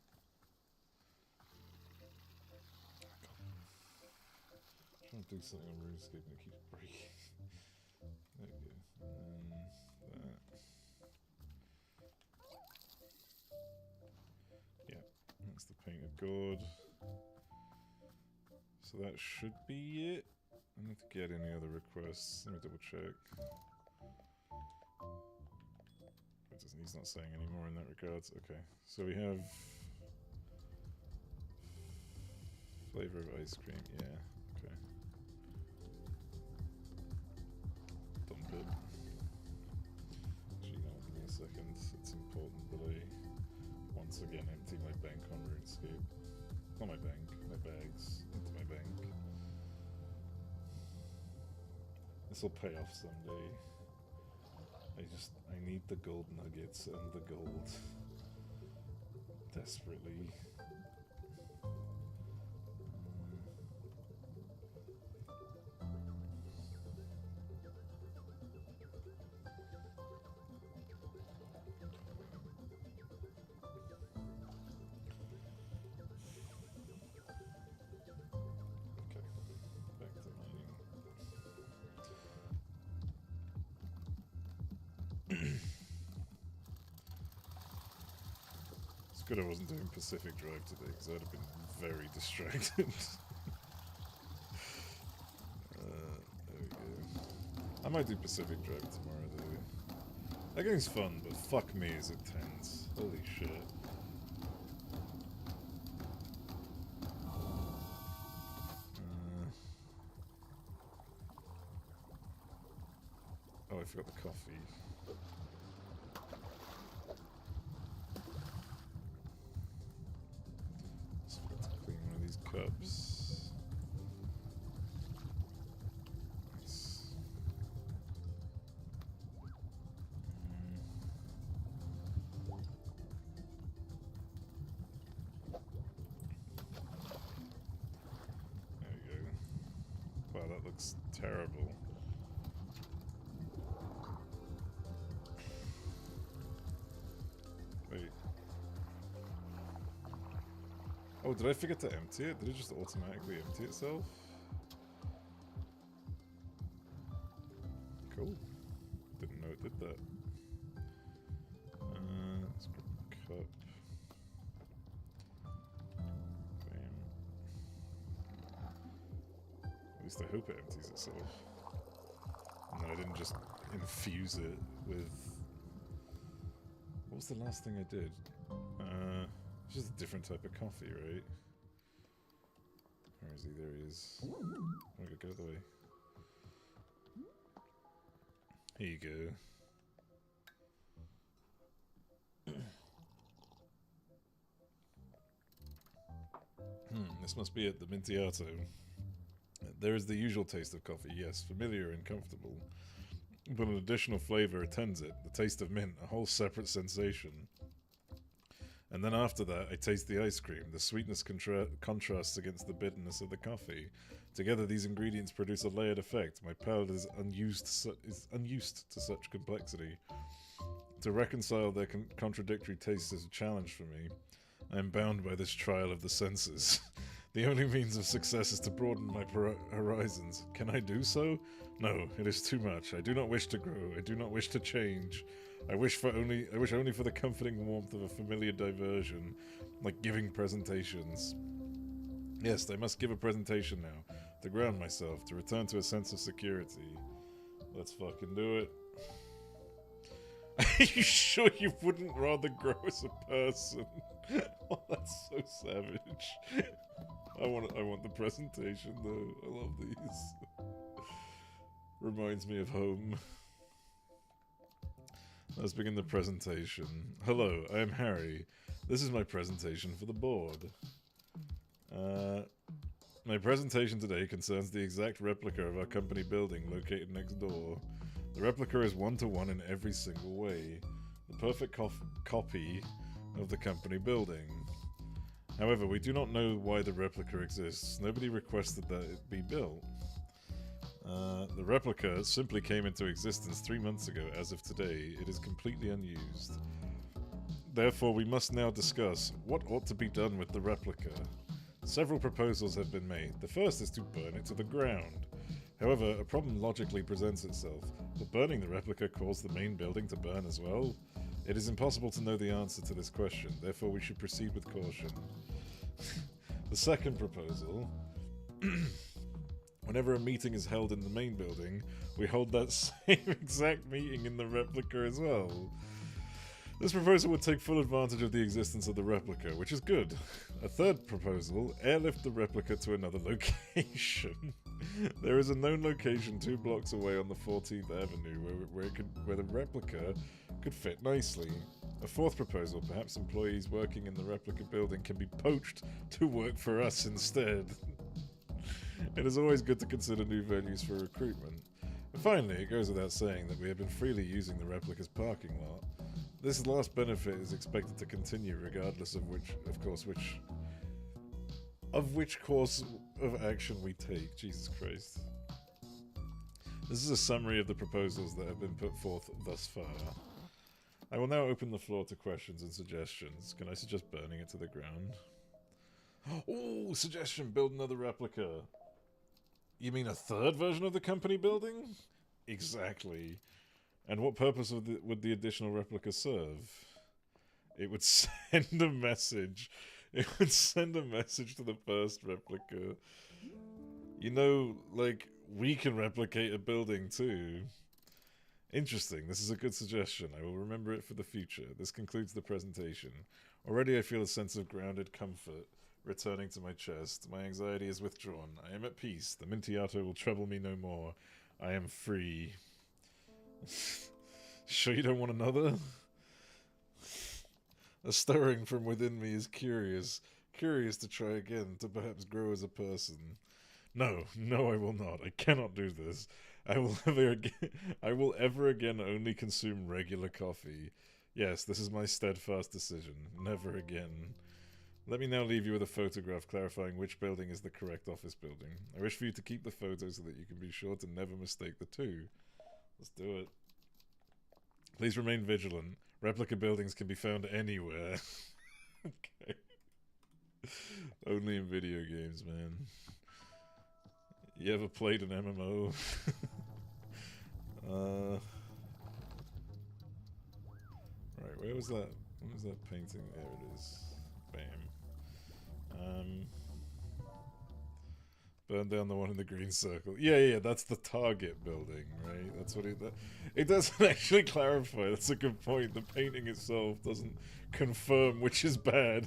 I'm trying to do something on RuneScape and it keeps breaking. There we go. And then that. Yeah, that's the painted gourd. So that should be it. I don't have to get any other requests. Let me double check. He's not saying any more in that regards. Okay, so we have flavor of ice cream. Yeah, okay. Dump it. Actually, no, give me a second. It's important that I once again empty my bank on RuneScape. Not my bank, my bags. Into my bank. This will pay off someday. I need the gold nuggets and the gold. Desperately. Okay, back to mining. It's good I wasn't doing Pacific Drive today, because I'd have been very distracted. There we go. I might do Pacific Drive tomorrow, though. That game's fun, but fuck me, is it tense. Holy shit. Oh, I forgot the coffee. Just forgot to clean one of these cups. Nice. There we go. Wow, that looks terrible. Wait. Oh, did I forget to empty it? Did it just automatically empty itself? Cool. Didn't know it did that. Let's grab a cup. Bam. At least I hope it empties itself. And then I didn't just infuse it with... What was the last thing I did? It's just a different type of coffee, right? Where is he? There he is. Oh my god, get out of the way. Here you go. This must be it, the Mintiato. There is the usual taste of coffee, yes, familiar and comfortable. but an additional flavour attends it, the taste of mint, a whole separate sensation. And then after that, I taste the ice cream. The sweetness contrasts against the bitterness of the coffee. Together, these ingredients produce a layered effect. My palate is unused to such complexity. To reconcile their contradictory tastes is a challenge for me. I am bound by this trial of the senses. The only means of success is to broaden my horizons. Can I do so? No, it is too much. I do not wish to grow. I do not wish to change. I wish only for the comforting warmth of a familiar diversion, like giving presentations. Yes, I must give a presentation now, to ground myself, to return to a sense of security. Let's fucking do it. Are you sure you wouldn't rather grow as a person? Oh, that's so savage. I want the presentation though. I love these. Reminds me of home. Let's begin the presentation. Hello, I am Harry. This is my presentation for the board. My presentation today concerns the exact replica of our company building located next door. The replica is one-to-one in every single way. The perfect copy of the company building. However, we do not know why the replica exists. Nobody requested that it be built. The replica simply came into existence 3 months ago. As of today, it is completely unused. Therefore, we must now discuss what ought to be done with the replica. Several proposals have been made. The first is to burn it to the ground. However, a problem logically presents itself. Will burning the replica cause the main building to burn as well? It is impossible to know the answer to this question, therefore we should proceed with caution. The second proposal... Whenever a meeting is held in the main building, we hold that same exact meeting in the replica as well. This proposal would take full advantage of the existence of the replica, which is good. A third proposal, airlift the replica to another location. There is a known location 2 blocks away on the 14th Avenue where the replica could fit nicely. A fourth proposal, perhaps employees working in the replica building can be poached to work for us instead. It is always good to consider new venues for recruitment. And finally, it goes without saying that we have been freely using the replica's parking lot. This last benefit is expected to continue regardless of which course of action we take. Jesus Christ. This is a summary of the proposals that have been put forth thus far. I will now open the floor to questions and suggestions. Can I suggest burning it to the ground? Oh, suggestion, build another replica. You mean a third version of the company building? Exactly. And what purpose would the additional replica serve? It would send a message. It would send a message to the first replica. You know, like, we can replicate a building too. Interesting. This is a good suggestion. I will remember it for the future. This concludes the presentation. Already I feel a sense of grounded comfort returning to my chest. My anxiety is withdrawn. I am at peace. The Mintiato will trouble me no more. I am free. Sure you don't want another? A stirring from within me is curious. Curious to try again, to perhaps grow as a person. No, I will not. I cannot do this. I will ever again only consume regular coffee. Yes, this is my steadfast decision. Never again. Let me now leave you with a photograph clarifying which building is the correct office building. I wish for you to keep the photo so that you can be sure to never mistake the two. Let's do it. Please remain vigilant. Replica buildings can be found anywhere. Okay. Only in video games, man. You ever played an MMO? Right, where was that? Where was that painting? There it is. Bam. Burn down the one in the green circle. Yeah, that's the target building, right? That's what it doesn't actually clarify. That's a good point. The painting itself doesn't confirm which is bad.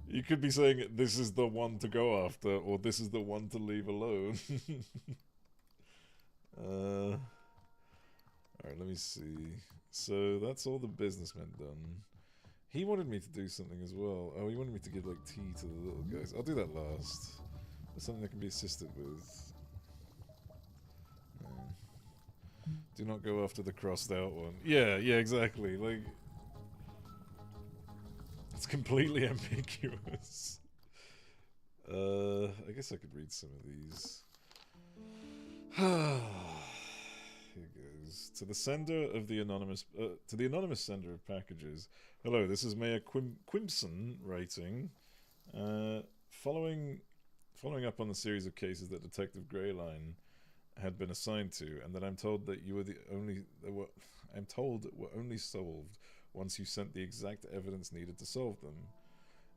You could be saying this is the one to go after, or this is the one to leave alone. Alright, let me see. So that's all the businessmen done. He wanted me to do something as well. Oh, he wanted me to give, like, tea to the little guys. I'll do that last. There's something that can be assisted with. Do not go after the crossed out one. Yeah, yeah, exactly. Like, it's completely ambiguous. I guess I could read some of these. Here goes. To the sender of the anonymous, to the anonymous sender of packages. Hello, this is Mayor Quimpson writing. Following up on the series of cases that Detective Greyline had been assigned to, and that I'm told that you were the only. I'm told were only solved once you sent the exact evidence needed to solve them.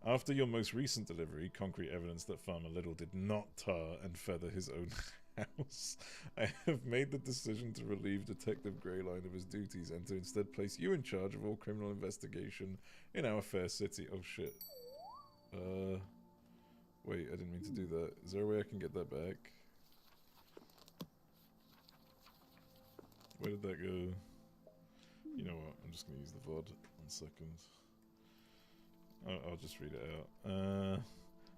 After your most recent delivery, concrete evidence that Farmer Little did not tar and feather his own house, I have made the decision to relieve Detective Greyline of his duties and to instead place you in charge of all criminal investigation in our fair city. Oh shit. Wait, I didn't mean to do that. Is there a way I can get that back? Where did that go? You know what? I'm just going to use the VOD. 1 second. I'll just read it out.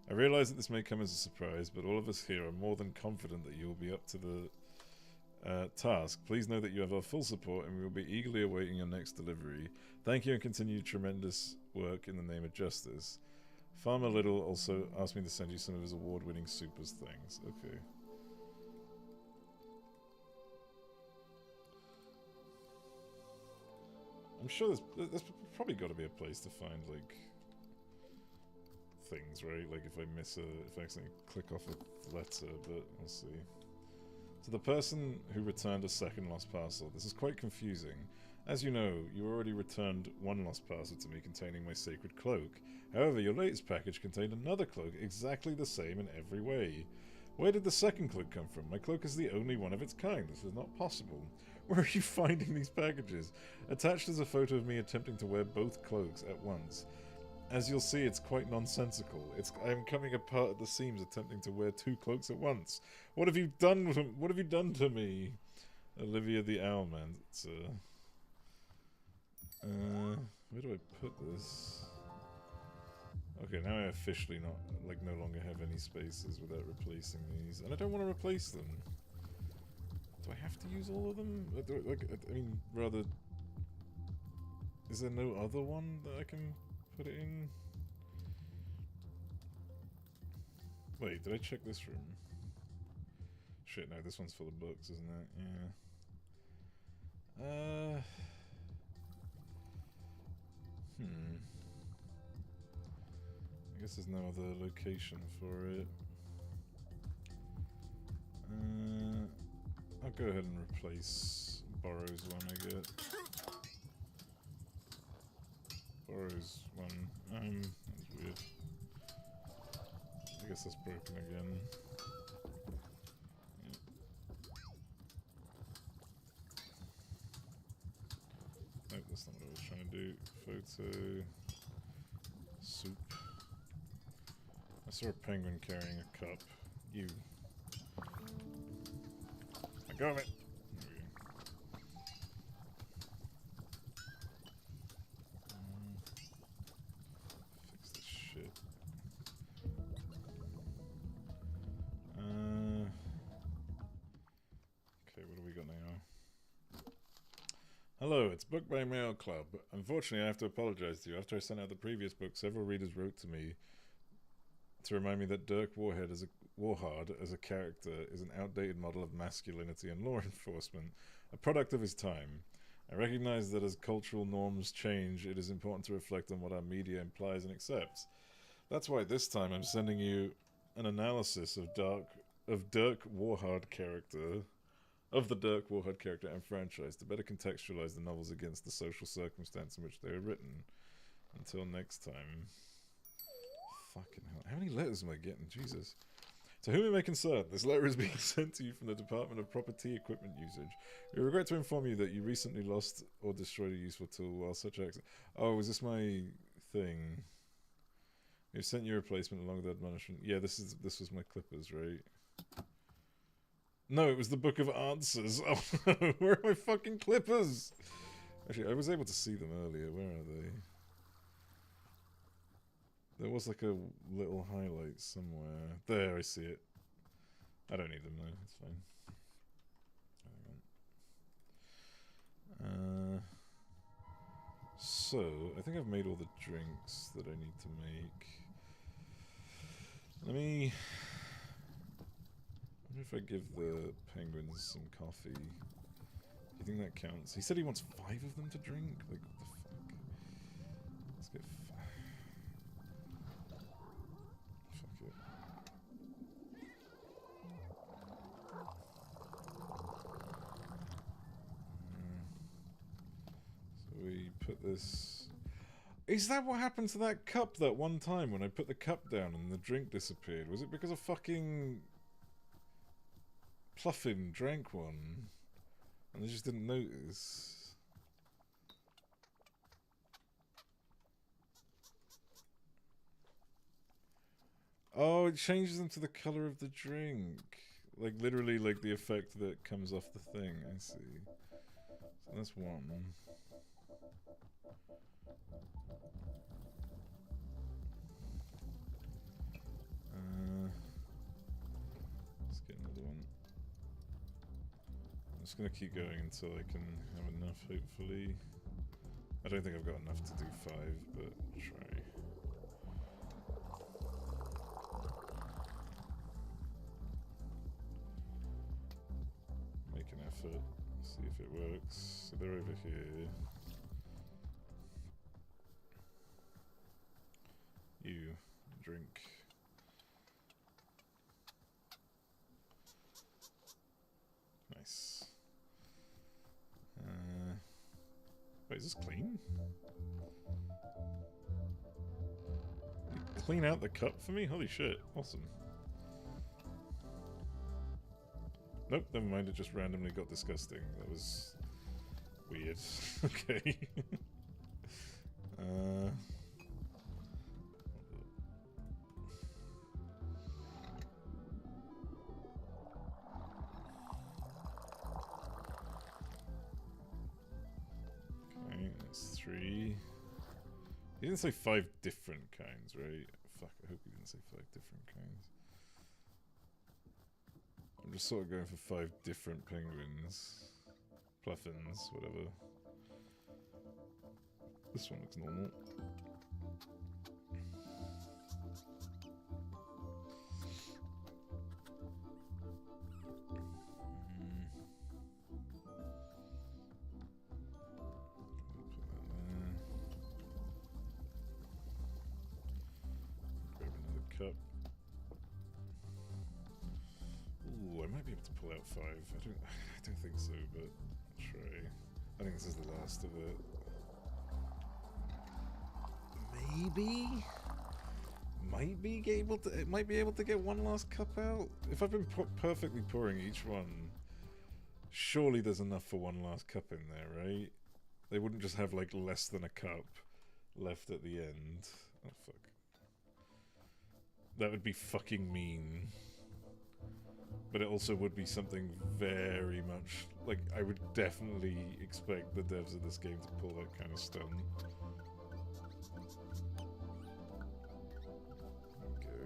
I realize that this may come as a surprise, but all of us here are more than confident that you will be up to the task. Please know that you have our full support and we will be eagerly awaiting your next delivery. Thank you and continue tremendous work in the name of justice. Farmer Little also asked me to send you some of his award-winning supers things. Okay. I'm sure there's probably got to be a place to find, like, things, right? Like if I accidentally click off a letter, but we'll see. To the person who returned a second lost parcel, this is quite confusing. As you know, you already returned one lost parcel to me containing my sacred cloak. However, your latest package contained another cloak exactly the same in every way. Where did the second cloak come from? My cloak is the only one of its kind. This is not possible. Where are you finding these packages? Attached is a photo of me attempting to wear both cloaks at once. As you'll see, it's quite nonsensical. I'm coming apart at the seams attempting to wear two cloaks at once. What have you done? What have you done to me? Olivia the Owlman. It's where do I put this? Okay, now I officially no longer have any spaces without replacing these, and I don't want to replace them. Do I have to use all of them? I mean, rather, is there no other one that I can put it in? Wait, did I check this room? Shit, no, this one's full of books, isn't it? Yeah. I guess there's no other location for it. I'll go ahead and replace Borrow's one, I guess. Borrow's one. That's weird. I guess that's broken again. Yeah. Nope, that's not what I was trying to do. Photo. Soup. I saw a penguin carrying a cup. You. I got it! There we go. Fix this shit. Okay, what do we got now? Hello, it's Book by Mail Club. Unfortunately, I have to apologize to you. After I sent out the previous book, several readers wrote to me to remind me that Dirk Warhard as a character is an outdated model of masculinity and law enforcement, a product of his time. I recognize that as cultural norms change, it is important to reflect on what our media implies and accepts. That's why this time I'm sending you an analysis of Dirk Warhard character, of the Dirk Warhard character and franchise to better contextualize the novels against the social circumstance in which they were written. Until next time. Fucking hell. How many letters am I getting? Jesus. To whom it may concern, this letter is being sent to you from the Department of Property Equipment Usage. We regret to inform you that you recently lost or destroyed a useful tool while such accident. Oh, is this my thing? We've sent you a replacement along with the admonishment. Yeah, this was my clippers, right? No, it was the Book of Answers. Oh no, where are my fucking clippers? Actually, I was able to see them earlier. Where are they? There was like a little highlight somewhere. There, I see it. I don't need them though, it's fine. So, I think I've made all the drinks that I need to make. Let me... I wonder if I give the penguins some coffee. Do you think that counts? He said he wants 5 of them to drink? Like, what the fuck? Let's get... Fuck it. So we put this... Is that what happened to that cup that one time when I put the cup down and the drink disappeared? Was it because a fucking Pluffin drank one and I just didn't notice? Oh, it changes into the colour of the drink. Like, literally, like, the effect that comes off the thing. I see. So that's one. Let's get another one. I'm just gonna keep going until I can have enough, hopefully. I don't think I've got enough to do 5, but I'll try. Make an effort, see if it works. So they're over here. You, drink. Nice. Wait, is this clean? You clean out the cup for me? Holy shit, awesome. Nope, never mind, it just randomly got disgusting. That was weird. Okay. Okay, that's 3. He didn't say 5 different kinds, right? Fuck, I hope he didn't say 5 different kinds. I'm just sort of going for 5 different penguins. Pluffins, whatever. This one looks normal. Grab another cup. Ooh, I might be able to pull out 5. I don't think so, but I'll try. I think this is the last of it. Maybe? It might be able to get one last cup out? If I've been perfectly pouring each one, surely there's enough for one last cup in there, right? They wouldn't just have, like, less than a cup left at the end. Oh, fuck. That would be fucking mean. But it also would be something very much... Like, I would definitely expect the devs of this game to pull that kind of stunt. Okay.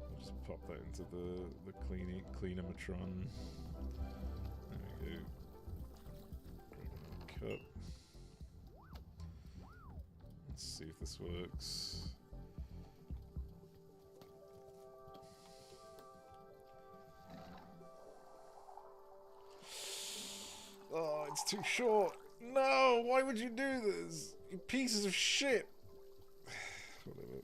I'll just pop that into the cleanimatron. There we go. Grab another cup. Let's see if this works. Oh, it's too short. No, why would you do this? You pieces of shit. Whatever.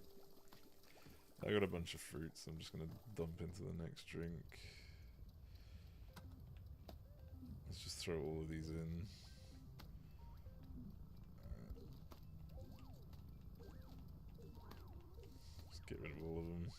I got a bunch of fruits. I'm just gonna dump into the next drink. Let's just throw all of these in. Just get rid of all of them.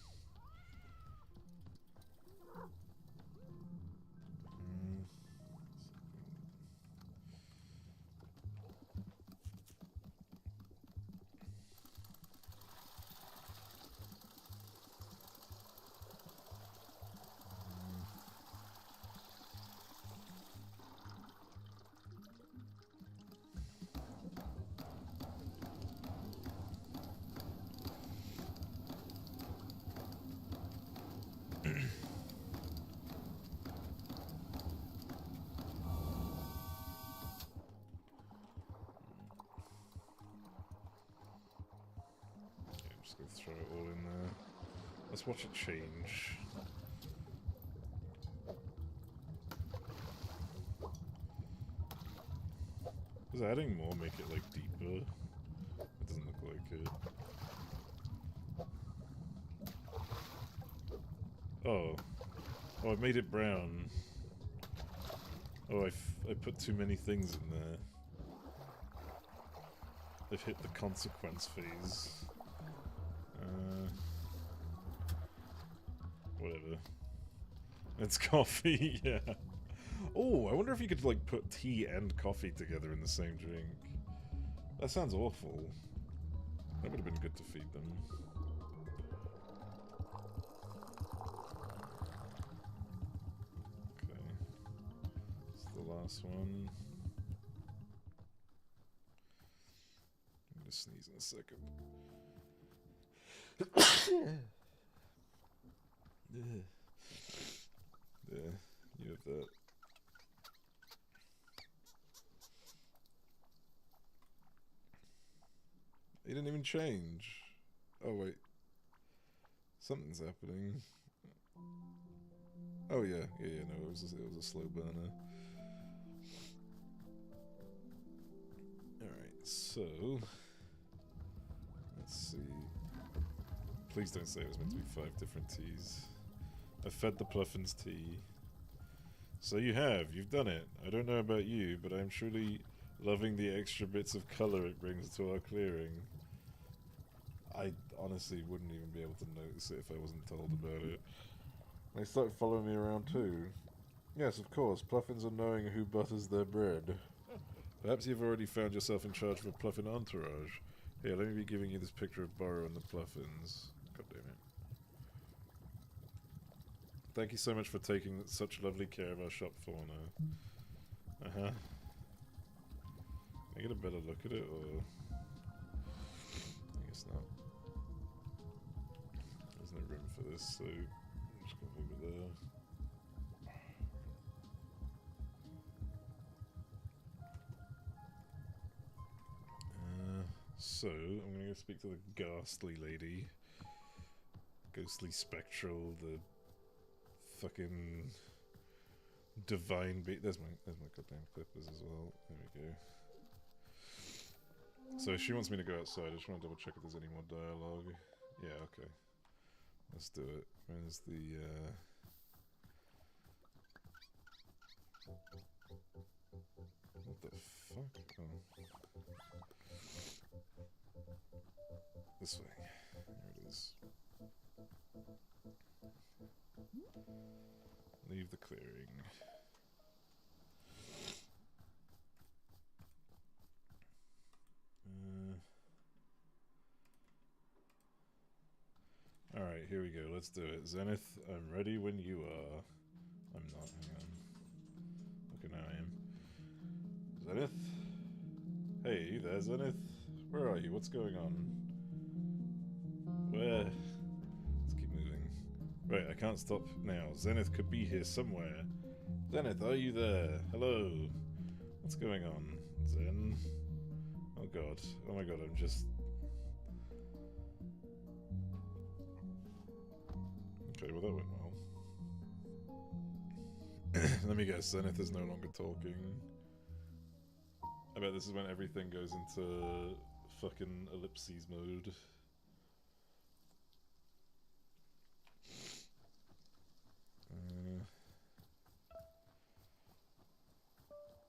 go throw it all in there. Let's watch it change. Does adding more make it, like, deeper? It doesn't look like it. Oh. Oh, I made it brown. Oh, I put too many things in there. I've hit the consequence phase. Whatever. It's coffee, yeah. Oh, I wonder if you could, like, put tea and coffee together in the same drink. That sounds awful. That would have been good to feed them. Okay. It's the last one. I'm gonna sneeze in a second. There, you have that. It didn't even change. Oh wait, something's happening. Oh yeah, no, it was a slow burner. All right, so let's see. Please don't say it was meant to be 5 different teas. I fed the Pluffins tea. So you've done it. I don't know about you, but I'm truly loving the extra bits of colour it brings to our clearing. I honestly wouldn't even be able to notice it if I wasn't told about it. They started following me around too. Yes, of course, Pluffins are knowing who butters their bread. Perhaps you've already found yourself in charge of a Pluffin entourage. Here, let me be giving you this picture of Burrow and the Pluffins. God damn it. Thank you so much for taking such lovely care of our shop fauna. Uh-huh. Can I get a better look at it, or... I guess not. There's no room for this, so I'm just gonna leave it there. So, I'm gonna go speak to the ghastly lady. Ghostly spectral, the fucking divine there's my goddamn clippers as well. There we go. So she wants me to go outside. I just want to double check if there's any more dialogue. Yeah, okay. Let's do it. Where's the what the fuck? Oh. This way. There it is. Leave the clearing. Alright, here we go. Let's do it. Zenith, I'm ready when you are. I'm not. Hang on. Okay, now I am. Zenith? Hey, there, Zenith. Where are you? What's going on? Where? Let's keep moving. Right, I can't stop now. Zenith could be here somewhere. Zenith, are you there? Hello. What's going on? Zen? Oh god. Oh my god, I'm just... Okay, well that went well. Let me guess, Zenith is no longer talking. I bet this is when everything goes into fucking ellipses mode.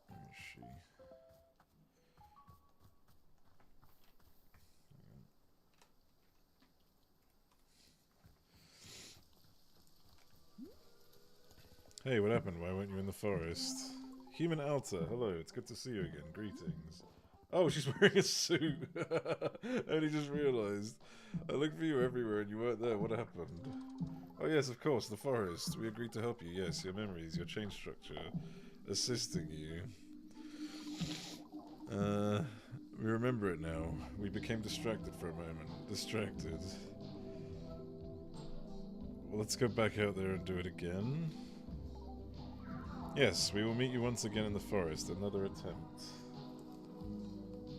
Where is she? Hey, what happened? Why weren't you in the forest? Human Alta, hello, it's good to see you again. Greetings. Oh, she's wearing a suit. I only just realised. I looked for you everywhere and you weren't there. What happened? Oh yes, of course, the forest. We agreed to help you. Yes, your memories, your chain structure. Assisting you. We remember it now. We became distracted for a moment. Distracted. Well, let's go back out there and do it again. Yes, we will meet you once again in the forest. Another attempt.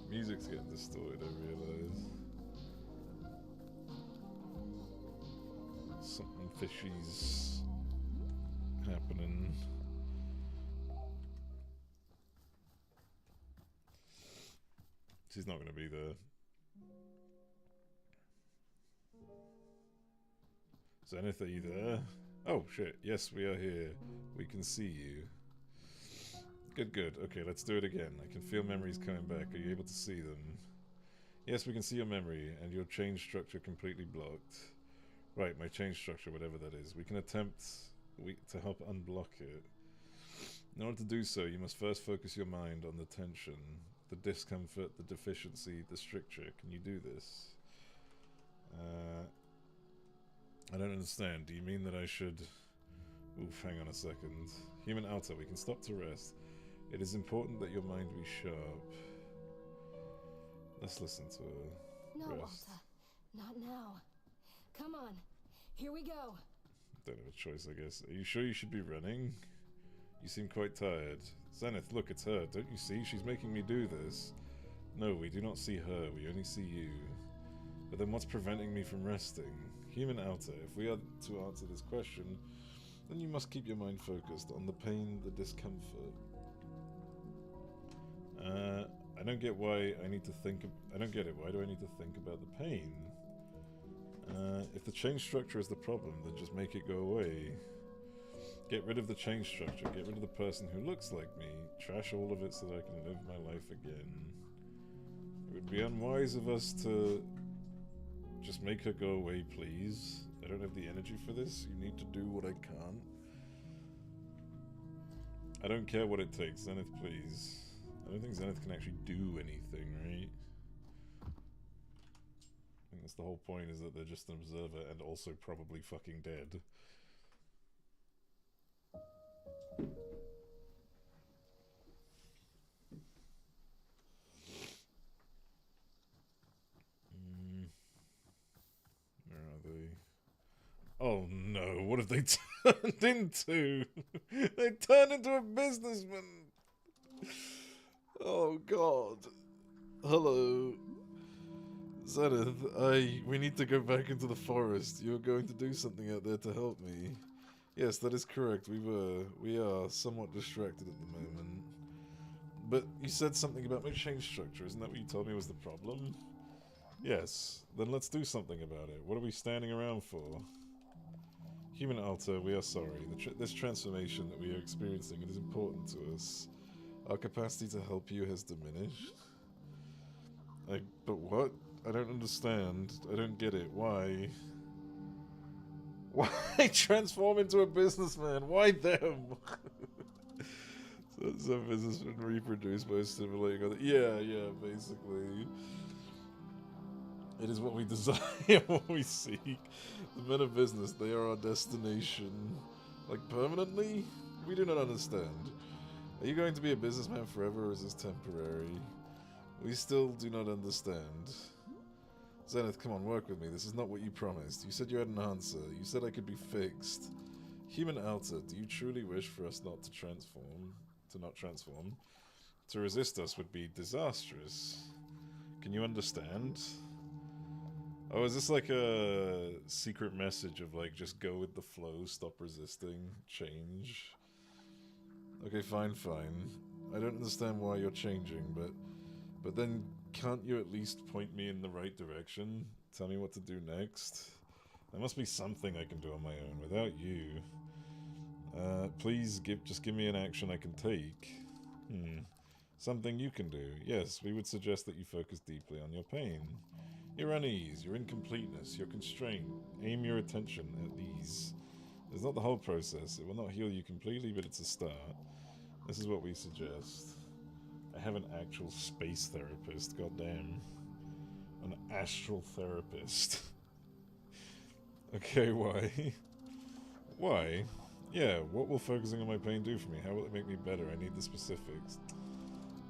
Music's getting distorted, I realise. Something fishy's happening. She's not going to be there. Zenith, are you there? Oh, shit. Yes, we are here. We can see you. Good, good. Okay, let's do it again. I can feel memories coming back. Are you able to see them? Yes, we can see your memory, and your change structure completely blocked. Right, my change structure, whatever that is. We can attempt to help unblock it. In order to do so, you must first focus your mind on the tension, the discomfort, the deficiency, the stricture. Can you do this? I don't understand. Do you mean that I should... Oof, hang on a second. Human Alta, we can stop to rest. It is important that your mind be sharp. Let's listen to her. No, Rest. Alta. Not now. Come on. Here we go. Don't have a choice, I guess. Are you sure you should be running? You seem quite tired. Zenith, look, it's her. Don't you see? She's making me do this. No, we do not see her. We only see you. But then what's preventing me from resting? Human Alta, if we are to answer this question, then you must keep your mind focused on the pain, the discomfort. I don't get why I need to think... I don't get it. Why do I need to think about the pain? If the change structure is the problem, then just make it go away. Get rid of the change structure. Get rid of the person who looks like me. Trash all of it so that I can live my life again. It would be unwise of us to just make her go away, please. I don't have the energy for this. You need to do what I can't. I don't care what it takes. Zenith, please. I don't think Zenith can actually do anything, right? I think that's the whole point, is that they're just an observer and also probably fucking dead. Where are they? Oh no, what have they turned into? They turned into a businessman! Oh god. Hello. Zenith, we need to go back into the forest. You're going to do something out there to help me. Yes, that is correct. We are somewhat distracted at the moment. But you said something about my change structure. Isn't that what you told me was the problem? Yes. Then let's do something about it. What are we standing around for? Human Alta, we are sorry. This transformation that we are experiencing, it is important to us. Our capacity to help you has diminished. But what? I don't understand. I don't get it. Why? Why transform into a businessman? Why them? Some businessmen reproduce by stimulating other... Yeah, basically. It is what we desire, what we seek. The men of business, they are our destination. Like, permanently? We do not understand. Are you going to be a businessman forever, or is this temporary? We still do not understand. Zenith, come on, work with me. This is not what you promised. You said you had an answer. You said I could be fixed. Human Alta, do you truly wish for us not to transform? To not transform? To resist us would be disastrous. Can you understand? Oh, is this like a secret message of like, just go with the flow, stop resisting, change? Okay, fine. I don't understand why you're changing, but then can't you at least point me in the right direction? Tell me what to do next? There must be something I can do on my own without you. Please just give me an action I can take. Something you can do. Yes, we would suggest that you focus deeply on your pain. Your unease, your incompleteness, your constraint. Aim your attention at these. It's not the whole process. It will not heal you completely, but it's a start. This is what we suggest. I have an actual space therapist, goddamn. An astral therapist. Okay, why? Why? Yeah, what will focusing on my pain do for me? How will it make me better? I need the specifics.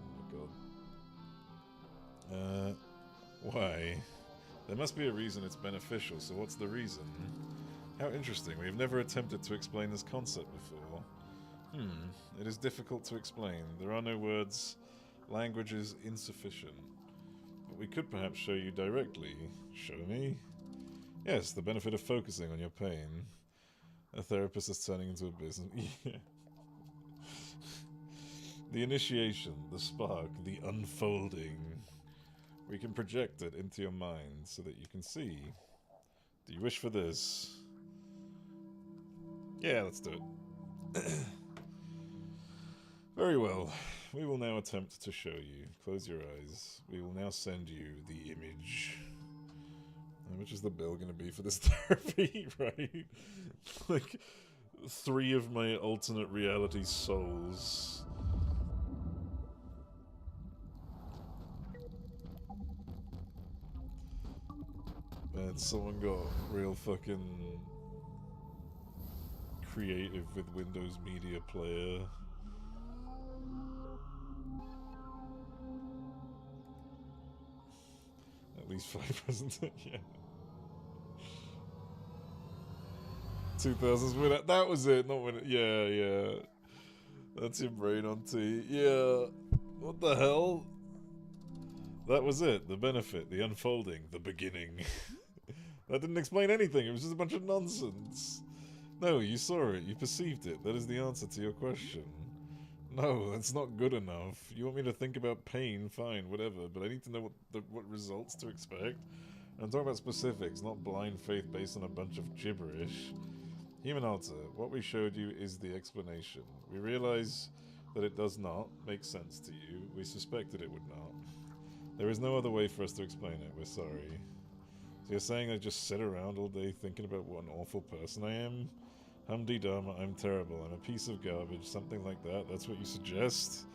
Oh my god. Why? There must be a reason it's beneficial, so what's the reason? How interesting, we have never attempted to explain this concept before. It is difficult to explain. There are no words. Language is insufficient. But we could perhaps show you directly. Show me? Yes, the benefit of focusing on your pain. A therapist is turning into a business. Yeah. The initiation, the spark, the unfolding. We can project it into your mind so that you can see. Do you wish for this? Yeah, let's do it. Very well. We will now attempt to show you. Close your eyes. We will now send you the image. How much is the bill going to be for this therapy, right? Like, 3 of my alternate reality souls. Man, someone got real fucking creative with Windows Media Player. At least 5%, yeah. 2000s winner. That was it, not when it. Yeah, yeah. That's your brain on T. Yeah. What the hell? That was it. The benefit, the unfolding, the beginning. That didn't explain anything. It was just a bunch of nonsense. No, you saw it. You perceived it. That is the answer to your question. No, that's not good enough. You want me to think about pain? Fine, whatever. But I need to know what results to expect. I'm talking about specifics, not blind faith based on a bunch of gibberish. Human alter, what we showed you is the explanation. We realize that it does not make sense to you. We suspected it would not. There is no other way for us to explain it. We're sorry. So you're saying I just sit around all day thinking about what an awful person I am? Humdy-dum, I'm terrible, I'm a piece of garbage, something like that. That's what you suggest?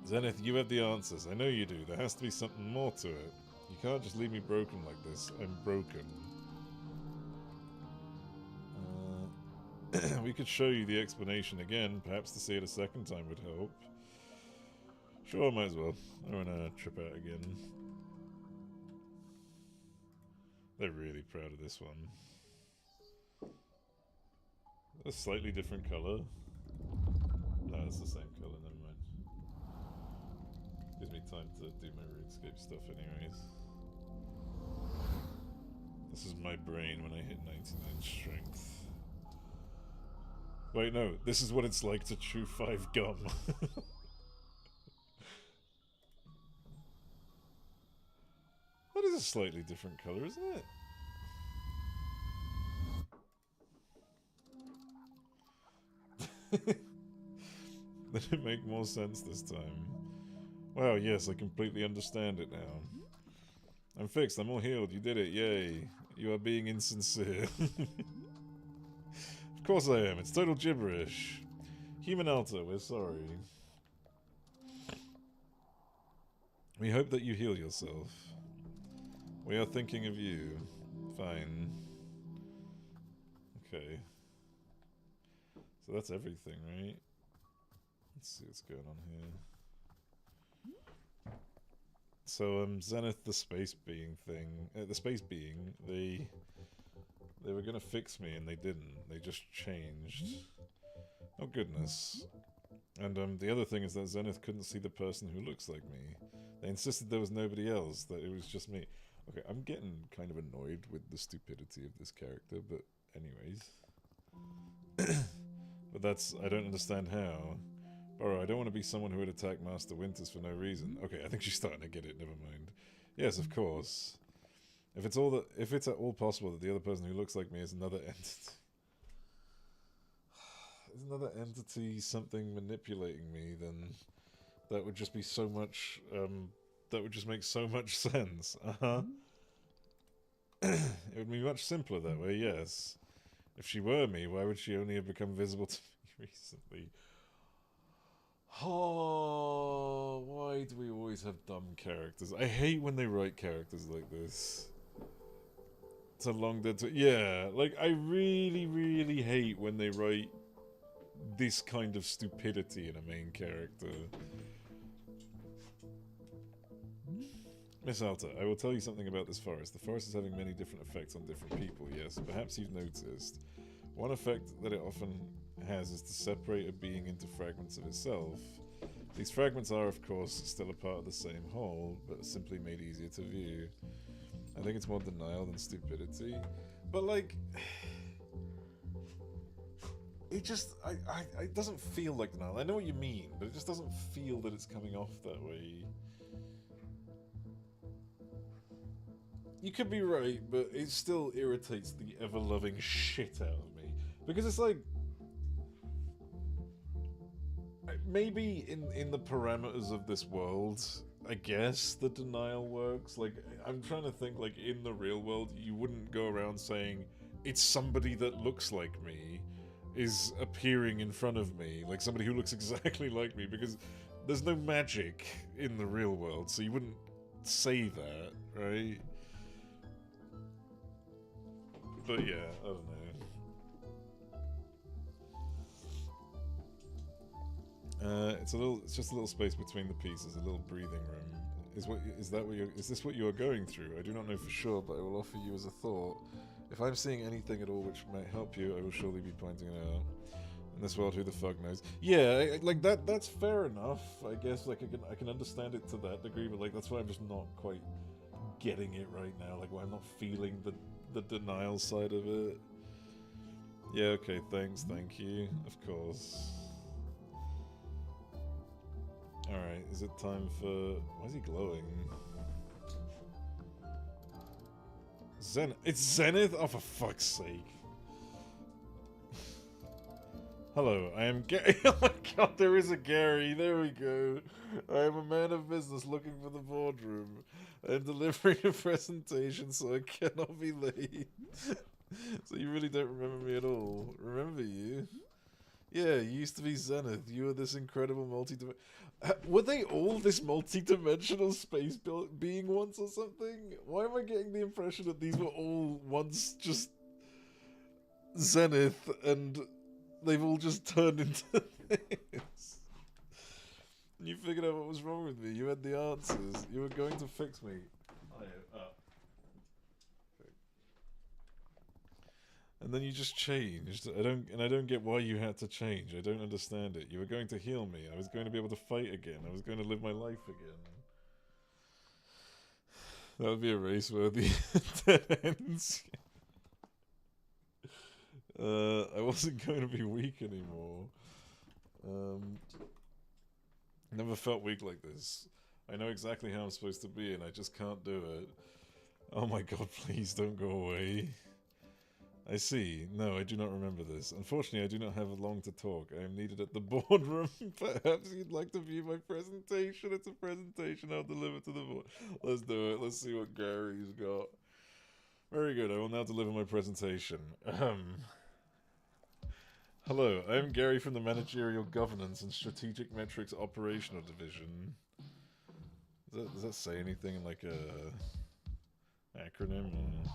Zenith, you have the answers. I know you do. There has to be something more to it. You can't just leave me broken like this. I'm broken. We could show you the explanation again. Perhaps to see it a second time would help. Sure, might as well. I don't want to trip out again. They're really proud of this one. A slightly different colour. No, it's the same colour, never mind. Gives me time to do my RuneScape stuff anyways. This is my brain when I hit 99 strength. Wait, no, this is what it's like to chew 5 gum. That is a slightly different colour, isn't it? Did it make more sense this time? Wow, yes, I completely understand it now. I'm fixed, I'm all healed, you did it, yay. You are being insincere. Of course I am, it's total gibberish. Human alter, we're sorry. We hope that you heal yourself. We are thinking of you. Fine. Okay. So that's everything, right? Let's see what's going on here. So, Zenith, the space being thing, the space being, they were gonna fix me and they didn't. They just changed. Oh goodness. And the other thing is that Zenith couldn't see the person who looks like me. They insisted there was nobody else, that it was just me. Okay, I'm getting kind of annoyed with the stupidity of this character, but anyways. But that's, I don't understand how. Borrow, I don't want to be someone who would attack Master Winters for no reason. Okay, I think she's starting to get it, never mind. Yes, of course. If it's at all possible that the other person who looks like me is another entity... is another entity something manipulating me, then that would just be so much, that would just make so much sense. It would be much simpler that way, yes. If she were me, why would she only have become visible to me recently? Oh, why do we always have dumb characters? I hate when they write characters like this. It's a long dead... Yeah, like, I really, really hate when they write this kind of stupidity in a main character. Miss Alta, I will tell you something about this forest. The forest is having many different effects on different people, yes. Perhaps you've noticed. One effect that it often has is to separate a being into fragments of itself. These fragments are, of course, still a part of the same whole, but simply made easier to view. I think it's more denial than stupidity. But like, it just, it doesn't feel like denial. I know what you mean, but it just doesn't feel that it's coming off that way. You could be right, but it still irritates the ever-loving shit out of me. Because it's like, maybe in the parameters of this world, I guess the denial works. Like, I'm trying to think, like, in the real world, you wouldn't go around saying, it's somebody that looks like me is appearing in front of me. Like, somebody who looks exactly like me, because there's no magic in the real world, so you wouldn't say that, right? But yeah, I don't know. It's just a little space between the pieces, a little breathing room. Is this what you are going through? I do not know for sure, but I will offer you as a thought. If I'm seeing anything at all which might help you, I will surely be pointing it out. In this world, who the fuck knows? Yeah, like that's fair enough. I guess like I can understand it to that degree, but like that's why I'm just not quite getting it right now. Like why I'm not feeling the denial side of it. Yeah, okay, thanks, thank you. Of course. Alright, is it time for... Why is he glowing? It's Zenith? Oh, for fuck's sake. Hello, I am Gary. Oh my god, there is a Gary. There we go. I am a man of business looking for the boardroom. I am delivering a presentation, so I cannot be late. So you really don't remember me at all. Remember you? Yeah, you used to be Zenith. You were this incredible were they all this multi-dimensional space being once or something? Why am I getting the impression that these were all once just Zenith and they've all just turned into this? You figured out what was wrong with me. You had the answers. You were going to fix me. And then you just changed. I don't get why you had to change. I don't understand it. You were going to heal me. I was going to be able to fight again. I was going to live my life again. That would be a race-worthy dead ends. I wasn't going to be weak anymore. Never felt weak like this. I know exactly how I'm supposed to be, and I just can't do it. Oh my god, please don't go away. I see. No, I do not remember this. Unfortunately, I do not have long to talk. I am needed at the boardroom. Perhaps you'd like to view my presentation. It's a presentation I'll deliver to the board. Let's do it. Let's see what Gary's got. Very good. I will now deliver my presentation. Hello, I am Gary from the Managerial Governance and Strategic Metrics Operational Division. Does that say anything in like a acronym or...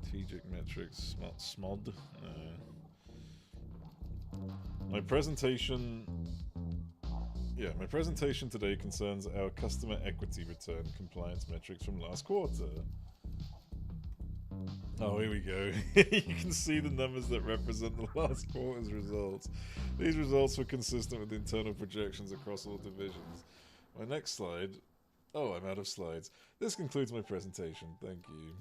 Strategic metrics, SMOD. My presentation today concerns our customer equity return compliance metrics from last quarter. Oh, here we go. You can see the numbers that represent the last quarter's results. These results were consistent with internal projections across all divisions. My next slide... Oh, I'm out of slides. This concludes my presentation. Thank you.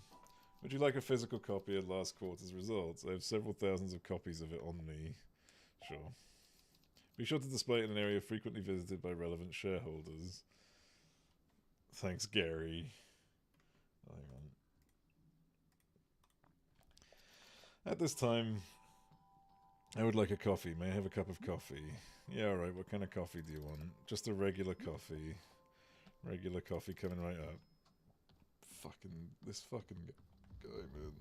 Would you like a physical copy of last quarter's results? I have several thousands of copies of it on me. Sure. Be sure to display it in an area frequently visited by relevant shareholders. Thanks, Gary. Oh, hang on. At this time, I would like a coffee. May I have a cup of coffee? Yeah, alright. What kind of coffee do you want? Just a regular coffee. Regular coffee coming right up. This fucking guy, man.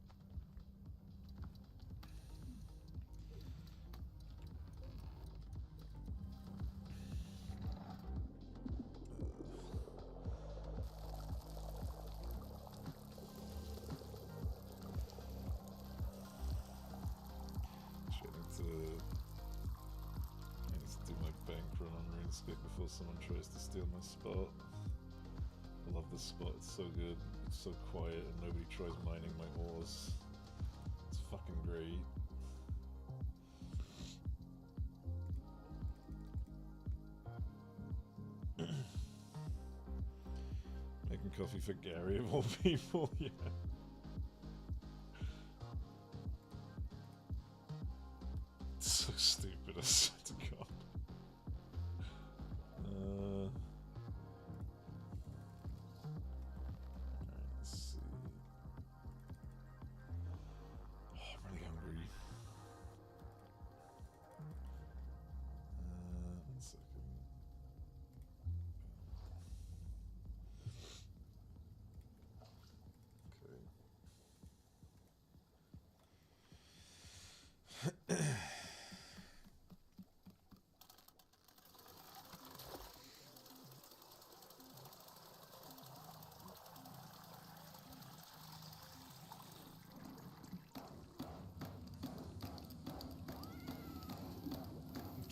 I need to do my bank run on RuneScape before someone tries to steal my spot. I love this spot, it's so good, it's so quiet and nobody tries mining my ores. It's fucking great. Making coffee for Gary of all people, yeah. It's so stupid, I swear to God. Alright, let's see. Oh, I'm really hungry. One second. Okay.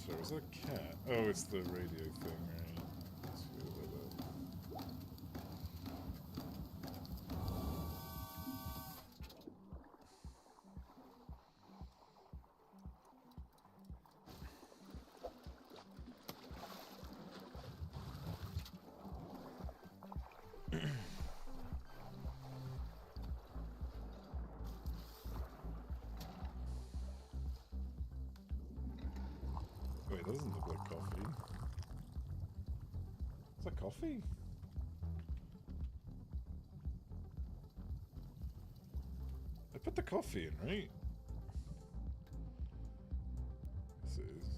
Sorry, is that a cat? Oh, it's the radio thing, right? Let's go with that. Wait, that doesn't look like coffee. Is that coffee? I put the coffee in, right? Yes, it is.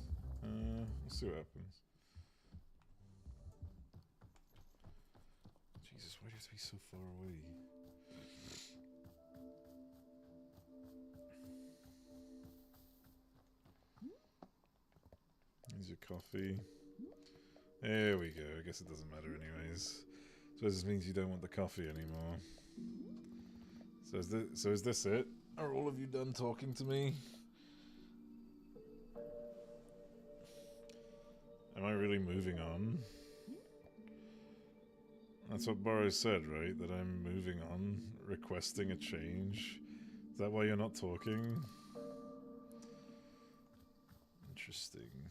We'll see what happens. Jesus, why do you have to be so far away? Here's your coffee. There we go. I guess it doesn't matter anyways. So this means you don't want the coffee anymore. So is this it? Are all of you done talking to me? Am I really moving on? That's what Burrows said, right? That I'm moving on, requesting a change. Is that why you're not talking? Interesting.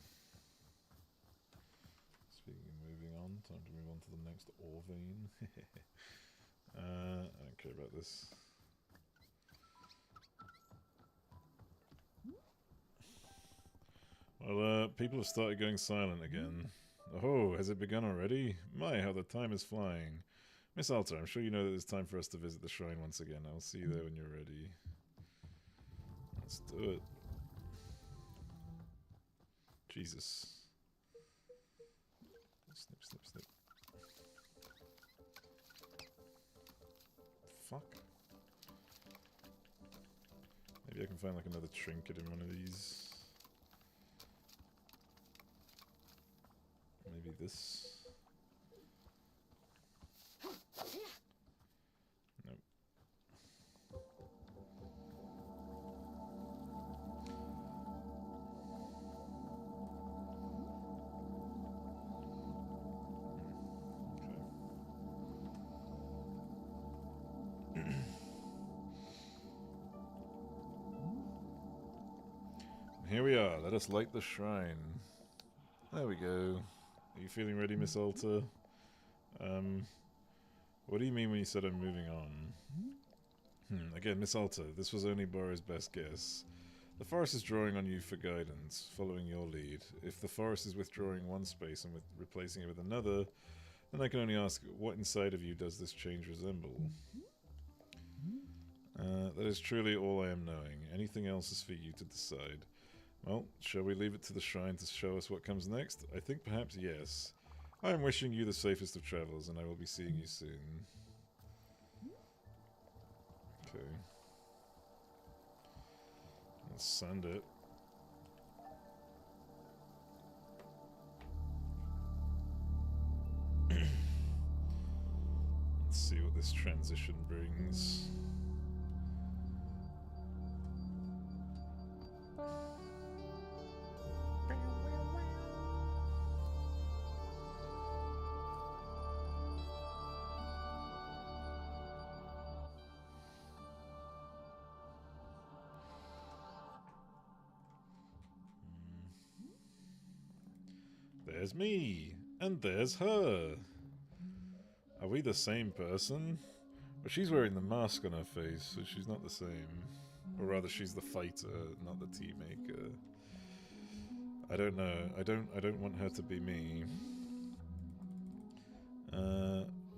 Speaking of moving on, time to move on to the next ore vein. I don't care about this. Well, people have started going silent again. Oh, has it begun already? My, how the time is flying. Miss Alta, I'm sure you know that it's time for us to visit the shrine once again. I'll see you there when you're ready. Let's do it. Jesus. Snip, snip, snip. Fuck. Maybe I can find like another trinket in one of these. Maybe this. Nope. Okay. Here we are. Let us light the shrine. There we go. Are you feeling ready, Miss Alta? What do you mean when you said I'm moving on? Again, Miss Alta, this was only Burrow's best guess. The forest is drawing on you for guidance, following your lead. If the forest is withdrawing one space and replacing it with another, then I can only ask, what inside of you does this change resemble? That is truly all I am knowing. Anything else is for you to decide. Well, shall we leave it to the shrine to show us what comes next? I think perhaps yes. I am wishing you the safest of travels, and I will be seeing you soon. Okay. Let's send it. Let's see what this transition brings. There's me, and there's her. Are we the same person? But she's wearing the mask on her face, so she's not the same. Or rather, she's the fighter, not the tea maker. I don't know. I don't want her to be me.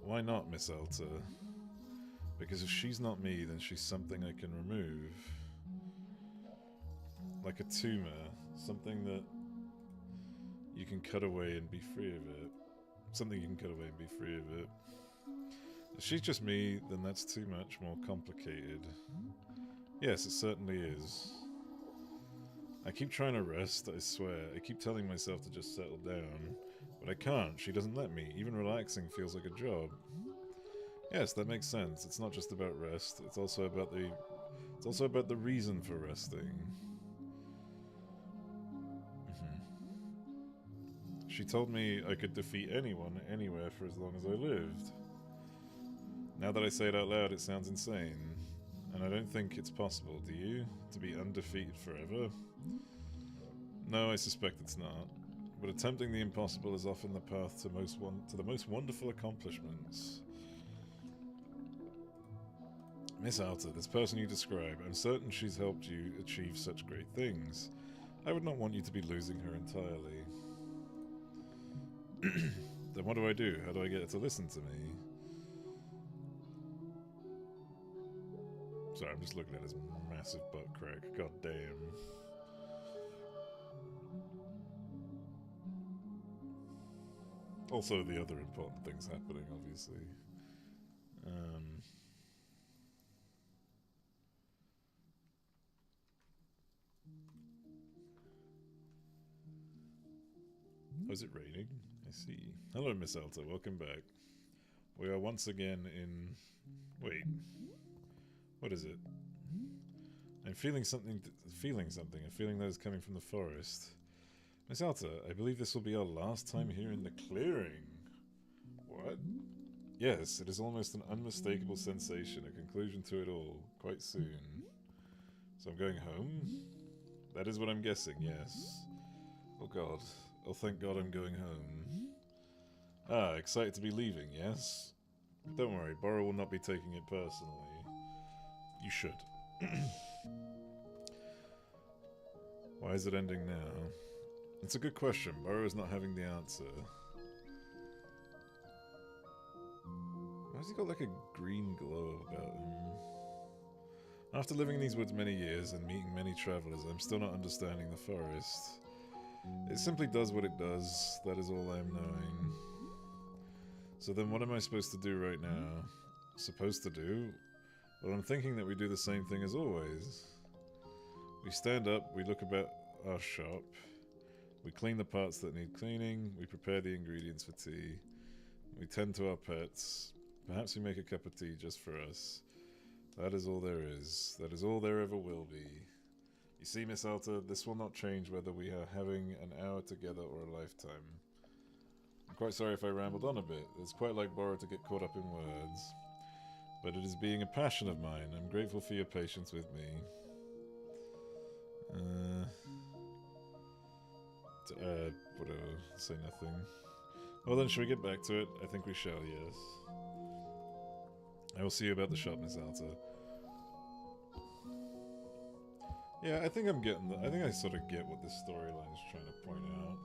Why not, Miss Alta? Because if she's not me, then she's something I can remove. Like a tumor. Something that you can cut away and be free of it. Something you can cut away and be free of it. If she's just me, then that's too much more complicated. Yes, it certainly is. I keep trying to rest, I swear. I keep telling myself to just settle down. But I can't, she doesn't let me. Even relaxing feels like a job. Yes, that makes sense. It's not just about rest. It's also about the reason for resting. She told me I could defeat anyone, anywhere, for as long as I lived. Now that I say it out loud, it sounds insane. And I don't think it's possible, do you? To be undefeated forever? No, I suspect it's not. But attempting the impossible is often the path to the most wonderful accomplishments. Miss Alta, this person you describe, I'm certain she's helped you achieve such great things. I would not want you to be losing her entirely. Then what do I do? How do I get her to listen to me? Sorry, I'm just looking at his massive butt crack. God damn. Also, the other important things happening, obviously. Oh, is it raining? I see. Hello, Miss Alta. Welcome back. We are once again in... Wait. What is it? I'm feeling something. A feeling that is coming from the forest. Miss Alta, I believe this will be our last time here in the clearing. What? Yes, it is almost an unmistakable sensation, a conclusion to it all, quite soon. So I'm going home? That is what I'm guessing, yes. Oh god. Oh, thank god I'm going home. Ah, excited to be leaving, yes? Don't worry, Bora will not be taking it personally. You should. Why is it ending now? It's a good question. Bora is not having the answer. Why has he got like a green glow about him? After living in these woods many years and meeting many travelers, I'm still not understanding the forest. It simply does what it does. That is all I am knowing. So then what am I supposed to do right now? Supposed to do? Well, I'm thinking that we do the same thing as always. We stand up, we look about our shop, we clean the parts that need cleaning, we prepare the ingredients for tea, we tend to our pets, perhaps we make a cup of tea just for us. That is all there is. That is all there ever will be. You see, Miss Alta, this will not change whether we are having an hour together or a lifetime. I'm quite sorry if I rambled on a bit. It's quite like Bora to get caught up in words. But it is being a passion of mine. I'm grateful for your patience with me. Whatever. Say nothing. Well then, shall we get back to it? I think we shall, yes. I will see you about the shop, Miss Alta. Yeah, I think I'm getting I think I sort of get what this storyline is trying to point out.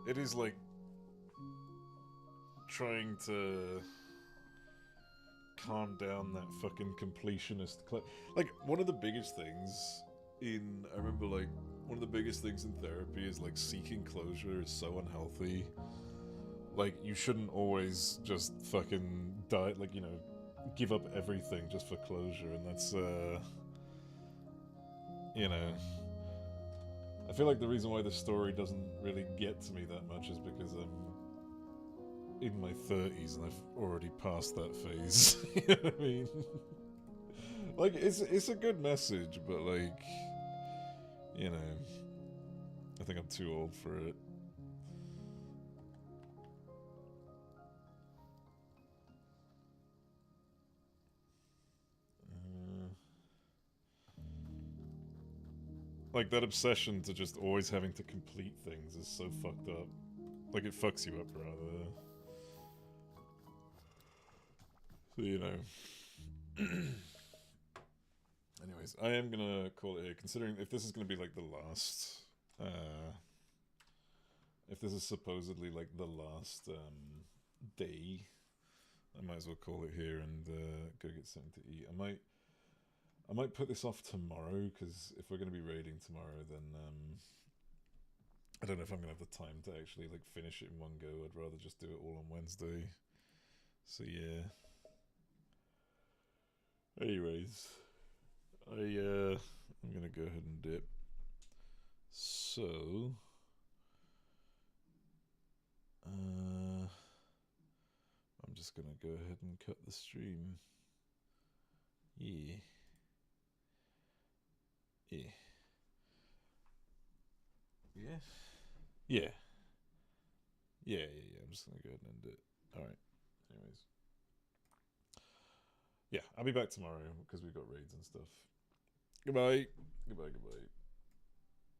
It is like trying to calm down that fucking completionist like one of the biggest things I remember like one of the biggest things in therapy is like seeking closure is so unhealthy. Like you shouldn't always just fucking die, like, you know, give up everything just for closure, and that's you know, I feel like the reason why the story doesn't really get to me that much is because I'm in my 30s and I've already passed that phase. You know what I mean? Like, it's a good message, but like, you know, I think I'm too old for it. Like, that obsession to just always having to complete things is so fucked up. Like, it fucks you up, rather. So, you know. Anyways, I am gonna call it here, considering if this is gonna be like the last, if this is supposedly like the last day, I might as well call it here and go get something to eat. I might put this off tomorrow, because if we're gonna be raiding tomorrow, then I don't know if I'm gonna have the time to actually like finish it in one go. I'd rather just do it all on Wednesday. So yeah. Anyways, I'm gonna go ahead and dip. So I'm just gonna go ahead and cut the stream. Yeah. Yeah. Yeah. Yeah. Yeah. I'm just gonna go ahead and end it. Alright. Anyways. Yeah, I'll be back tomorrow because we've got raids and stuff. Goodbye. Goodbye.